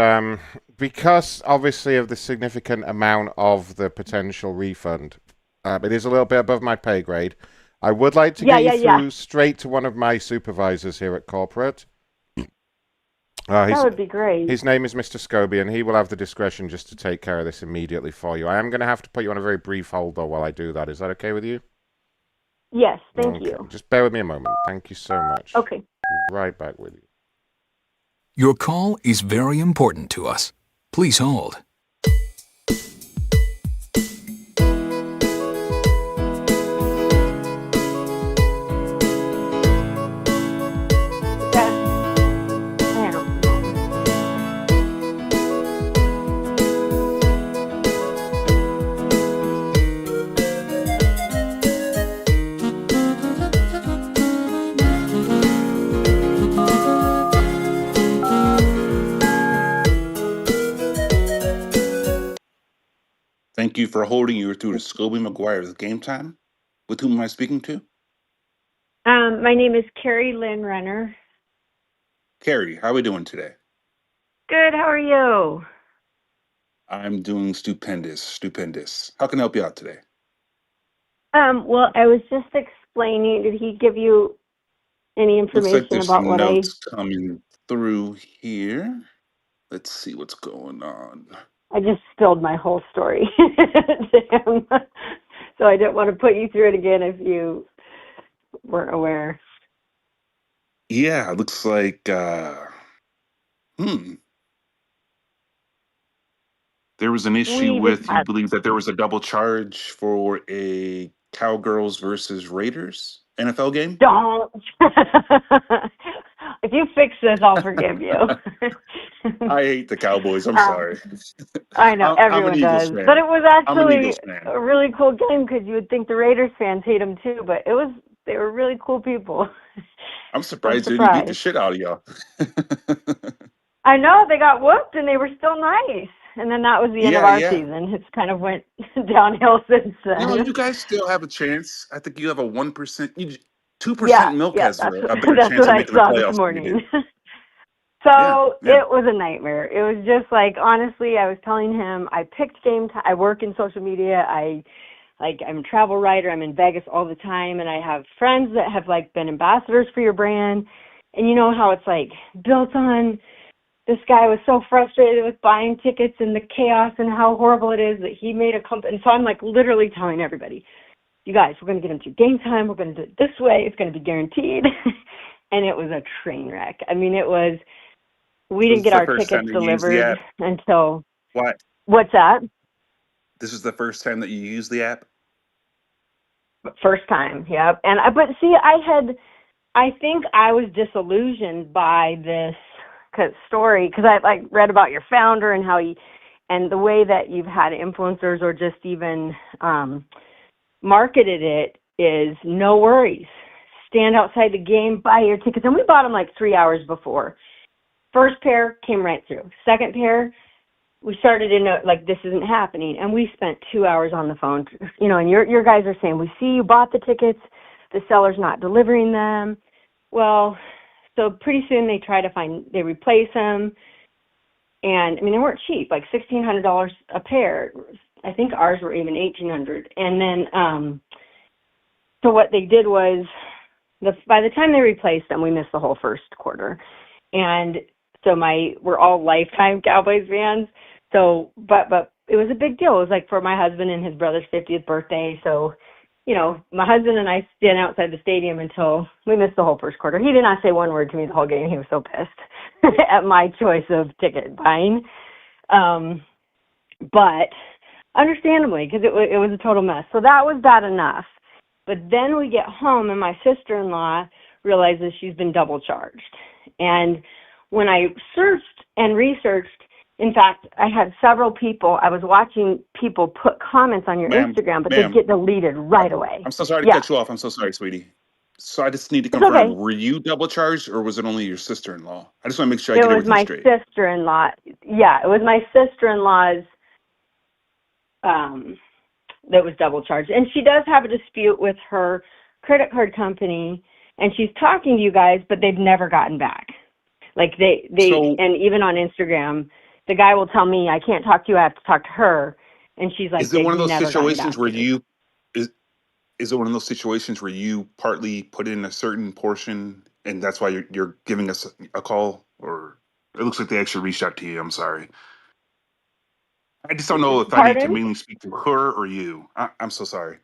because obviously of the significant amount of the potential refund, it is a little bit above my pay grade. I would like to get you through straight to one of my supervisors here at corporate. That would be great. His name is Mr. Scoby, and he will have the discretion just to take care of this immediately for you. I am going to have to put you on a very brief hold, though, while I do that. Is that okay with you? Yes, thank you. Just bear with me a moment. Thank you so much. Okay. Right back with you. Your call is very important to us. Please hold. Thank you for holding. You through to Scoby McGuire with Game Time. With whom am I speaking to? My name is Carrie Lynn Renner. Carrie, how are we doing today? Good, how are you? I'm doing stupendous. How can I help you out today? Well, I was just explaining, did he give you any Looks like information there's about some what I... notes coming through here. Let's see what's going on. I just spilled my whole story to him. So I didn't want to put you through it again if you weren't aware. Yeah, it looks like there was an issue We just with, you had... believe that there was a double charge for a Cowgirls versus Raiders NFL game? Don't. If you fix this, I'll forgive you. I hate the Cowboys. I'm Um, sorry. I know, I'm an everyone Eagles does. fan. But it was I'm an actually Eagles fan. a really cool game because you would think the Raiders fans hate them too, but they were really cool people. I'm I'm surprised they didn't beat the surprised. shit out of y'all. I know, they got whooped and they were still nice. And then that was the end of Yeah, our yeah. season. It's kind of went downhill since No, then. you guys still have a chance. I think you have a 1%. 2% Yeah, milk yeah, has that's a better that's chance what of I making the saw this playoffs than you morning. do. So Yeah, yeah. it was a nightmare. It was just like, honestly, I was telling him I picked game time. I work in social media. I'm a travel writer. I'm in Vegas all the time, and I have friends that have like been ambassadors for your brand. And you know how it's like built on. This guy was so frustrated with buying tickets and the chaos and how horrible it is that he made a company. And so I'm like literally telling everybody, you guys, we're going to get him through game time. We're going to do it this way. It's going to be guaranteed. And it was a train wreck. I mean, we So didn't this is get the our first time tickets that you use the delivered app. until, What? what's that? This is the first time that you use the app? First time, yep. And but see, I think I was disillusioned by this story because I like read about your founder and how and the way that you've had influencers or just even marketed it is no worries. Stand outside the game, buy your tickets. And we bought them like 3 hours before. First pair came right through. Second pair, we started to know like this isn't happening. And we spent 2 hours on the phone, and your guys are saying, we see you bought the tickets, the seller's not delivering them. Well, so pretty soon they replace them. And I mean, they weren't cheap, like $1,600 a pair. I think ours were even $1,800. And then, so what they did was, by the time they replaced them, we missed the whole first quarter. And so we're all lifetime Cowboys fans. So, but it was a big deal. It was like for my husband and his brother's 50th birthday. So, my husband and I stand outside the stadium until we missed the whole first quarter. He did not say one word to me the whole game. He was so pissed at my choice of ticket buying. But understandably, because it was a total mess. So that was bad enough. But then we get home and my sister-in-law realizes she's been double charged. And when I searched and researched, in fact, I had several people, I was watching people put comments on your Instagram, but they'd get deleted right away. I'm so sorry to cut you off. I'm so sorry, sweetie. So I just need to confirm, okay. Were you double charged or was it only your sister-in-law? I just want to make sure I get everything straight. It was my sister-in-law. Yeah, it was my sister-in-law's that was double charged. And she does have a dispute with her credit card company, and she's talking to you guys, but they've never gotten back. Like and even on Instagram, the guy will tell me, I can't talk to you, I have to talk to her. And she's like, is it one of those situations where is it one of those situations where you partly put in a certain portion and that's why you're giving us a call? Or it looks like they actually reached out to you. I'm sorry. I just don't know if I need to mainly speak to her or you. I'm so sorry.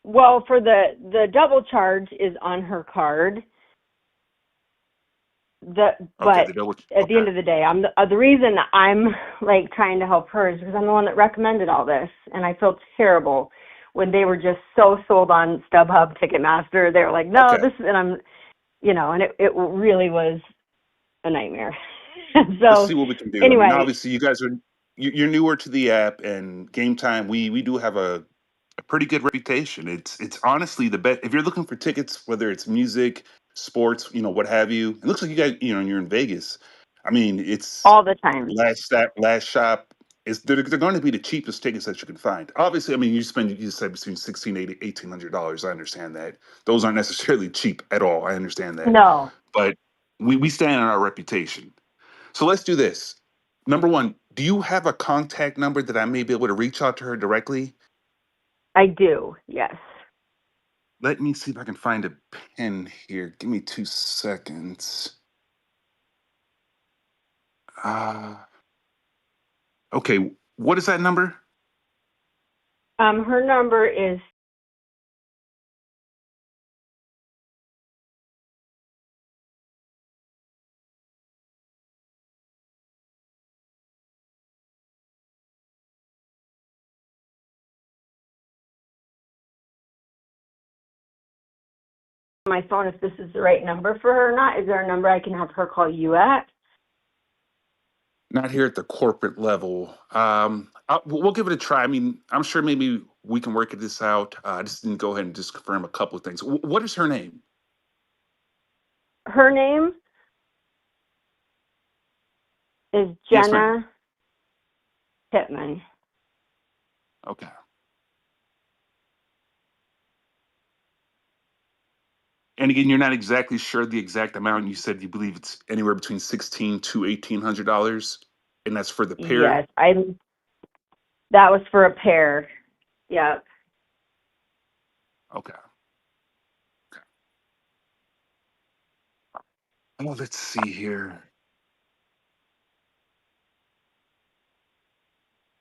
Well, for the double charge is on her card. But at the end of the day, I'm the reason I'm like trying to help her is because I'm the one that recommended all this, and I felt terrible when they were just so sold on StubHub, Ticketmaster. They were like, no, this, and I'm, and it really was a nightmare. So let's see what we can do. Anyway, I mean, obviously, you guys you're newer to the app, and Game Time. We do have a pretty good reputation. It's honestly the best if you're looking for tickets, whether it's music, sports, what have you. It looks like you guys, you're in Vegas. I mean, it's all the time. last shop. They're going to be the cheapest tickets that you can find. Obviously, I mean, you said between $1,600 I understand that. Those aren't necessarily cheap at all. I understand that. No, But we stand on our reputation. So let's do this. Number one, do you have a contact number that I may be able to reach out to her directly? I do. Yes. Let me see if I can find a pen here. Give me 2 seconds. Okay, what is that number? Her number is my phone. If this is the right number for her or not, is there a number I can have her call you at? Not here at the corporate level. We'll give it a try. I mean, I'm sure maybe we can work this out. I just didn't go ahead and just confirm a couple of things. What is her name? Her name is Yes, Jenna ma'am. Pittman. Okay. And again, you're not exactly sure the exact amount. You said you believe it's anywhere between $1,600 to $1,800, and that's for the pair. Yes, that was for a pair. Yep. Okay. Oh, let's see here.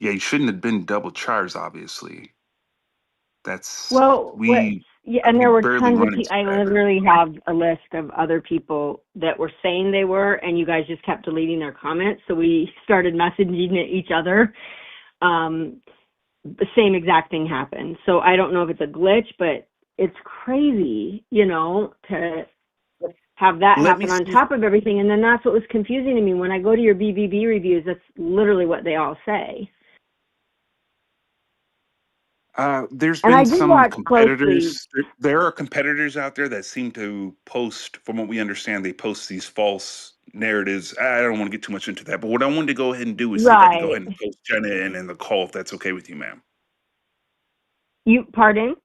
Yeah, you shouldn't have been double charged, obviously. That's Yeah, and there were barely tons of run people. into I that. literally have a list of other people that were saying they were, and you guys just kept deleting their comments. So we started messaging each other. The same exact thing happened. So I don't know if it's a glitch, but it's crazy, to have that Let me happen on see. top of everything. And then that's what was confusing to me. When I go to your BBB reviews, that's literally what they all say. There's And I been did some watch closely. competitors. There are competitors out there that seem to post, from what we understand, they post these false narratives. I don't want to get too much into that, but what I wanted to go ahead and do is see if I could go Right. ahead and post Jenna in the call, if that's okay with you, ma'am. Pardon?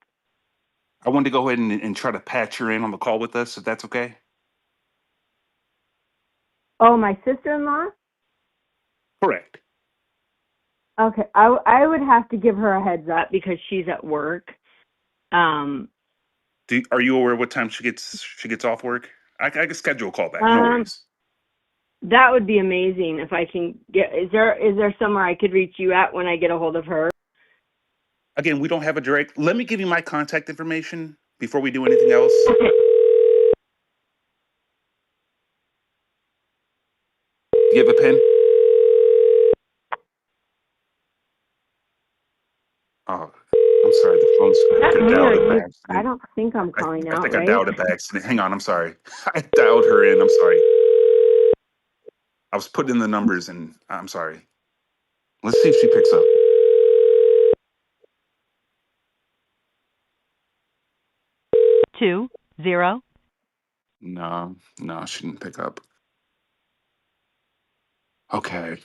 I wanted to go ahead and try to patch her in on the call with us, if that's okay. Oh, my sister-in-law? Correct. Okay. I would have to give her a heads up because she's at work. Are you aware what time she gets off work? I can schedule a call back. No worries. That would be amazing if I can get. Is there somewhere I could reach you at when I get a hold of her? Again, we don't have a direct. Let me give you my contact information before we do anything else. Okay. Do you have a pen? Oh, I'm sorry. The phone's. I dialed it by accident. I don't think I'm calling out, I think right? I dialed it by accident. Hang on. I'm sorry. I dialed her in. I'm sorry. I was putting in the numbers, and I'm sorry. Let's see if she picks up. Two, zero. No, she didn't pick up. Okay.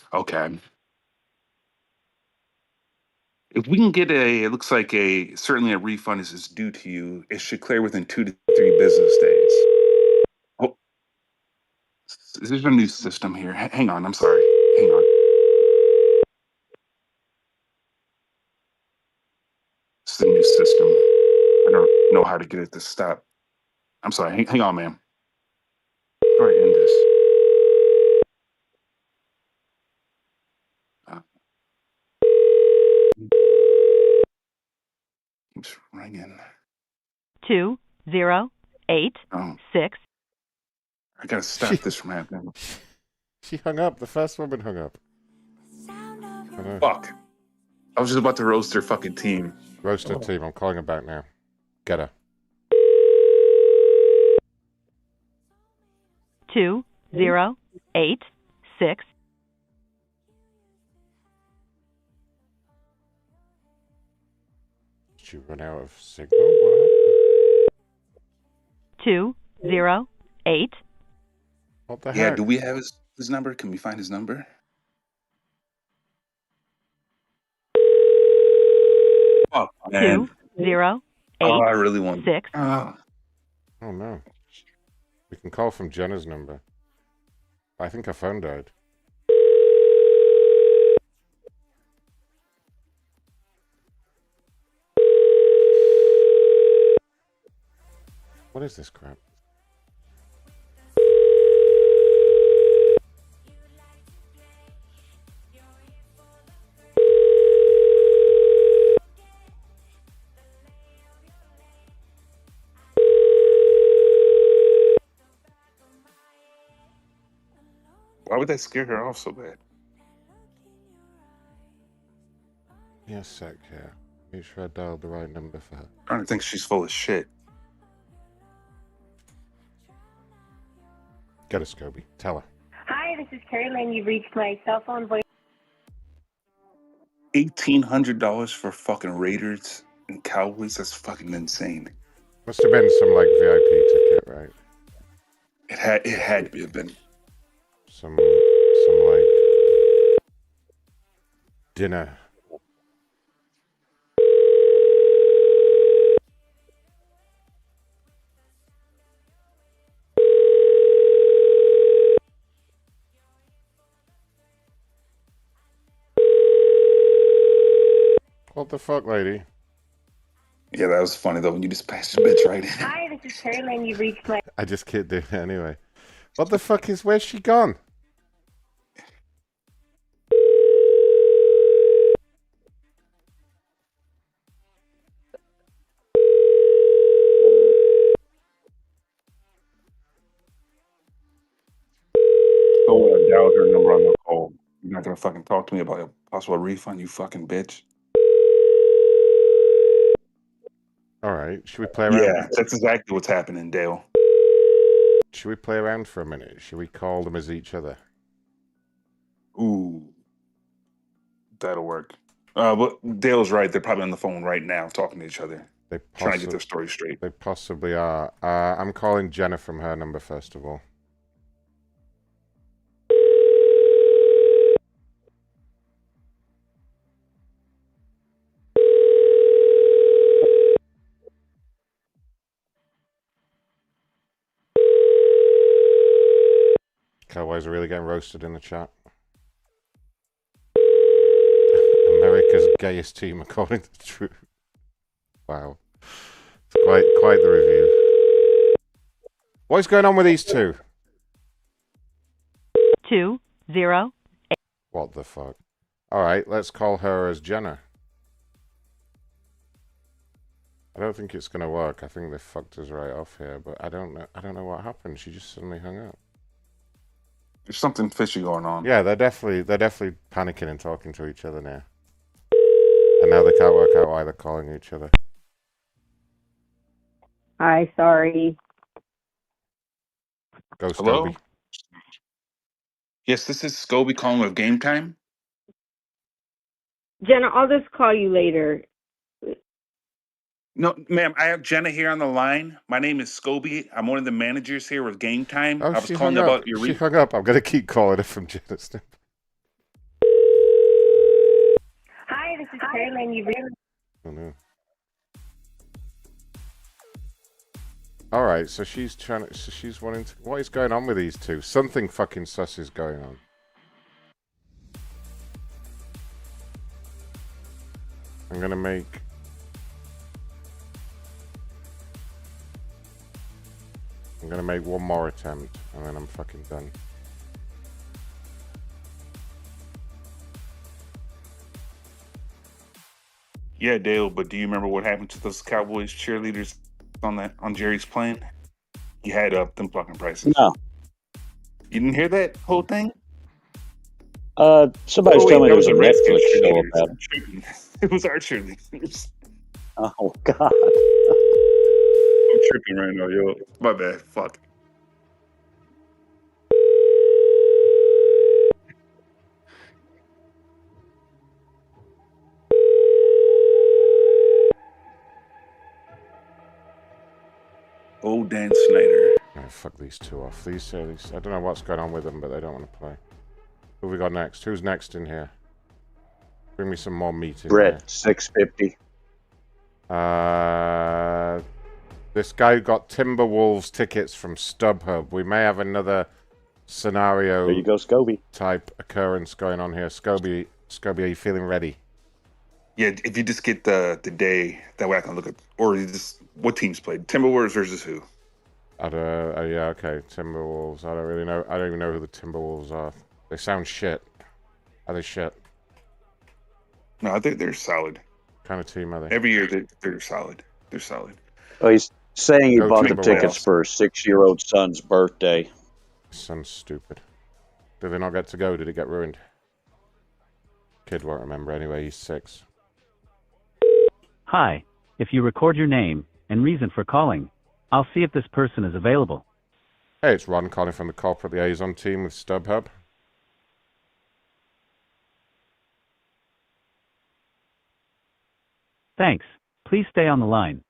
If we can get it looks like certainly a refund is due to you. It should clear within 2 to 3 business days. Oh, there's a new system here. Hang on, I'm sorry. Hang on. It's a new system. I don't know how to get it to stop. I'm sorry. Hang on, ma'am. How do I end this? Keeps ringing. 208 Oh, 6. I gotta stop this from happening. She hung up. The first woman hung up. I know. Fuck. I was just about to roast their fucking team. Roast her team. I'm calling her back now. Get her. 208 6. Did she run out of signal? What happened? 208. What the Yeah, heck? do we have his number? Can we find his number? Fuck, man. 208 Oh, I really want 6. Oh. Oh no. We can call from Jenna's number. I think her phone died. What is this crap? Why would that scare her off so bad? Yeah, sec here. Make sure I dialed the right number for her. I don't think she's full of shit. Get her, Scoby. Tell her. Hi, this is Carrie Lynn. You've reached my cell phone voice. $1,800 for fucking Raiders and Cowboys? That's fucking insane. Must have been some like VIP ticket, right? It had to have been. Some like dinner. What the fuck, lady? Yeah, that was funny though when you just passed the bitch right in. Hi, this is Carrie Lynn. You've reached my. I just can't do it anyway. What the fuck is? Where's she gone? So when I dialed her number on the call, you're not gonna fucking talk to me about a possible refund, you fucking bitch. All right, should we play around? Yeah, that's exactly what's happening, Dale. Should we play around for a minute? Should we call them as each other? Ooh, that'll work. But Dale's right. They're probably on the phone right now, talking to each other, trying to get their story straight. They possibly are. I'm calling Jenna from her number first of all. Cowboys are really getting roasted in the chat. America's gayest team, according to the truth. Wow, it's quite the review. What is going on with these two? 208. What the fuck? All right, let's call her as Jenna. I don't think it's gonna work. I think they fucked us right off here, but I don't know what happened. She just suddenly hung up. There's something fishy going on. Yeah, they're definitely panicking and talking to each other now. And now they can't work out why they're calling each other. Hi, sorry. Go, Hello? Scoby. Yes, this is Scoby calling with Game Time. Jenna, I'll just call you later. No, ma'am, I have Jenna here on the line. My name is Scoby. I'm one of the managers here with Game Time. Oh, I was she calling hung up. about your She hung up. I'm going to keep calling her from Jenna's number. Hi, this is Carrie Lynn. You've reached. Oh, no. All right, so she's trying to... So she's wanting to... What is going on with these two? Something fucking sus is going on. I'm going to make... I'm going to make one more attempt, and then I'm fucking done. Yeah, Dale, but do you remember what happened to those Cowboys cheerleaders on Jerry's plane? He had up them fucking prices. No. You didn't hear that whole thing? Somebody's telling me there was a Netflix show about it. It was our cheerleaders. Oh, God. I'm tripping right now, yo. My bad. Fuck. Old Dan Snyder. Right, fuck these two off. These, I don't know what's going on with them, but they don't want to play. Who we got next? Who's next in here? Bring me some more meat in Brett, 650. here. This guy got Timberwolves tickets from StubHub. We may have another scenario. There you go, Scoby. Type occurrence going on here. Scoby, are you feeling ready? Yeah, if you just get the day, that way I can look at, or you just what teams played. Timberwolves versus who? Yeah, okay. Timberwolves. I don't really know. I don't even know who the Timberwolves are. They sound shit. Are they shit? No, they're solid. Kind of team are they? Every year they're solid. They're solid. Oh, he's saying he Go bought the Timberwolves. tickets for his 6-year-old son's birthday. Son's stupid. Did they not get to go? Did it get ruined? Kid won't remember anyway. He's 6. Hi. If you record your name and reason for calling, I'll see if this person is available. Hey, it's Ron calling from the corporate liaison team with StubHub. Thanks. Please stay on the line.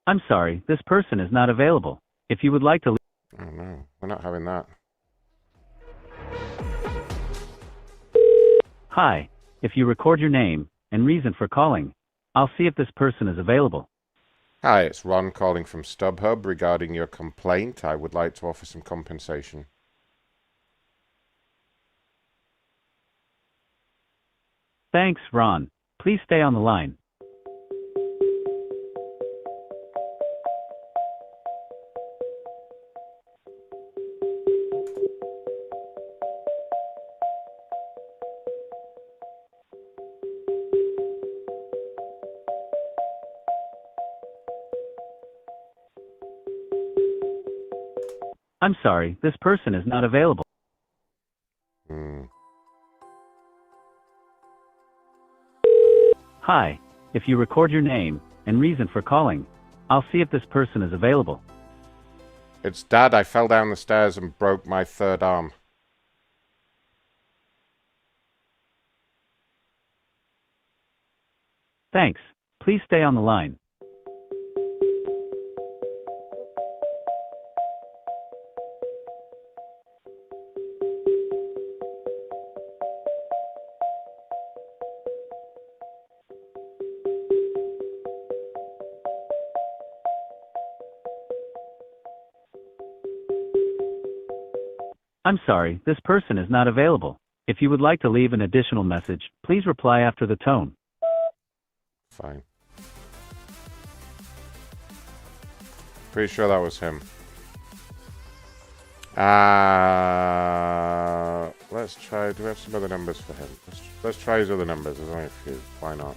I'm sorry, this person is not available. If you would like to leave... Oh no, we're not having that. Hi. If you record your name and reason for calling, I'll see if this person is available. Hi, it's Ron calling from StubHub regarding your complaint. I would like to offer some compensation. Thanks, Ron. Please stay on the line. I'm sorry, this person is not available. Hi. If you record your name and reason for calling, I'll see if this person is available. It's Dad. I fell down the stairs and broke my third arm. Thanks. Please stay on the line. I'm sorry, this person is not available. If you would like to leave an additional message, please reply after the tone. Fine. Pretty sure that was him. Let's try. Do we have some other numbers for him? Let's try his other numbers. There's only a few. Why not?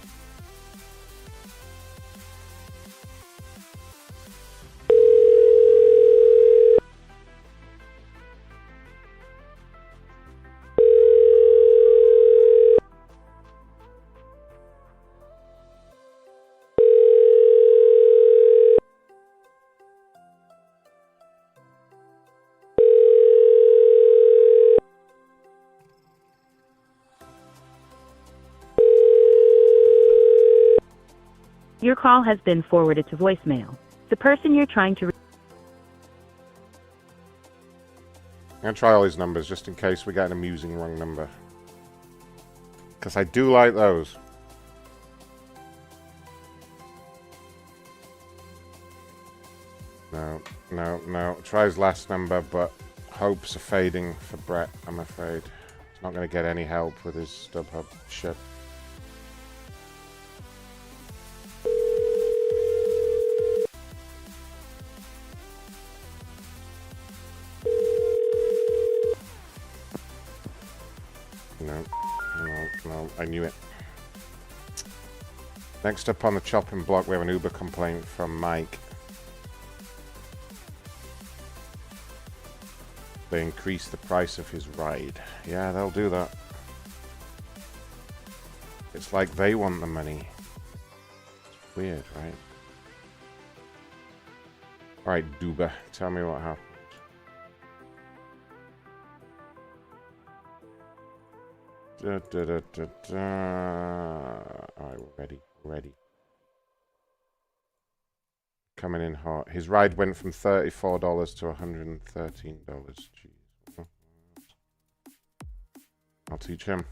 Your call has been forwarded to voicemail. The person you're trying to reach. I'm going to try all these numbers just in case we get an amusing wrong number. Because I do like those. No. Try his last number, but hopes are fading for Brett, I'm afraid. He's not going to get any help with his StubHub shit. No, I knew it. Next up on the chopping block, we have an Uber complaint from Mike. They increased the price of his ride. Yeah, they'll do that. It's like they want the money. Weird, right? Alright, Duba, tell me what happened. Alright, we're ready. Coming in hot. His ride went from $34 to $113. Jeez. I'll teach him.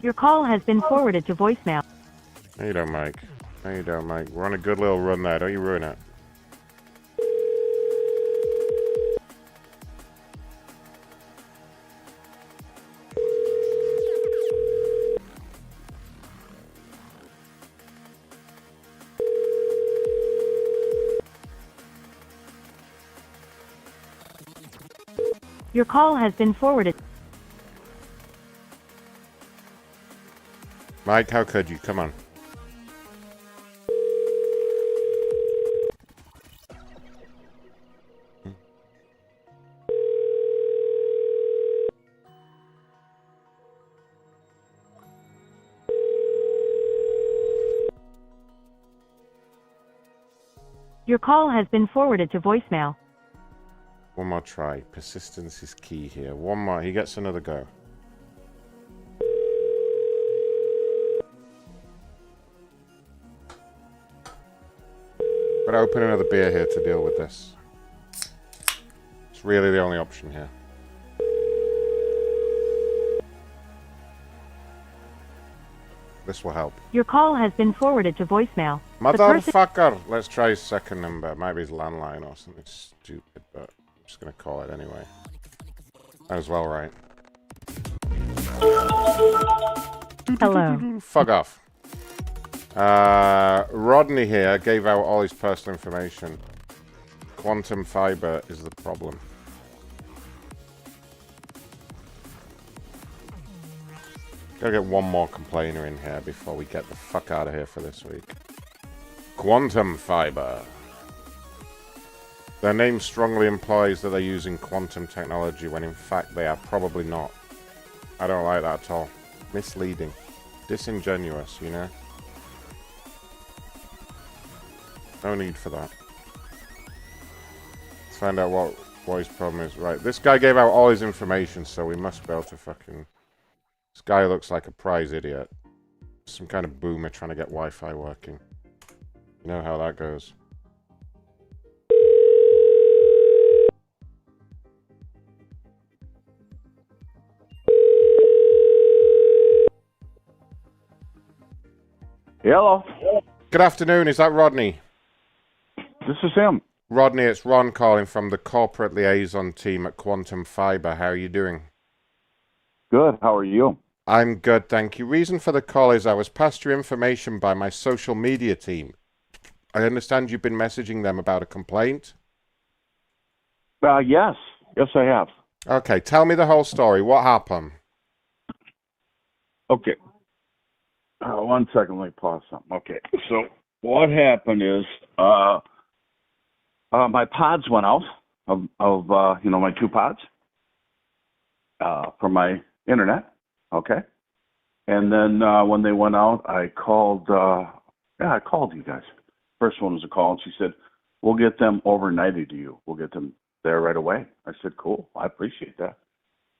Your call has been forwarded to voicemail. No, you don't, Mike. No, you don't, Mike. We're on a good little run there. Don't you ruin it. Your call has been forwarded. Mike, how could you? Come on. Your call has been forwarded to voicemail. One more try. Persistence is key here. One more. He gets another go. Gotta open another beer here to deal with this. It's really the only option here. This will help. Your call has been forwarded to voicemail. Motherfucker! Let's try his second number. It might be his landline or something stupid, but I'm just gonna call it anyway. Might as well, right? Hello. Fuck off. Rodney here gave out all his personal information. Quantum fiber is the problem. Gotta get one more complainer in here before we get the fuck out of here for this week. Quantum fiber. Their name strongly implies that they're using quantum technology when in fact they are probably not. I don't like that at all. Misleading. Disingenuous, you know? No need for that. Let's find out what his problem is. Right, this guy gave out all his information, so we must be able to fucking... This guy looks like a prize idiot. Some kind of boomer trying to get Wi-Fi working. You know how that goes. Hello. Good afternoon, is that Rodney? This is him. Rodney, it's Ron calling from the corporate liaison team at Quantum Fiber. How are you doing? Good. How are you? I'm good, thank you. Reason for the call is I was passed your information by my social media team. I understand you've been messaging them about a complaint? Yes. Yes, I have. Okay, tell me the whole story. What happened? Okay. 1 second, let me pause something. Okay, so what happened is my pods went out of my 2 pods from my internet. Okay, and then when they went out, I called. I called you guys. First one was a call, and she said, "We'll get them overnighted to you. We'll get them there right away." I said, "Cool, I appreciate that."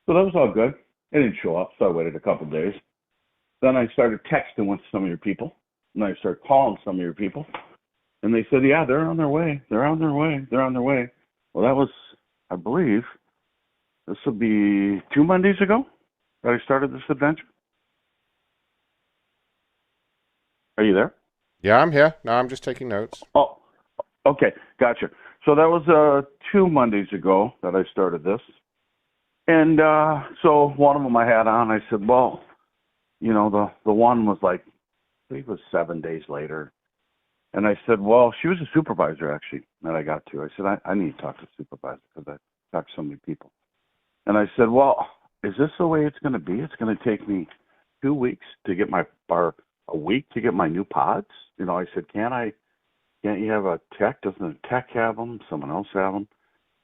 So that was all good. It didn't show up, so I waited a couple of days. Then I started texting with some of your people, and I started calling some of your people, and they said, "Yeah, they're on their way. They're on their way. They're on their way." Well, that was, I believe, this will be 2 Mondays ago that I started this adventure. Are you there? Yeah, I'm here. No, I'm just taking notes. Oh, okay, gotcha. So that was 2 Mondays ago that I started this, and so one of them I had on. I said, "Well, you know, the one was like, I think it was 7 days later." And I said, well, she was a supervisor, actually, that I got to. I said, I need to talk to the supervisor because I talked to so many people. And I said, well, is this the way it's going to be? It's going to take me 2 weeks to get or a week to get my new pods. I said, can't you have a tech? Doesn't a tech have them? Someone else have them?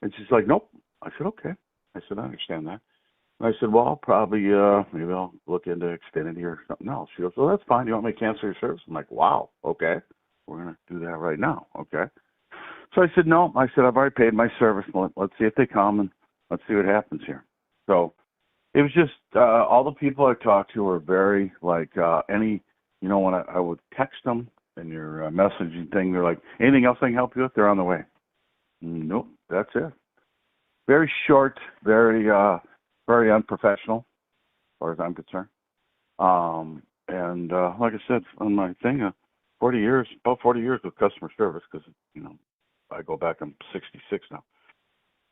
And she's like, nope. I said, okay. I said, I understand that. And I said, well, I'll probably, maybe I'll look into Xfinity or something else. She goes, well, that's fine. You want me to cancel your service? I'm like, wow, okay. We're going to do that right now, okay. So I said, no. I said, I've already paid my service. Let's see if they come, and let's see what happens here. So it was just all the people I talked to were very, like, when I would text them and your messaging thing, they're like, anything else I can help you with? They're on the way. Nope, that's it. Very short, very unprofessional, as far as I'm concerned. Like I said, on my thing, about 40 years with customer service, because, I go back, I'm 66 now.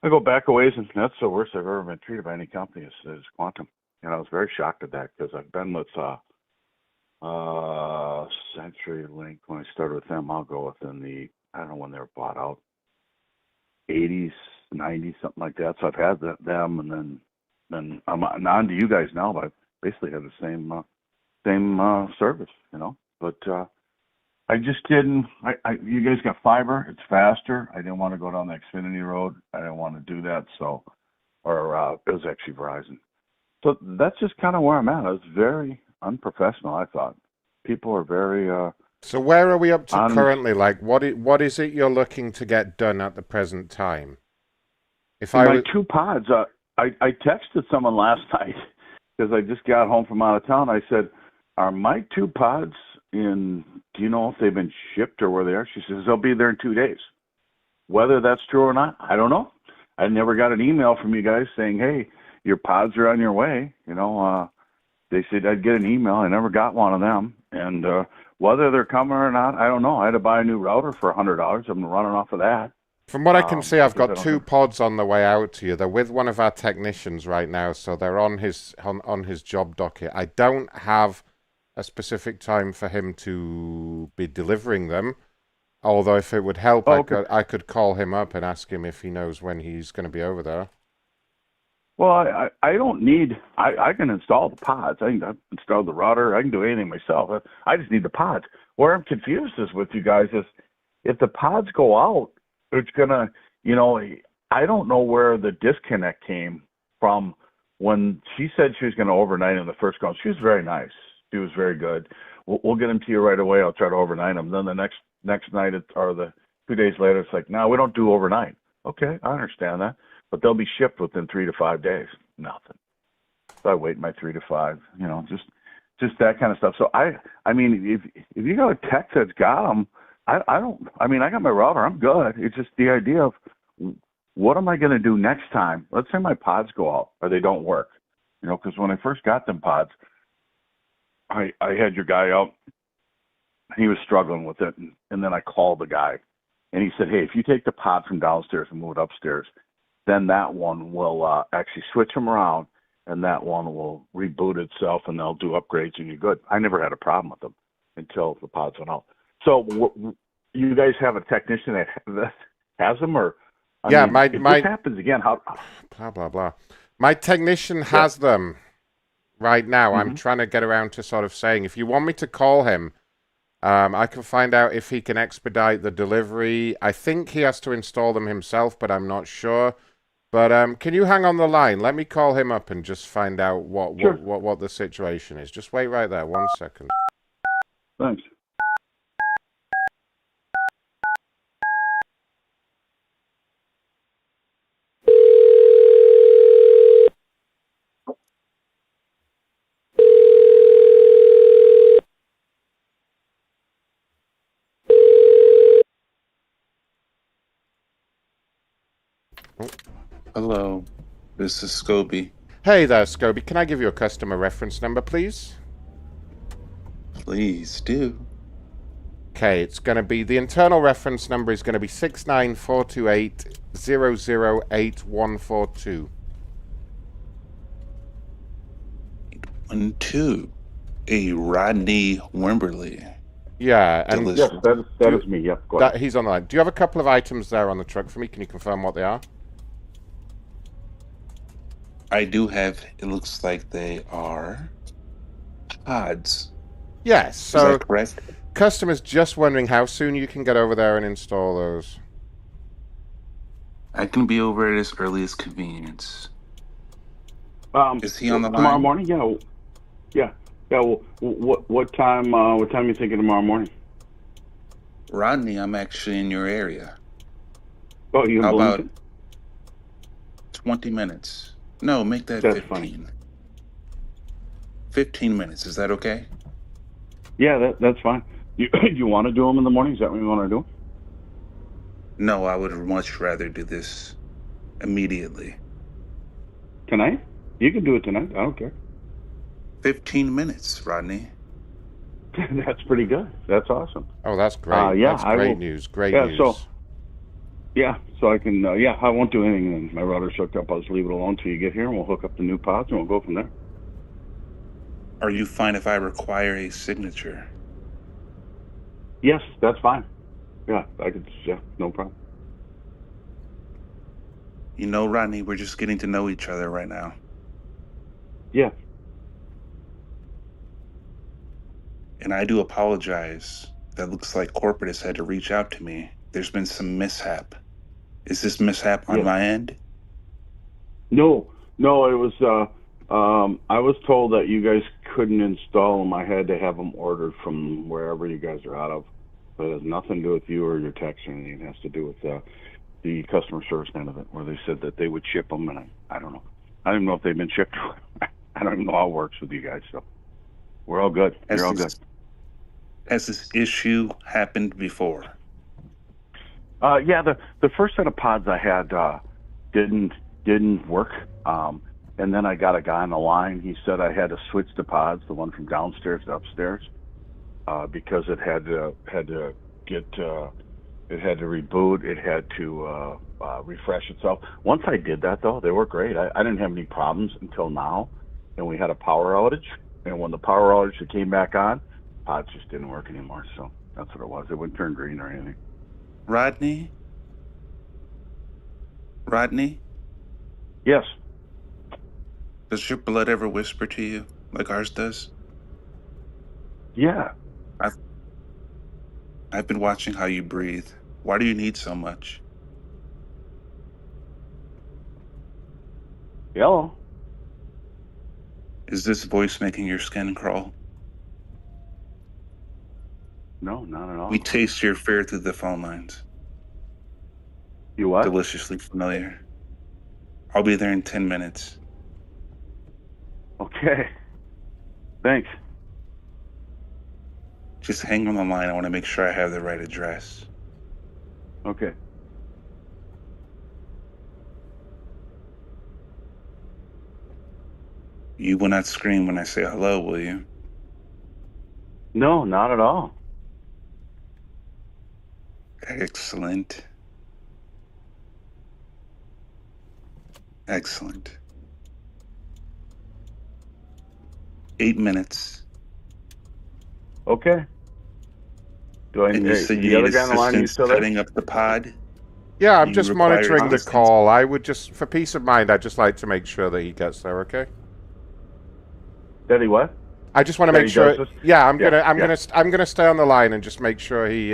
I go back a ways, and that's the worst I've ever been treated by any company is Quantum. And I was very shocked at that, because I've been with CenturyLink. When I started with them, I'll go within I don't know when they were bought out, 80s, 90s, something like that. So I've had them, and then I'm on to you guys now, but I basically have the same service, But I just didn't. You guys got fiber. It's faster. I didn't want to go down the Xfinity road. I didn't want to do that. So, it was actually Verizon. So that's just kind of where I'm at. It was very unprofessional, I thought. People are very. So where are we up to currently? Like, what is it you're looking to get done at the present time? My two pods. I texted someone last night because I just got home from out of town. I said, "Are my two pods in? Do you know if they've been shipped or where they are?" She says they'll be there in 2 days. Whether that's true or not, I don't know. I never got an email from you guys saying, "Hey, your pods are on your way." They said I'd get an email. I never got one of them. And whether they're coming or not, I don't know. I had to buy a new router for $100. I'm running off of that. From what I can see, I've got two pods on the way out to you. They're with one of our technicians right now, so they're on his job docket. I don't have a specific time for him to be delivering them. Although if it would help, I could call him up and ask him if he knows when he's going to be over there. Well, I don't need. I can install the pods. I can install the router. I can do anything myself. I just need the pods. Where I'm confused is with you guys is if the pods go out, it's gonna. I don't know where the disconnect came from when she said she was going to overnight in the first call. She was very nice. She was very good. We'll get them to you right away. I'll try to overnight them. Then the next night or the 2 days later, it's like, no, we don't do overnight. Okay, I understand that. But they'll be shipped within 3 to 5 days. Nothing. So I wait my 3 to 5, just that kind of stuff. So I mean, if you got a tech that's got them, I got my router. I'm good. It's just the idea of what am I going to do next time? Let's say my pods go out or they don't work, because when I first got them pods, I had your guy out. He was struggling with it. And then I called the guy and he said, hey, if you take the pod from downstairs and move it upstairs, then that one will actually switch them around, and that one will reboot itself, and they'll do upgrades, and you're good. I never had a problem with them until the pods went out. So you guys have a technician that has them, or if this happens again, how? Blah blah blah. My technician has them right now. I'm trying to get around to sort of saying, if you want me to call him, I can find out if he can expedite the delivery. I think he has to install them himself, but I'm not sure. But can you hang on the line? Let me call him up and just find out what the situation is. Just wait right there, 1 second. Thanks. Hello, this is Scoby. Hey there, Scoby. Can I give you a customer reference number, please? Please do. Okay, it's going to be, the internal reference number is going to be 69428008142. 812. A Rodney Wimberly. Yeah, and yes, that is me. Yep, go ahead. He's on the line. Do you have a couple of items there on the truck for me? Can you confirm what they are? I do have, it looks like they are pods. Yes, Is so that correct? customers just wondering how soon you can get over there and install those. I can be over at his earliest convenience. Is he on the Tomorrow line? morning? Yeah. Well, what time? What time you thinking tomorrow morning? Rodney, I'm actually in your area. Oh, you in How Bloomington? about 20 minutes? No, make that That's 15. funny. 15 minutes, is that okay? Yeah, that's fine. You want to do them in the morning? Is that what you want to do? No, I would much rather do this immediately. Tonight? You can do it tonight. I don't care. 15 minutes, Rodney. That's pretty good. That's awesome. Oh, that's great. Yeah, That's I great will. news. Great Yeah, news. So I can. I won't do anything. Then my router's hooked up. I'll just leave it alone till you get here, and we'll hook up the new pods, and we'll go from there. Are you fine if I require a signature? Yes, that's fine. Yeah, I could. Yeah, no problem. You know, Rodney, we're just getting to know each other right now. Yeah. And I do apologize. That looks like corporate has had to reach out to me. There's been some mishap. Is this mishap on my end? No, it was. I was told that you guys couldn't install them. I had to have them ordered from wherever you guys are out of. But it has nothing to do with you or your text or anything. It has to do with the customer service end of it, where they said that they would ship them, and I don't know. I don't even know if they've been shipped. I don't even know how it works with you guys. So we're all good. You're all good. Has this issue happened before? Yeah, the first set of pods I had didn't work. And then I got a guy on the line. He said I had to switch the pods, the one from downstairs to upstairs, because it had to reboot. It had to refresh itself. Once I did that, though, they were great. I didn't have any problems until now, and we had a power outage. And when the power outage came back on, pods just didn't work anymore. So that's what it was. It wouldn't turn green or anything. Rodney? Yes. Does your blood ever whisper to you like ours does? Yeah. I've been watching how you breathe. Why do you need so much? Hello? Is this voice making your skin crawl? No, not at all. We taste your fear through the phone lines. You what? Deliciously familiar. I'll be there in 10 minutes. Okay. Thanks. Just hang on the line. I want to make sure I have the right address. Okay. You will not scream when I say hello, will you? No, not at all. Excellent. Excellent. 8 minutes. Okay. Do I And you said the you other need guy on the line? You assistance still there? setting up the pod? Yeah, I'm You just require monitoring the assistance? call. I would just, for peace of mind, I'd just like to make sure that he gets there. Okay. That he what? I just want to That make he sure. does this? Yeah, I'm Yeah, gonna stay on the line and just make sure he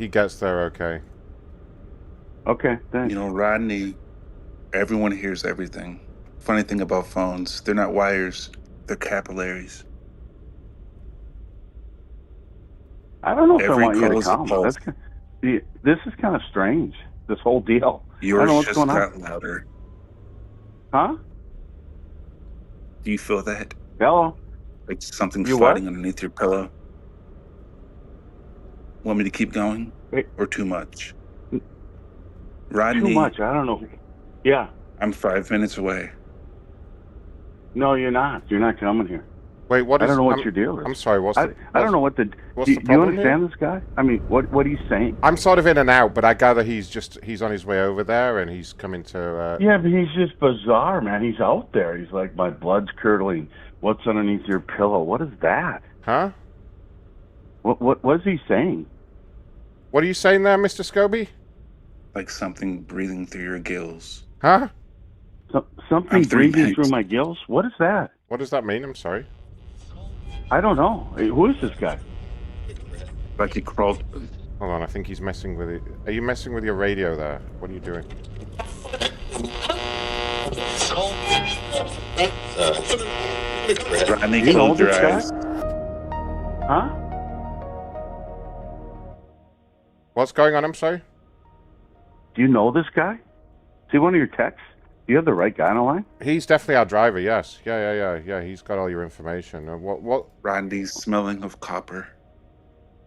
gets there. Okay. Okay, thanks. You know, Rodney, everyone hears everything. Funny thing about phones, they're not wires, they're capillaries. I don't know if Every I want you call to is a come. pulse. This is kind of strange, this whole deal. I don't know Yours what's just going on. got louder. Huh? Do you feel that? Hello? Like something You sliding what? underneath your pillow? Want me to keep going? Wait. Or too much? Rodney, Too much. I don't know. Yeah. I'm 5 minutes away. No, you're not. You're not coming here. Wait, what I is? don't know what I'm, your deal is. I'm sorry. I don't know what the. what's Do the you problem understand this guy? I mean, what he's saying? I'm sort of in and out, but I gather he's on his way over there and he's coming to. Yeah, but he's just bizarre, man. He's out there. He's like, my blood's curdling. What's underneath your pillow? What is that? Huh? What is he saying? What are you saying there, Mr. Scoby? like something breathing through your gills. Huh? Something I'm 3 breathing minutes. through my gills? What is that? What does that mean? I'm sorry. I don't know. Hey, who is this guy? Like he crawled. Hold on, I think he's messing with it. Are you messing with your radio there? What are you doing? Rodney, You know close your this guy? eyes. Huh? What's going on? I'm sorry. Do you know this guy? Is he one of your texts? Do you have the right guy on the line? He's definitely our driver. Yes. Yeah. He's got all your information. What? Rodney's smelling of copper.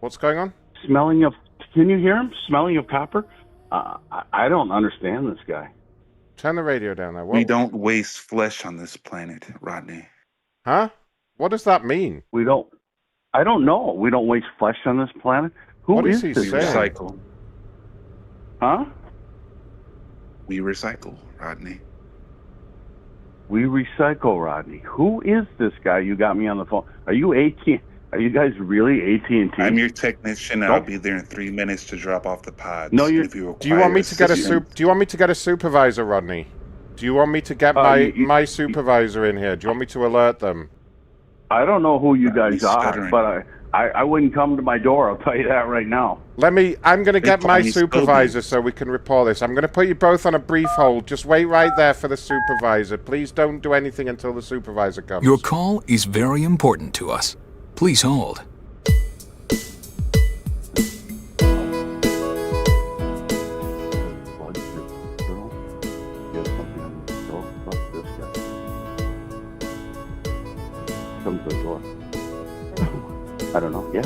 What's going on? Smelling of... Can you hear him? Smelling of copper? I don't understand this guy. Turn the radio down there. We don't waste flesh on this planet, Rodney. Huh? What does that mean? We don't... I don't know. We don't waste flesh on this planet. What is is he this saying? guy? Recycle. Huh? We recycle, Rodney. We recycle, Rodney. Who is this guy you got me on the phone? Are you AT? Are you guys really AT&T? I'm your technician. And I'll be there in 3 minutes to drop off the pods. No, you. Do you want me to get a Do you want me to get a supervisor, Rodney? Do you want me to get my supervisor in here? Do you want me to alert them? I don't know who you guys are, but I wouldn't come to my door. I'll tell you that right now. I'm going to get my supervisor so we can report this. I'm going to put you both on a brief hold. Just wait right there for the supervisor. Please don't do anything until the supervisor comes. Your call is very important to us. Please hold. Come to the door. I don't know. Yeah.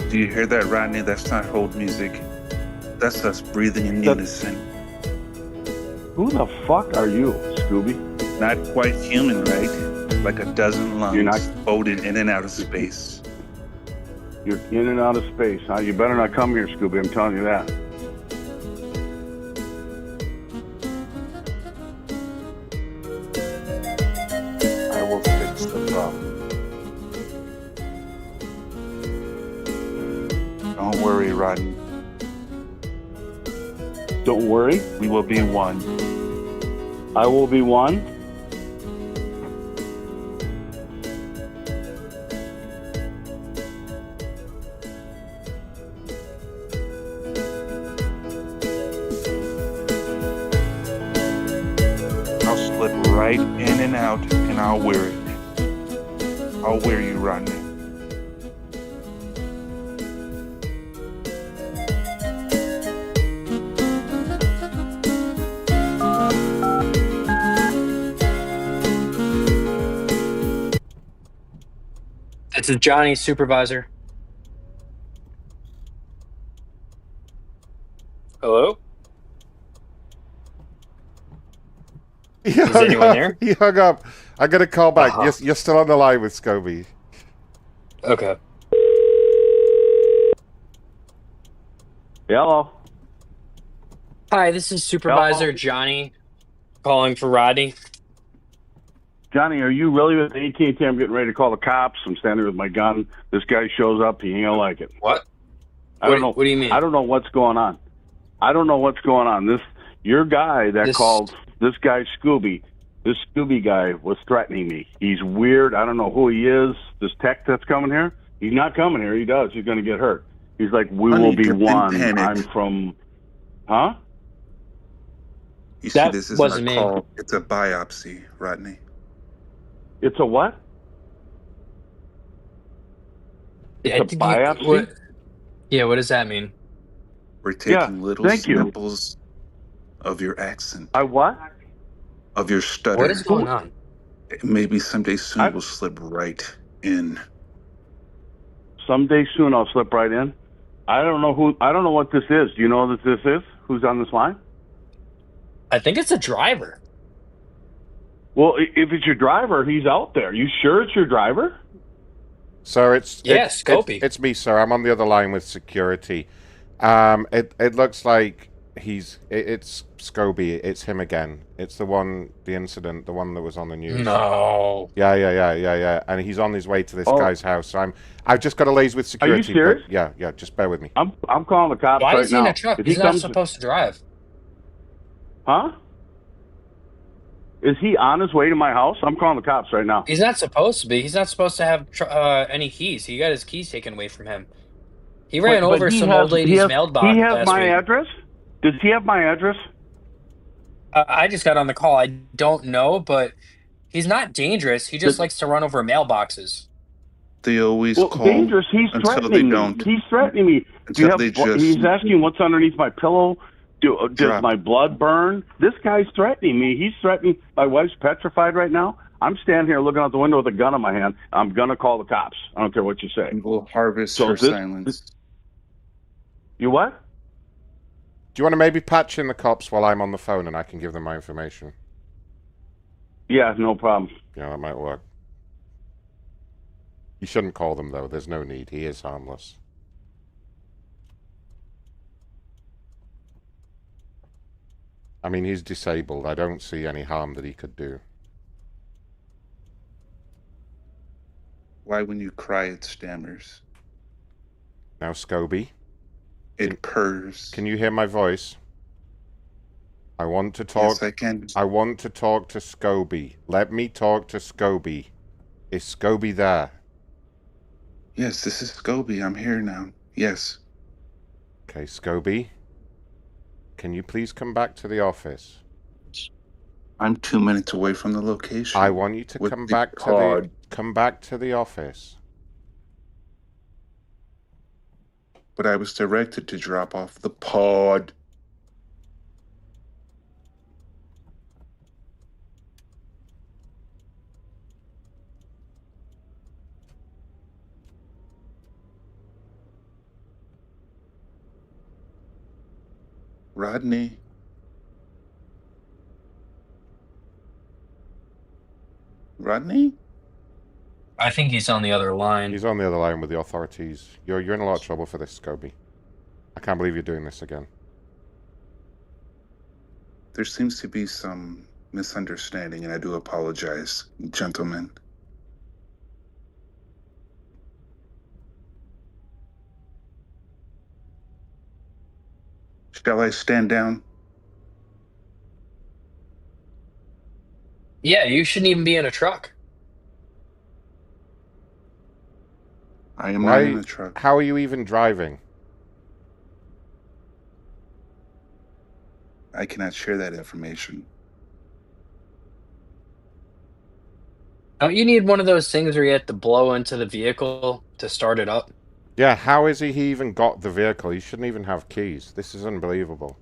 Do you hear that, Rodney? That's not hold music. That's us breathing in unison. Who the fuck are you, Scoby? Not quite human, right? Like a dozen lungs floating in and out of space. You're in and out of space, huh? You better not come here, Scoby. I'm telling you that. I will fix the problem. Don't worry, Rodney. Don't worry. We will be one. I will be one. I'll slip right in and out, and I'll wear it. I'll wear you, Rodney. This is Johnny's supervisor. Hello? Is anyone there? He hung up. I got a call back. You're still on the line with Scoby. Okay. Hello. Hi, this is Supervisor Johnny calling for Rodney. Johnny, are you really with AT&T? I'm getting ready to call the cops. I'm standing with my gun. This guy shows up. He ain't gonna like it. What? I don't know. What do you mean? I don't know what's going on. I don't know what's going on. Your guy that called this guy Scoby. This Scoby guy was threatening me. He's weird. I don't know who he is. This tech that's coming here. He's not coming here. He does. He's gonna get hurt. He's like, we will be one. I'm from. Huh? You see, this is not a call. It's a biopsy, Rodney. It's a what? It's a biopsy? What does that mean? We're taking little samples of your accent. I what? Of your stutter. What is going on? Maybe someday soon we'll slip right in. Someday soon I'll slip right in. I don't know what this is. Do you know what this is? Who's on this line? I think it's a driver. Well, if it's your driver, he's out there. You sure it's your driver? Sir, Scoby. it's me, sir. I'm on the other line with security. It looks like it's Scoby. It's him again. It's the incident, the one that was on the news. No. Yeah. And he's on his way to this guy's house. So I've just got to liaise with security. Are you serious? But yeah. Just bear with me. I'm calling the cops Why right is he now. in a truck? If He's he not comes, supposed to drive. huh? Is he on his way to my house? I'm calling the cops right now. He's not supposed to be. He's not supposed to have any keys. He got his keys taken away from him. He ran over some old lady's mailbox He has last my week. address? Does he have my address? I just got on the call. I don't know, but he's not dangerous. He just likes to run over mailboxes. They always call dangerous. He's until threatening they me. don't. He's threatening me. He's asking what's underneath my pillow. Does my blood burn? This guy's threatening me. He's threatening. My wife's petrified right now. I'm standing here looking out the window with a gun in my hand. I'm going to call the cops. I don't care what you say. We'll harvest her silence. You what? Do you want to maybe patch in the cops while I'm on the phone and I can give them my information? Yeah, no problem. Yeah, that might work. You shouldn't call them, though. There's no need. He is harmless. I mean, he's disabled. I don't see any harm that he could do. Why, when you cry, it stammers? Now, Scoby. It purrs. Can you hear my voice? I want to talk. Yes, I can. I want to talk to Scoby. Let me talk to Scoby. Is Scoby there? Yes, this is Scoby. I'm here now. Yes. Okay, Scoby. Can you please come back to the office? I'm 2 minutes away from the location. I want you to come back to the office. But I was directed to drop off the pod. Rodney. Rodney? I think he's on the other line. He's on the other line with the authorities. You're in a lot of trouble for this, Scoby. I can't believe you're doing this again. There seems to be some misunderstanding, and I do apologize, gentlemen. Shall I stand down? Yeah, you shouldn't even be in a truck. I am not in a truck. How are you even driving? I cannot share that information. Don't you need one of those things where you have to blow into the vehicle to start it up? Yeah, how is he even got the vehicle? He shouldn't even have keys. This is unbelievable.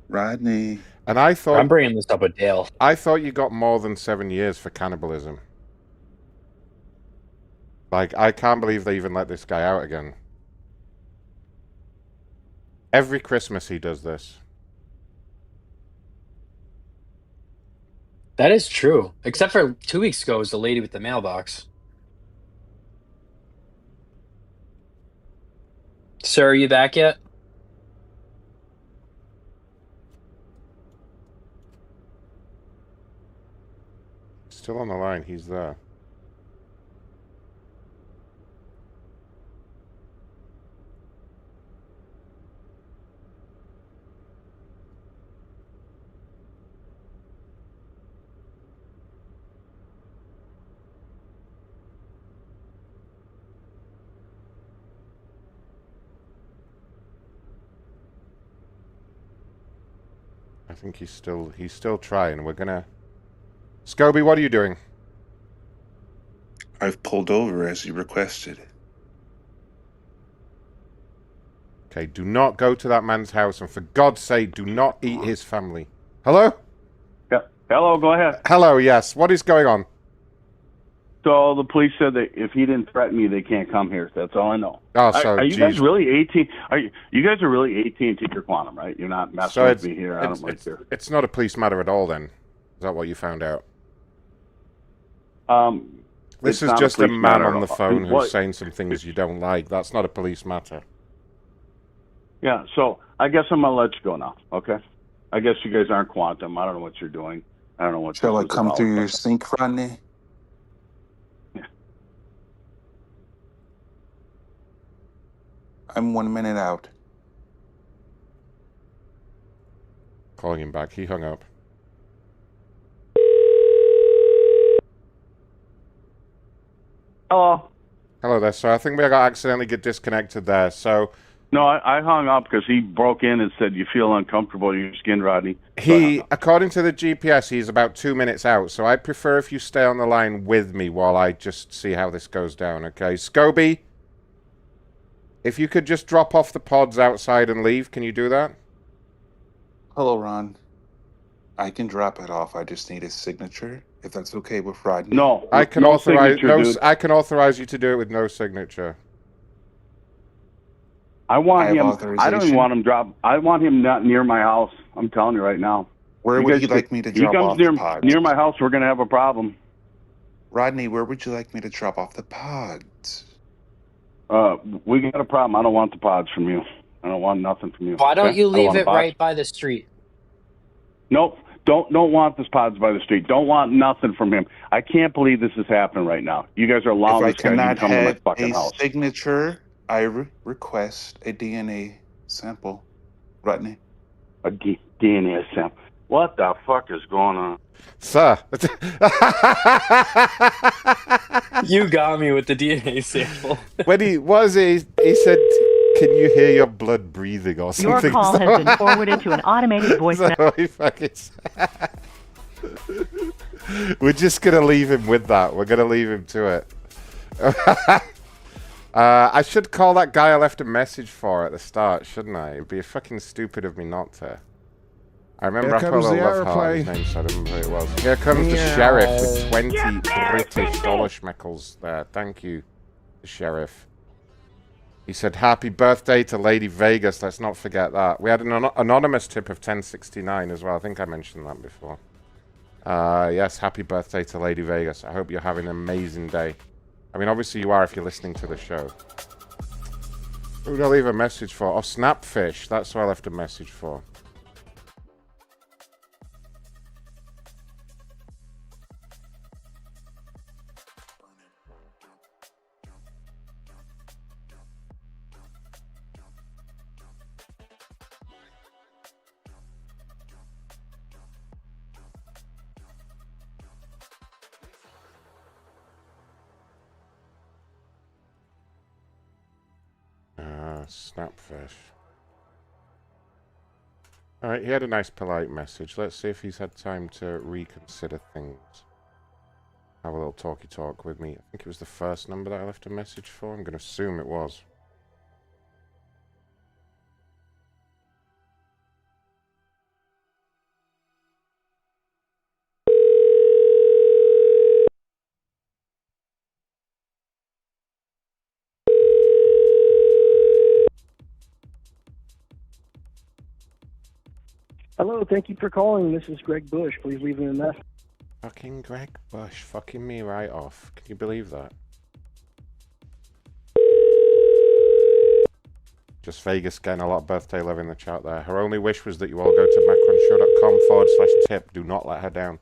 Rodney. And I thought... I'm bringing this up with Dale. I thought you got more than 7 years for cannibalism. Like, I can't believe they even let this guy out again. Every Christmas he does this. That is true. Except for 2 weeks ago, it was the lady with the mailbox. Sir, are you back yet? Still on the line. He's there. I think he's still trying. We're gonna... Scoby, what are you doing? I've pulled over as you requested. Okay, do not go to that man's house, and for God's sake, do not eat his family. Hello? Yeah. Hello, go ahead. Hello, yes. What is going on? So the police said that if he didn't threaten me, they can't come here. That's all I know. Oh, so are you guys really 18? You guys are really 18 to your quantum, right? You're not messing with me here. I don't like this. It's not a police matter at all, then. Is that what you found out? This it's is not just a police man matter. on the phone who's What- saying some things you don't like. That's not a police matter. Yeah, so I guess I'm gonna let you go now. Okay. I guess you guys aren't quantum. I don't know what you're doing. I don't know what. Shall I this is come about, through your but- sink, Rodney? I'm 1 minute out. Calling him back. He hung up. Hello. Hello there. So I think we got accidentally get disconnected there. So No, I hung up because he broke in and said, "You feel uncomfortable in your skin, Rodney." he, according to the GPS, he's about 2 minutes out. So I prefer if you stay on the line with me while I just see how this goes down. Okay, Scoby, if you could just drop off the pods outside and leave, can you do that? Hello, Ron. I can drop it off. I just need a signature, if that's okay with Rodney. No, I can no authorize signature, no. dude. I can authorize you to do it with no signature. I want have him. I don't authorization. even want him drop. I want him not near my house. I'm telling you right now. Where You would guys you could- like me to he drop comes off near, the pods? near my house, we're gonna have a problem. Rodney, where would you like me to drop off the pods? We got a problem. I don't want the pods from you. I don't want nothing from you. Why don't okay? you I don't leave want a it box. right by the street? Nope. Don't want this pods by the street. Don't want nothing from him. I can't believe this is happening right now. You guys are If allowing I this guy to cannot come to my have fucking a house. signature, I request a DNA sample. Rodney. A DNA sample. What the fuck is going on? Sir. You got me with the DNA sample. When he said, "Can you hear your blood breathing?" or Your something. call has been forwarded to an automated voice So he fucking said. We're just gonna leave him with that. We're gonna leave him to it. I should call that guy I left a message for at the start, shouldn't I? It'd be fucking stupid of me not to. I remember Here I put a comes the little love heart on his aeroplane. name, so I don't remember who it was. Here comes the sheriff with 20 British dollar schmeckles there. Thank you, the sheriff. He said, "Happy birthday to Lady Vegas." Let's not forget that. We had an anonymous tip of 1069 as well. I think I mentioned that before. Yes, happy birthday to Lady Vegas. I hope you're having an amazing day. I mean, obviously you are if you're listening to the show. Who did I leave a message for? Oh, Snapfish. That's who I left a message for. Snapfish. Alright, he had a nice polite message. Let's see if he's had time to reconsider things. Have a little talky talk with me. I think it was the first number that I left a message for. I'm going to assume it was. Hello, thank you for calling. This is Greg Bush. Please leave me a message. Fucking Greg Bush, fucking me right off. Can you believe that? Just Vegas getting a lot of birthday love in the chat there. Her only wish was that you all go to macronshow.com/tip. Do not let her down.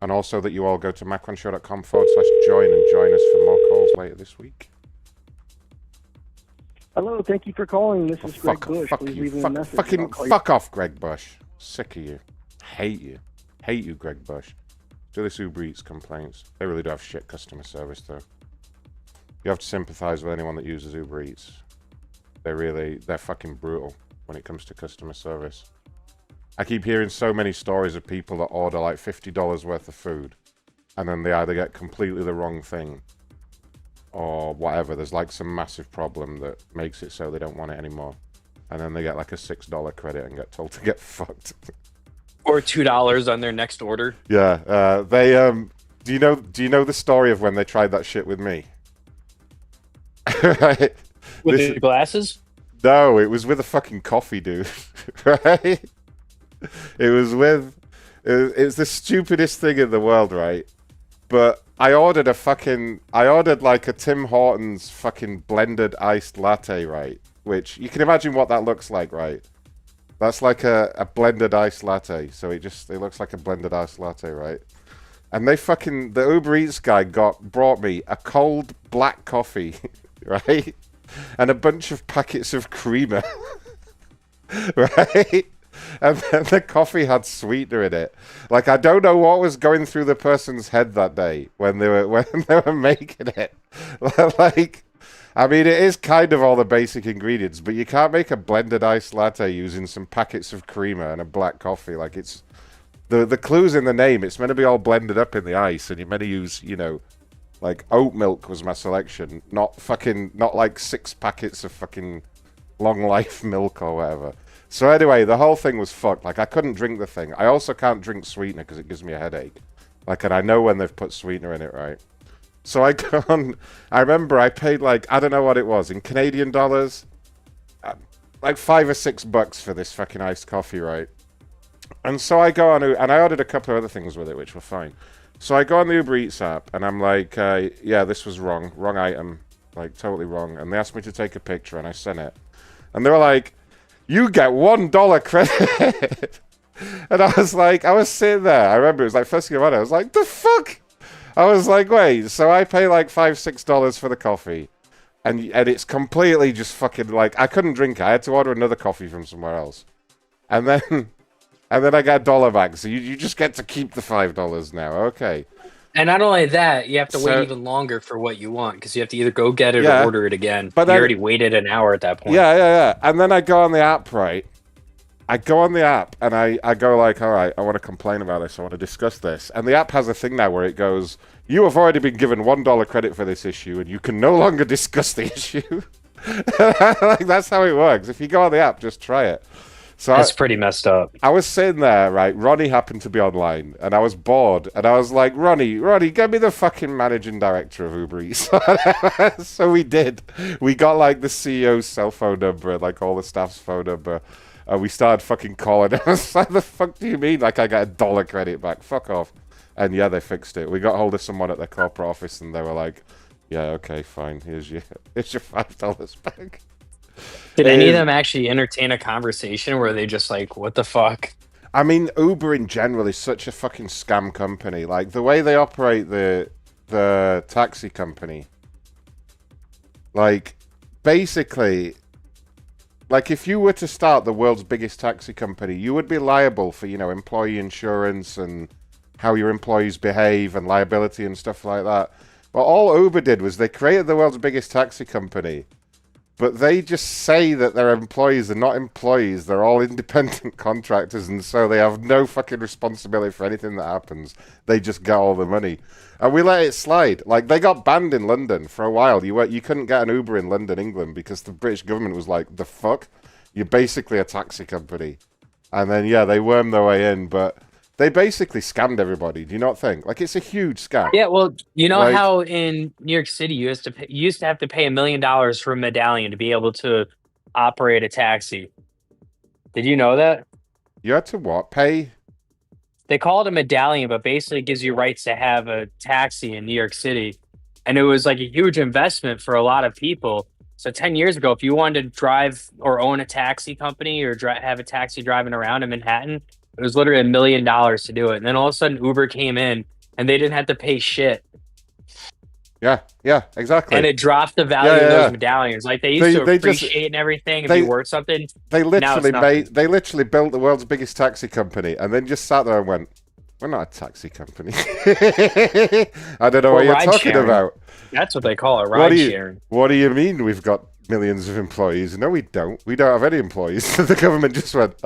And also that you all go to macronshow.com/join and join us for more calls later this week. Hello, thank you for calling. This is Greg Bush. Fuck Please you. leave me a message. and I'll Fucking call you fuck off, Greg Bush. Sick of you. Hate you. Hate you, Greg Bush. Do this Uber Eats complaints. They really do have shit customer service, though. You have to sympathize with anyone that uses Uber Eats. They're fucking brutal when it comes to customer service. I keep hearing so many stories of people that order like $50 worth of food, and then they either get completely the wrong thing, or whatever. There's like some massive problem that makes it so they don't want it anymore. And then they get like a $6 credit and get told to get fucked. Or $2 on their next order. Yeah, do you know the story of when they tried that shit with me? Right? With the glasses? No, it was with a fucking coffee, dude. Right? It was the stupidest thing in the world, right? But I ordered like a Tim Hortons fucking blended iced latte, right? Which you can imagine what that looks like, right? That's like a blended iced latte. So it looks like a blended iced latte, right? And the Uber Eats guy brought me a cold black coffee, right? And a bunch of packets of creamer, right? And then the coffee had sweetener in it. Like, I don't know what was going through the person's head that day when they were making it. Like, I mean, it is kind of all the basic ingredients, but you can't make a blended iced latte using some packets of creamer and a black coffee. Like, it's the clue's in the name. It's meant to be all blended up in the ice, and you're meant to use, like oat milk was my selection, not like 6 packets of fucking long life milk or whatever. So anyway, the whole thing was fucked. Like, I couldn't drink the thing. I also can't drink sweetener because it gives me a headache. Like, and I know when they've put sweetener in it, right? So I remember I paid like, I don't know what it was, in Canadian dollars, like $5 or $6 for this fucking iced coffee, right? And so I go on, and I ordered a couple of other things with it, which were fine. So I go on the Uber Eats app, and I'm like, yeah, this was wrong item, like totally wrong. And they asked me to take a picture, and I sent it. And they were like, you get $1 credit. And I was sitting there. I remember it was like first thing about it. I was like, the fuck? I was like, wait, so I pay like $5, $6 for the coffee. And it's completely just fucking like, I couldn't drink it. I had to order another coffee from somewhere else. And then I got $1 back. So you just get to keep the $5 now. Okay. And not only that, you have to wait even longer for what you want because you have to either go get it or order it again. But you already waited an hour at that point. Yeah. And then I go on the app, right? I go on the app and I go like, all right, I want to complain about this. I want to discuss this. And the app has a thing now where it goes, you have already been given $1 credit for this issue and you can no longer discuss the issue. Like, that's how it works. If you go on the app, just try it. So that's pretty messed up. I was sitting there, right? Ronnie happened to be online, and I was bored, and I was like, Ronnie, get me the fucking managing director of Uber Eats. So we did. We got like the CEO's cell phone number, and like all the staff's phone number, and we started fucking calling. I was like, the fuck do you mean? Like, I got $1 credit back? Fuck off. And yeah, they fixed it. We got hold of someone at their corporate office, and they were like, yeah, okay, fine. Here's your $5 back. Did any of them actually entertain a conversation where they just like, what the fuck? I mean, Uber in general is such a fucking scam company. Like, the way they operate the taxi company, like, basically, like, if you were to start the world's biggest taxi company, you would be liable for, employee insurance and how your employees behave and liability and stuff like that. But all Uber did was they created the world's biggest taxi company, but they just say that their employees are not employees. They're all independent contractors, and so they have no fucking responsibility for anything that happens. They just get all the money. And we let it slide. Like, they got banned in London for a while. You couldn't get an Uber in London, England, because the British government was like, the fuck? You're basically a taxi company. And then, yeah, they wormed their way in, but they basically scammed everybody. Do you not think? Like, it's a huge scam. Yeah, well, you know how in New York City you used to have to pay $1 million for a medallion to be able to operate a taxi. Did you know that? You had to what? Pay? They call it a medallion, but basically it gives you rights to have a taxi in New York City. And it was like a huge investment for a lot of people. So 10 years ago, if you wanted to drive or own a taxi company or have a taxi driving around in Manhattan, it was literally $1 million to do it. And then all of a sudden Uber came in and they didn't have to pay shit. Yeah, exactly. And it dropped the value of those medallions. Like, they used to appreciate and everything if you worth something. They literally built the world's biggest taxi company and then just sat there and went, we're not a taxi company. I don't know what you're talking about. That's what they call it, ride sharing. What do you mean we've got millions of employees? No, we don't. We don't have any employees. The government just went,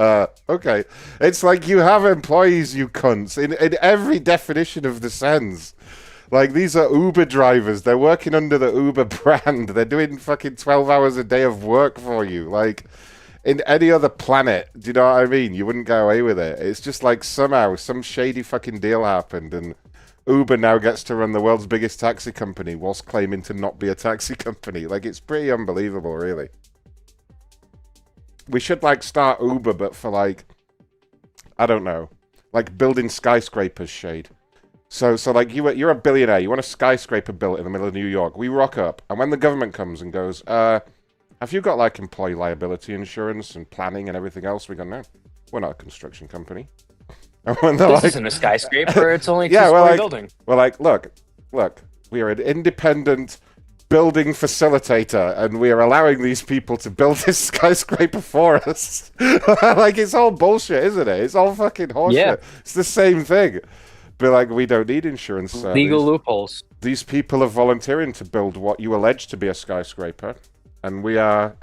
okay. It's like, you have employees, you cunts, in every definition of the sense. Like, these are Uber drivers. They're working under the Uber brand. They're doing fucking 12 hours a day of work for you. Like, in any other planet, do you know what I mean? You wouldn't get away with it. It's just like somehow some shady fucking deal happened and Uber now gets to run the world's biggest taxi company whilst claiming to not be a taxi company. Like, it's pretty unbelievable, really. We should, like, start Uber, but for, like, I don't know, like building skyscrapers, shade. So like you're a billionaire. You want a skyscraper built in the middle of New York. We rock up, and when the government comes and goes, have you got like employee liability insurance and planning and everything else? We go, no, we're not a construction company. And when they're This like, isn't a skyscraper. It's only a yeah, two-story building. we're like, look, we are an independent building facilitator, and we are allowing these people to build this skyscraper for us. Like, it's all bullshit, isn't it? It's all fucking horseshit. Yeah. It's the same thing. But like, we don't need insurance. Legal loopholes. These people are volunteering to build what you allege to be a skyscraper, and we are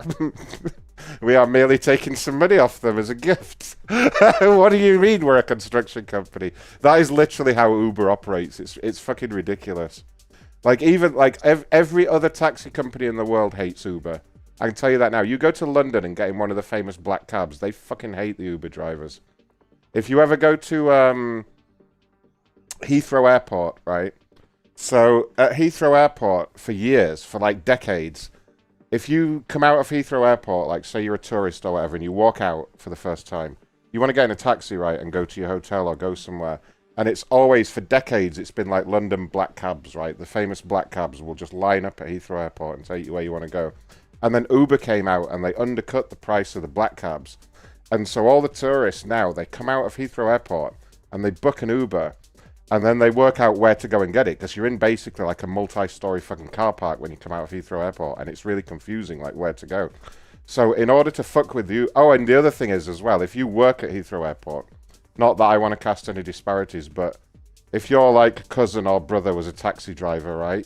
we are merely taking some money off them as a gift. What do you mean we're a construction company? That is literally how Uber operates. It's fucking ridiculous. Like, even like every other taxi company in the world hates Uber. I can tell you that now. You go to London and get in one of the famous black cabs, they fucking hate the Uber drivers. If you ever go to Heathrow Airport, right? So at Heathrow Airport, for years, for like decades, if you come out of Heathrow Airport, like say you're a tourist or whatever, and you walk out for the first time, you want to get in a taxi, right, and go to your hotel or go somewhere. And it's always, for decades, it's been like London black cabs, right? The famous black cabs will just line up at Heathrow Airport and take you where you want to go. And then Uber came out and they undercut the price of the black cabs. And so all the tourists now, they come out of Heathrow Airport and they book an Uber. And then they work out where to go and get it, because you're in basically like a multi-story fucking car park when you come out of Heathrow Airport, and it's really confusing, like, where to go. So in order to fuck with you... Oh, and the other thing is, as well, if you work at Heathrow Airport, not that I want to cast any disparities, but if your, like, cousin or brother was a taxi driver, right,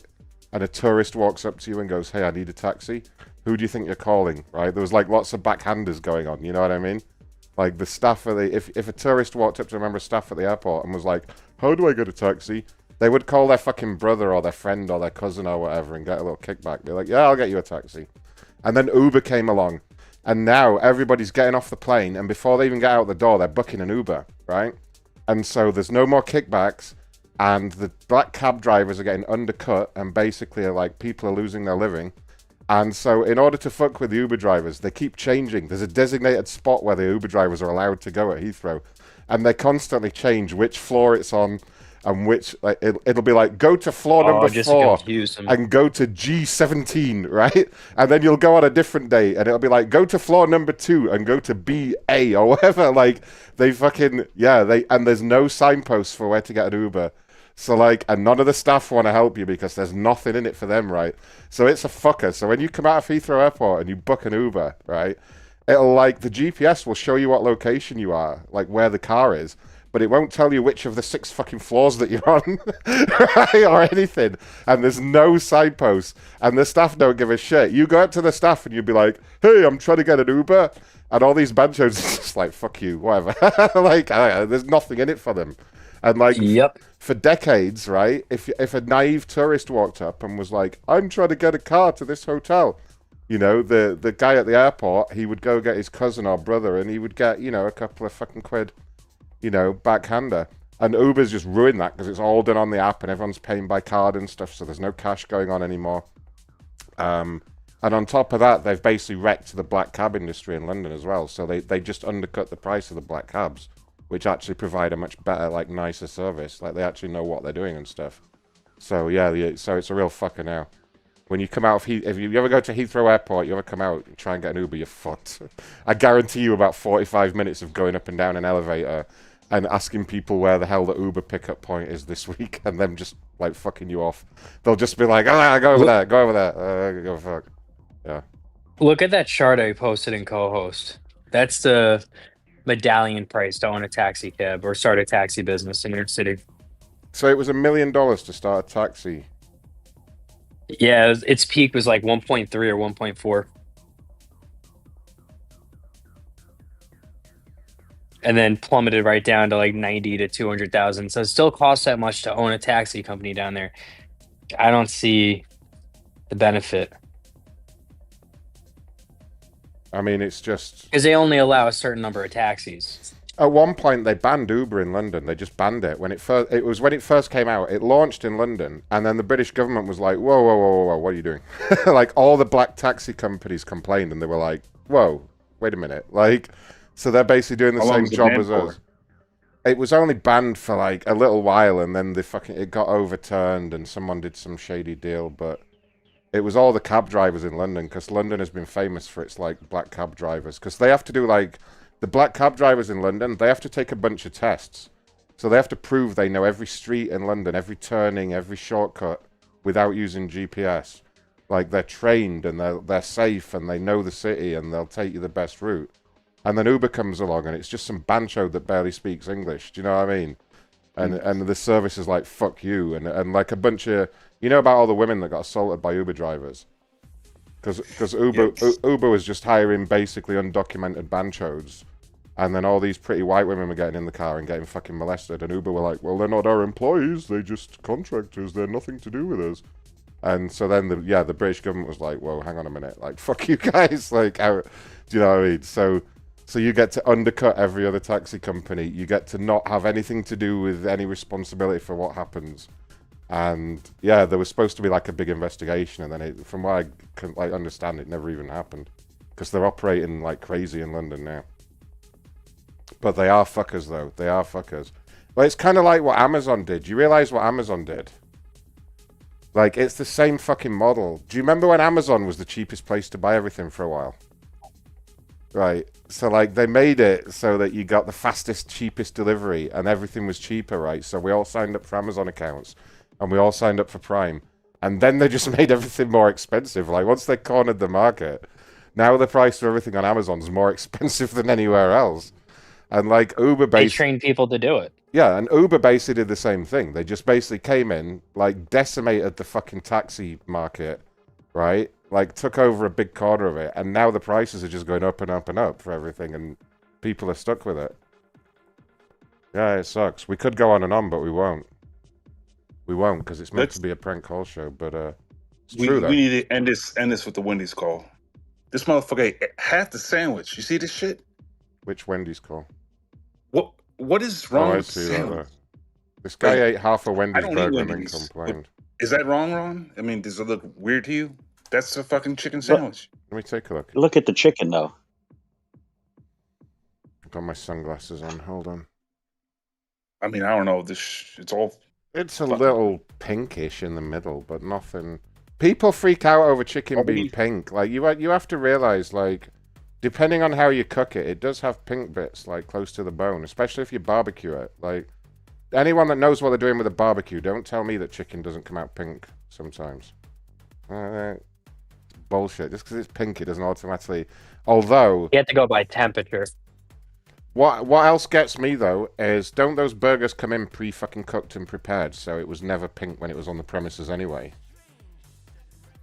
and a tourist walks up to you and goes, hey, I need a taxi, who do you think you're calling, right? There was, like, lots of backhanders going on, you know what I mean? Like, the staff at the... If a tourist walked up to a member of staff at the airport and was like, how do I get a taxi? They would call their fucking brother or their friend or their cousin or whatever and get a little kickback. Be like, yeah, I'll get you a taxi. And then Uber came along. And now everybody's getting off the plane, and before they even get out the door, they're booking an Uber, right? And so there's no more kickbacks, and the black cab drivers are getting undercut, and basically, like, people are losing their living. And so in order to fuck with the Uber drivers, they keep changing. There's a designated spot where the Uber drivers are allowed to go at Heathrow, and they constantly change which floor it's on, and which, like, it'll be like, go to floor number 4 and go to G17, right? And then you'll go on a different day and it'll be like, go to floor number 2 and go to BA or whatever. Like, they fucking, yeah, and there's no signposts for where to get an Uber. So, like, and none of the staff want to help you because there's nothing in it for them, right? So it's a fucker. So when you come out of Heathrow Airport and you book an Uber, right, it'll, like, the GPS will show you what location you are, like where the car is, but it won't tell you which of the 6 fucking floors that you're on, right, or anything. And there's no signposts, and the staff don't give a shit. You go up to the staff and you'll be like, hey, I'm trying to get an Uber, and all these banjos are just like, fuck you, whatever. Like, there's nothing in it for them. And, like, for decades, right, if a naive tourist walked up and was like, I'm trying to get a car to this hotel, you know, the guy at the airport, he would go get his cousin or brother, and he would get, you know, a couple of fucking quid, you know, backhander. And Uber's just ruined that because it's all done on the app and everyone's paying by card and stuff, so there's no cash going on anymore. And on top of that, they've basically wrecked the black cab industry in London as well. So they just undercut the price of the black cabs, which actually provide a much better, like, nicer service. Like, they actually know what they're doing and stuff. So, yeah, so it's a real fucker now. When you come out of if you ever go to Heathrow Airport, you ever come out and try and get an Uber, you're fucked. I guarantee you about 45 minutes of going up and down an elevator and asking people where the hell the Uber pickup point is this week, and them just, like, fucking you off. They'll just be like, go over there, go fuck. Yeah. Look at that chart I posted in co-host. That's the medallion price to own a taxi cab or start a taxi business in New York City. So it was $1 million to start a taxi. Yeah, its peak was like 1.3 or 1.4. And then plummeted right down to like 90 to 200,000. So it still costs that much to own a taxi company down there. I don't see the benefit. I mean, it's just... Because they only allow a certain number of taxis. At one point, they banned Uber in London. They just banned it. When it first came out. It launched in London, and then the British government was like, whoa, what are you doing? Like, all the black taxi companies complained, and they were like, whoa, wait a minute. Like, so they're basically doing the same job as us. it was only banned for like a little while, and then it got overturned, and someone did some shady deal. But it was all the cab drivers in London, because London has been famous for its like black cab drivers, because they have to do like the black cab drivers in London. They have to take a bunch of tests, so they have to prove they know every street in London, every turning, every shortcut without using GPS. Like they're trained and they're safe and they know the city and they'll take you the best route. And then Uber comes along and it's just some bancho that barely speaks English. Do you know what I mean? And the service is like, fuck you. And like a bunch of, you know about all the women that got assaulted by Uber drivers? Because Uber was just hiring basically undocumented banchos. And then all these pretty white women were getting in the car and getting fucking molested. And Uber were like, well, they're not our employees. They're just contractors. They're nothing to do with us. And so then the British government was like, whoa, hang on a minute. Like, fuck you guys. Like, do you know what I mean? So you get to undercut every other taxi company. You get to not have anything to do with any responsibility for what happens. And yeah, there was supposed to be like a big investigation, and then from what I can like understand, it never even happened, because they're operating like crazy in London now. But they are fuckers, though. They are fuckers. But it's kind of like what Amazon did. You realize what Amazon did? Like, it's the same fucking model. Do you remember when Amazon was the cheapest place to buy everything for a while? Right. So, like, they made it so that you got the fastest, cheapest delivery, and everything was cheaper, right? So we all signed up for Amazon accounts, and we all signed up for Prime. And then they just made everything more expensive. Like, once they cornered the market, now the price of everything on Amazon is more expensive than anywhere else. And, like, They train people to do it. Yeah, and Uber basically did the same thing. They just basically came in, like, decimated the fucking taxi market, right? Like, took over a big corner of it, and now the prices are just going up and up and up for everything, and people are stuck with it. Yeah, it sucks. We could go on and on, but we won't. We won't, because it's meant to be a prank call show, but it's true, though. We need to end this with the Wendy's call. This motherfucker ate half the sandwich. You see this shit? Which Wendy's call? What is wrong with the that, sandwich? This guy ate half a Wendy's don't eat burger and then Wendy's. complained. Is that wrong, Ron? I mean, does it look weird to you? That's a fucking chicken sandwich. Let me take a look. Look at the chicken, though. I've got my sunglasses on. Hold on. I mean, I don't know. It's all... It's a little pinkish in the middle, but nothing... People freak out over chicken being pink. Like, you have to realize, like... Depending on how you cook it, it does have pink bits, like, close to the bone, especially if you barbecue it. Like, anyone that knows what they're doing with a barbecue, don't tell me that chicken doesn't come out pink sometimes. Bullshit. Just because it's pink, it doesn't automatically... Although... You have to go by temperature. What else gets me, though, is don't those burgers come in pre-fucking cooked and prepared, so it was never pink when it was on the premises anyway?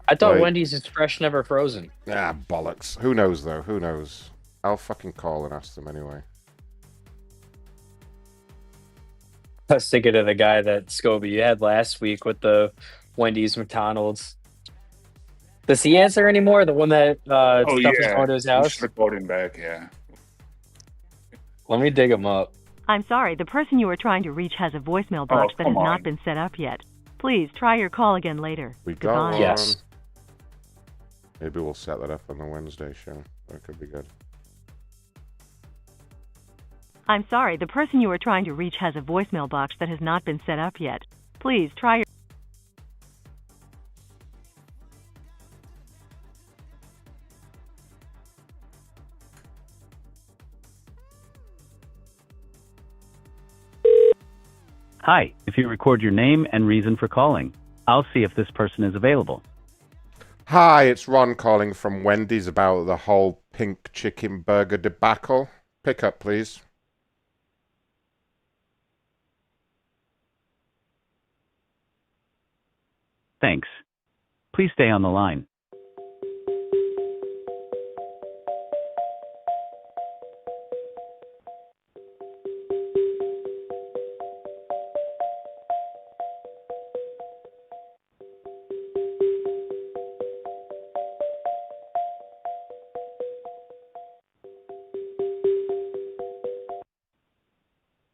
I thought Wendy's is fresh, never frozen. Ah, bollocks. Who knows, though? Who knows? I'll fucking call and ask them anyway. I was thinking of the guy that Scoby you had last week with the Wendy's McDonald's. Does he answer anymore? The one that stuff was going to his house? You should have called him back, yeah. Let me dig him up. I'm sorry, the person you are trying to reach has a voicemail box that has not been set up yet. Please try your call again later. We got one. Yes. Maybe we'll set that up on the Wednesday show. That could be good. I'm sorry, the person you are trying to reach has a voicemail box that has not been set up yet. Please try your... Hi, if you record your name and reason for calling, I'll see if this person is available. Hi, it's Ron calling from Wendy's about the whole pink chicken burger debacle. Pick up, please. Thanks. Please stay on the line.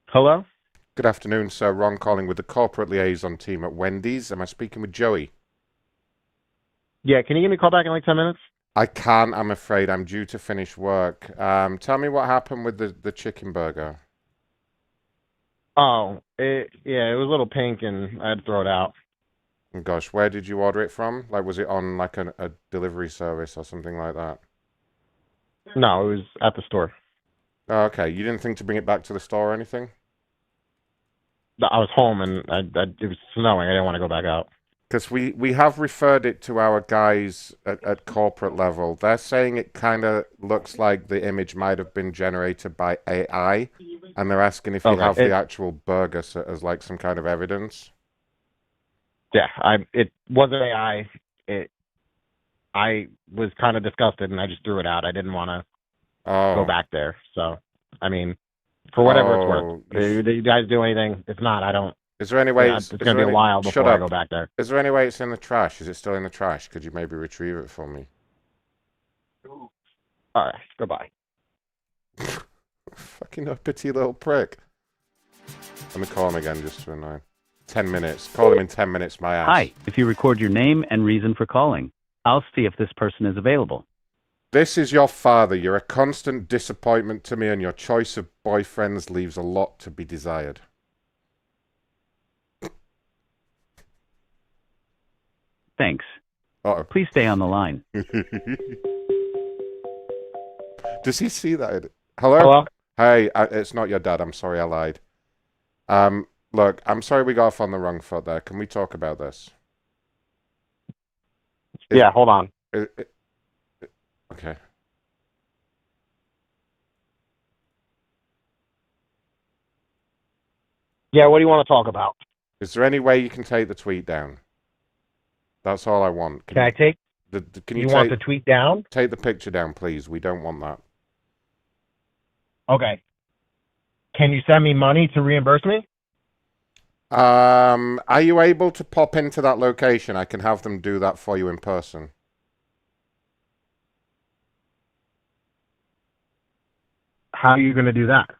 Hello? Good afternoon, sir. Ron calling with the corporate liaison team at Wendy's. Am I speaking with Joey? Yeah, can you give me a call back in like 10 minutes? I can't, I'm afraid. I'm due to finish work. Tell me what happened with the chicken burger. Oh, it was a little pink, and I had to throw it out. Gosh, where did you order it from? Like, was it on like a delivery service or something like that? No, it was at the store. Oh, okay, you didn't think to bring it back to the store or anything? I was home, and it was snowing. I didn't want to go back out. Because we have referred it to our guys at corporate level. They're saying it kind of looks like the image might have been generated by AI, and they're asking if you have the actual burger as like some kind of evidence. Yeah, it wasn't AI. I was kind of disgusted, and I just threw it out. I didn't want to go back there. So, I mean, for whatever it's worth, if you guys do anything, if not, I don't. Is there any way it's going to be a while before I go back there? Is there any way it's in the trash? Is it still in the trash? Could you maybe retrieve it for me? All right, goodbye. Fucking uppity little prick. Let me call him again just to annoy him. 10 minutes. Call him in 10 minutes, my ass. Hi, if you record your name and reason for calling, I'll see if this person is available. This is your father. You're a constant disappointment to me, and your choice of boyfriends leaves a lot to be desired. Thanks. Uh-oh. Please stay on the line. Does he see that? Hello? Hello? Hey, it's not your dad. I'm sorry I lied. Look, I'm sorry we got off on the wrong foot there. Can we talk about this? Yeah, hold on. Okay. Yeah, what do you want to talk about? Is there any way you can take the tweet down? That's all I want. Can I take? Can you want the tweet down? Take the picture down, please. We don't want that. Okay. Can you send me money to reimburse me? Are you able to pop into that location? I can have them do that for you in person. How are you going to do that?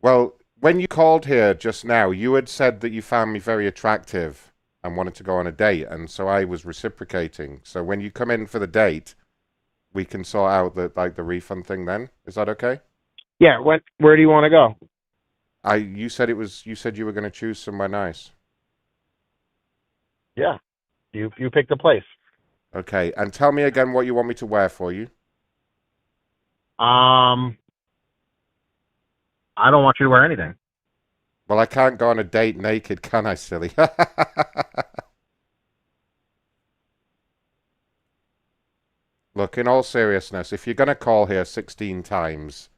Well, when you called here just now, you had said that you found me very attractive and wanted to go on a date, and so I was reciprocating. So when you come in for the date, we can sort out the refund thing then. Is that okay? Yeah, where do you want to go? You said you were going to choose somewhere nice. Yeah. You pick the place. Okay, and tell me again what you want me to wear for you. I don't want you to wear anything. Well, I can't go on a date naked, can I, silly? Look, in all seriousness, if you're going to call here 16 times,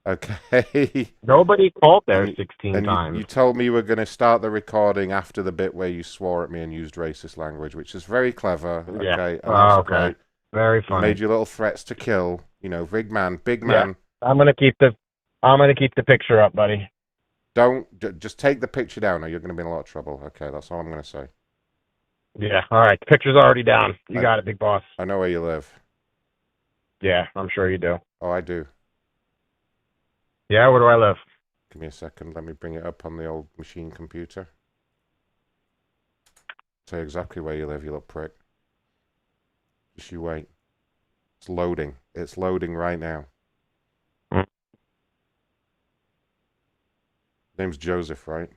okay? Nobody called there 16 times. You told me you were going to start the recording after the bit where you swore at me and used racist language, which is very clever. Yeah. Okay. Okay. Great. Very funny. You made your little threats to kill. You know, big man. Yeah. I'm gonna keep the picture up, buddy. Just take the picture down, or you're going to be in a lot of trouble. Okay, that's all I'm going to say. Yeah. All right. The picture's already down. You got it, big boss. I know where you live. Yeah, I'm sure you do. Oh, I do. Yeah, where do I live? Give me a second. Let me bring it up on the old machine computer. Tell you exactly where you live, you little prick. Just you wait. It's loading. It's loading right now. Name's Joseph, right?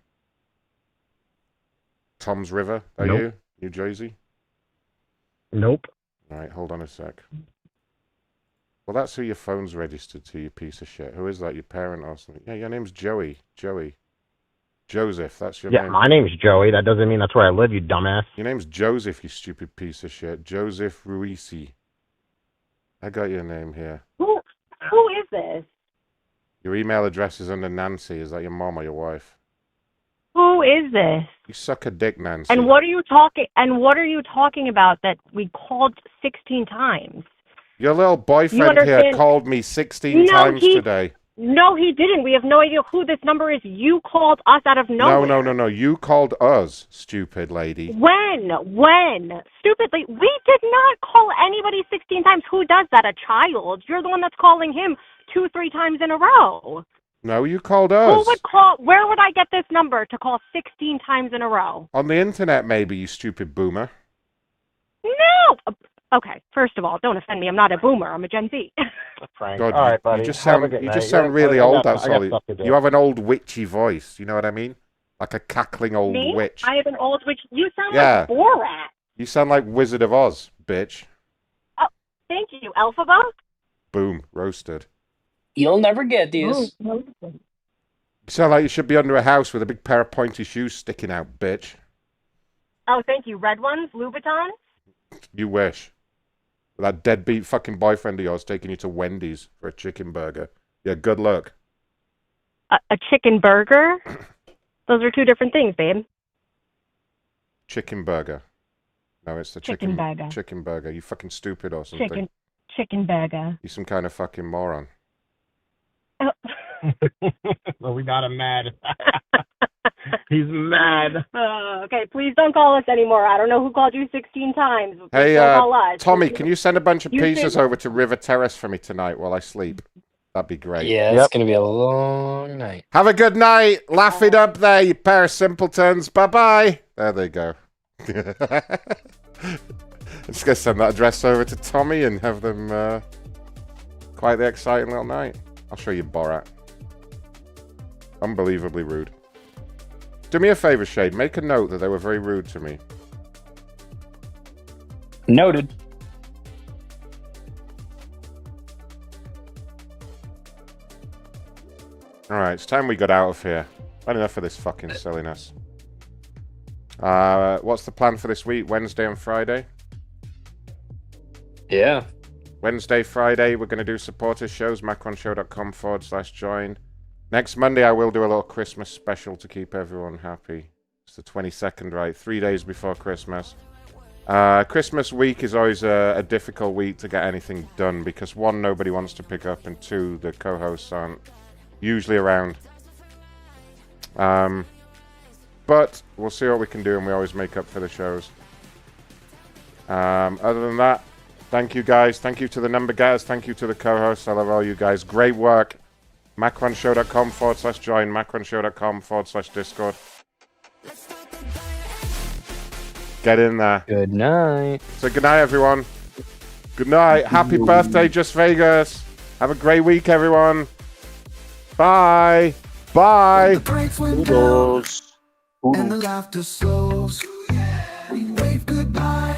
Tom's River, are Nope. you? New Jersey? Nope. All right, hold on a sec. Well, that's who your phone's registered to, you piece of shit. Who is that, your parent or something? Yeah, your name's Joey. Joey. Joseph, that's your name. Yeah, my name's Joey. That doesn't mean that's where I live, you dumbass. Your name's Joseph, you stupid piece of shit. Joseph Ruisi. I got your name here. Who is this? Your email address is under Nancy. Is that your mom or your wife? Who is this? You suck a dick, Nancy. And what are you talking about that we called 16 times? Your little boyfriend here called me 16 times today. No, he didn't. We have no idea who this number is. You called us out of nowhere. No. You called us, stupid lady. When? Stupidly. We did not call anybody 16 times. Who does that? A child? You're the one that's calling him 2-3 times in a row. No, you called us. Who would call? Where would I get this number to call 16 times in a row? On the internet, maybe, you stupid boomer. No. Okay, first of all, don't offend me. I'm not a boomer. I'm a Gen Z. Frank. God, All right, buddy. you just Have a sound good you night. just sound really I old. got- That's I got all. stuff to do. You have an old witchy voice. You know what I mean? Like a cackling old Me? witch. I have an old witch. You sound Yeah. like Borat. You sound like Wizard of Oz, bitch. Oh, thank you, Elphaba. Boom, roasted. You'll never get these. You sound like you should be under a house with a big pair of pointy shoes sticking out, bitch. Oh, thank you. Red ones, Louboutin. You wish. That deadbeat fucking boyfriend of yours taking you to Wendy's for a chicken burger. Yeah, good luck. A chicken burger. Those are two different things, babe. Chicken burger. No, it's the chicken burger. Chicken burger. You fucking stupid or something. Chicken burger. You some kind of fucking moron. Oh. Well, we got him mad. He's mad. Okay, please don't call us anymore. I don't know who called you 16 times. But Hey, don't call us. Tommy, can you send a bunch of You pizzas should- over to River Terrace for me tonight while I sleep? That'd be great. Yeah, it's going to be a long night. Have a good night. Laugh it up there, you pair of simpletons. Bye-bye. There they go. I'm just going to send that address over to Tommy and have them quite the exciting little night. I'll show you Borat. Unbelievably rude. Do me a favor, Shade. Make a note that they were very rude to me. Noted. Alright, it's time we got out of here. Not enough of this fucking silliness. What's the plan for this week? Wednesday and Friday? Yeah. Wednesday, Friday, we're going to do supporters shows, macronshow.com/join. Next Monday, I will do a little Christmas special to keep everyone happy. It's the 22nd, right? 3 days before Christmas. Christmas week is always a difficult week to get anything done because, one, nobody wants to pick up, and two, the co-hosts aren't usually around. But we'll see what we can do, and we always make up for the shows. Other than that, thank you guys. Thank you to the number guys. Thank you to the co-hosts. I love all you guys. Great work. macronshow.com/join. macronshow.com/discord. Get in there. Good night. So good night, everyone. Good night. Happy birthday, Just Vegas. Have a great week, everyone. Bye. Bye. Toodles. And the laughter slows. We wave goodbye,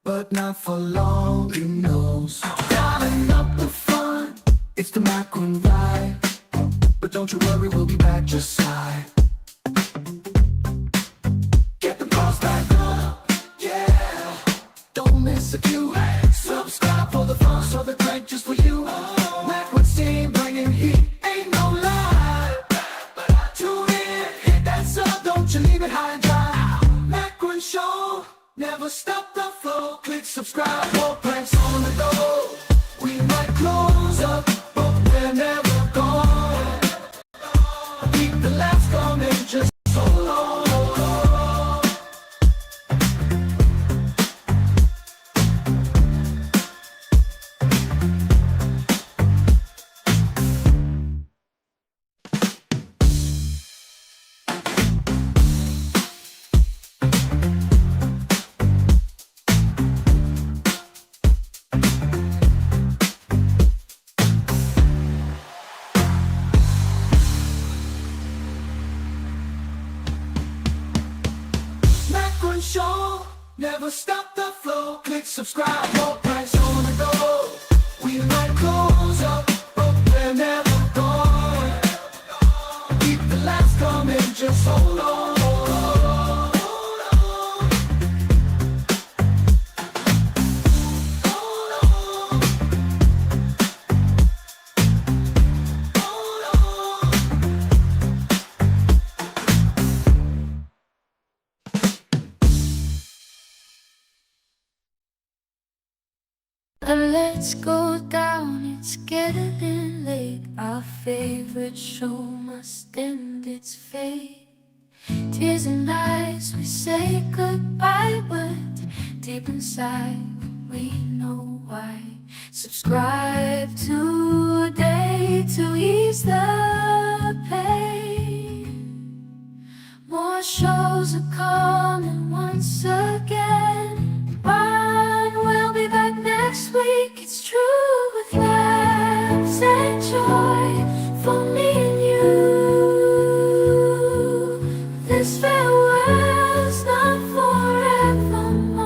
but not for long. Who knows? Dialing up the fun. It's the Macron ride, but don't you worry, we'll be back just slide. Get the boss back up, yeah. Don't miss a cue. Subscribe for the fun, so the crank just for you. Macron's team bringing heat, ain't no lie. Tune in, hit that sub, don't you leave it high and dry. Macron Show, never stop the flow. Click subscribe, more pranks on the go. We might close up, but we're never gone. Keep the laughs coming just so long. Macron Show, never stop the flow. Click subscribe, more pranks on the go. We might close up, but we're never gone. Keep the laughs coming, just hold on. Let's go down, it's getting late. Our favorite show must end its fate. Tears in eyes, we say goodbye, but deep inside we know why. Subscribe today to ease the pain. More shows are coming once again. One will joy for me and you. This farewell's not forevermore.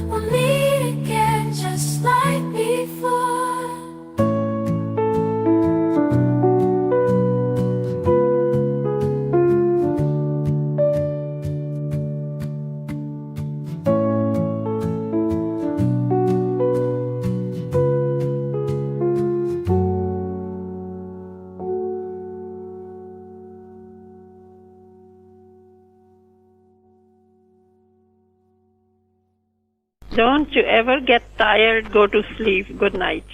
We'll meet again just like before. Don't you ever get tired, go to sleep. Good night.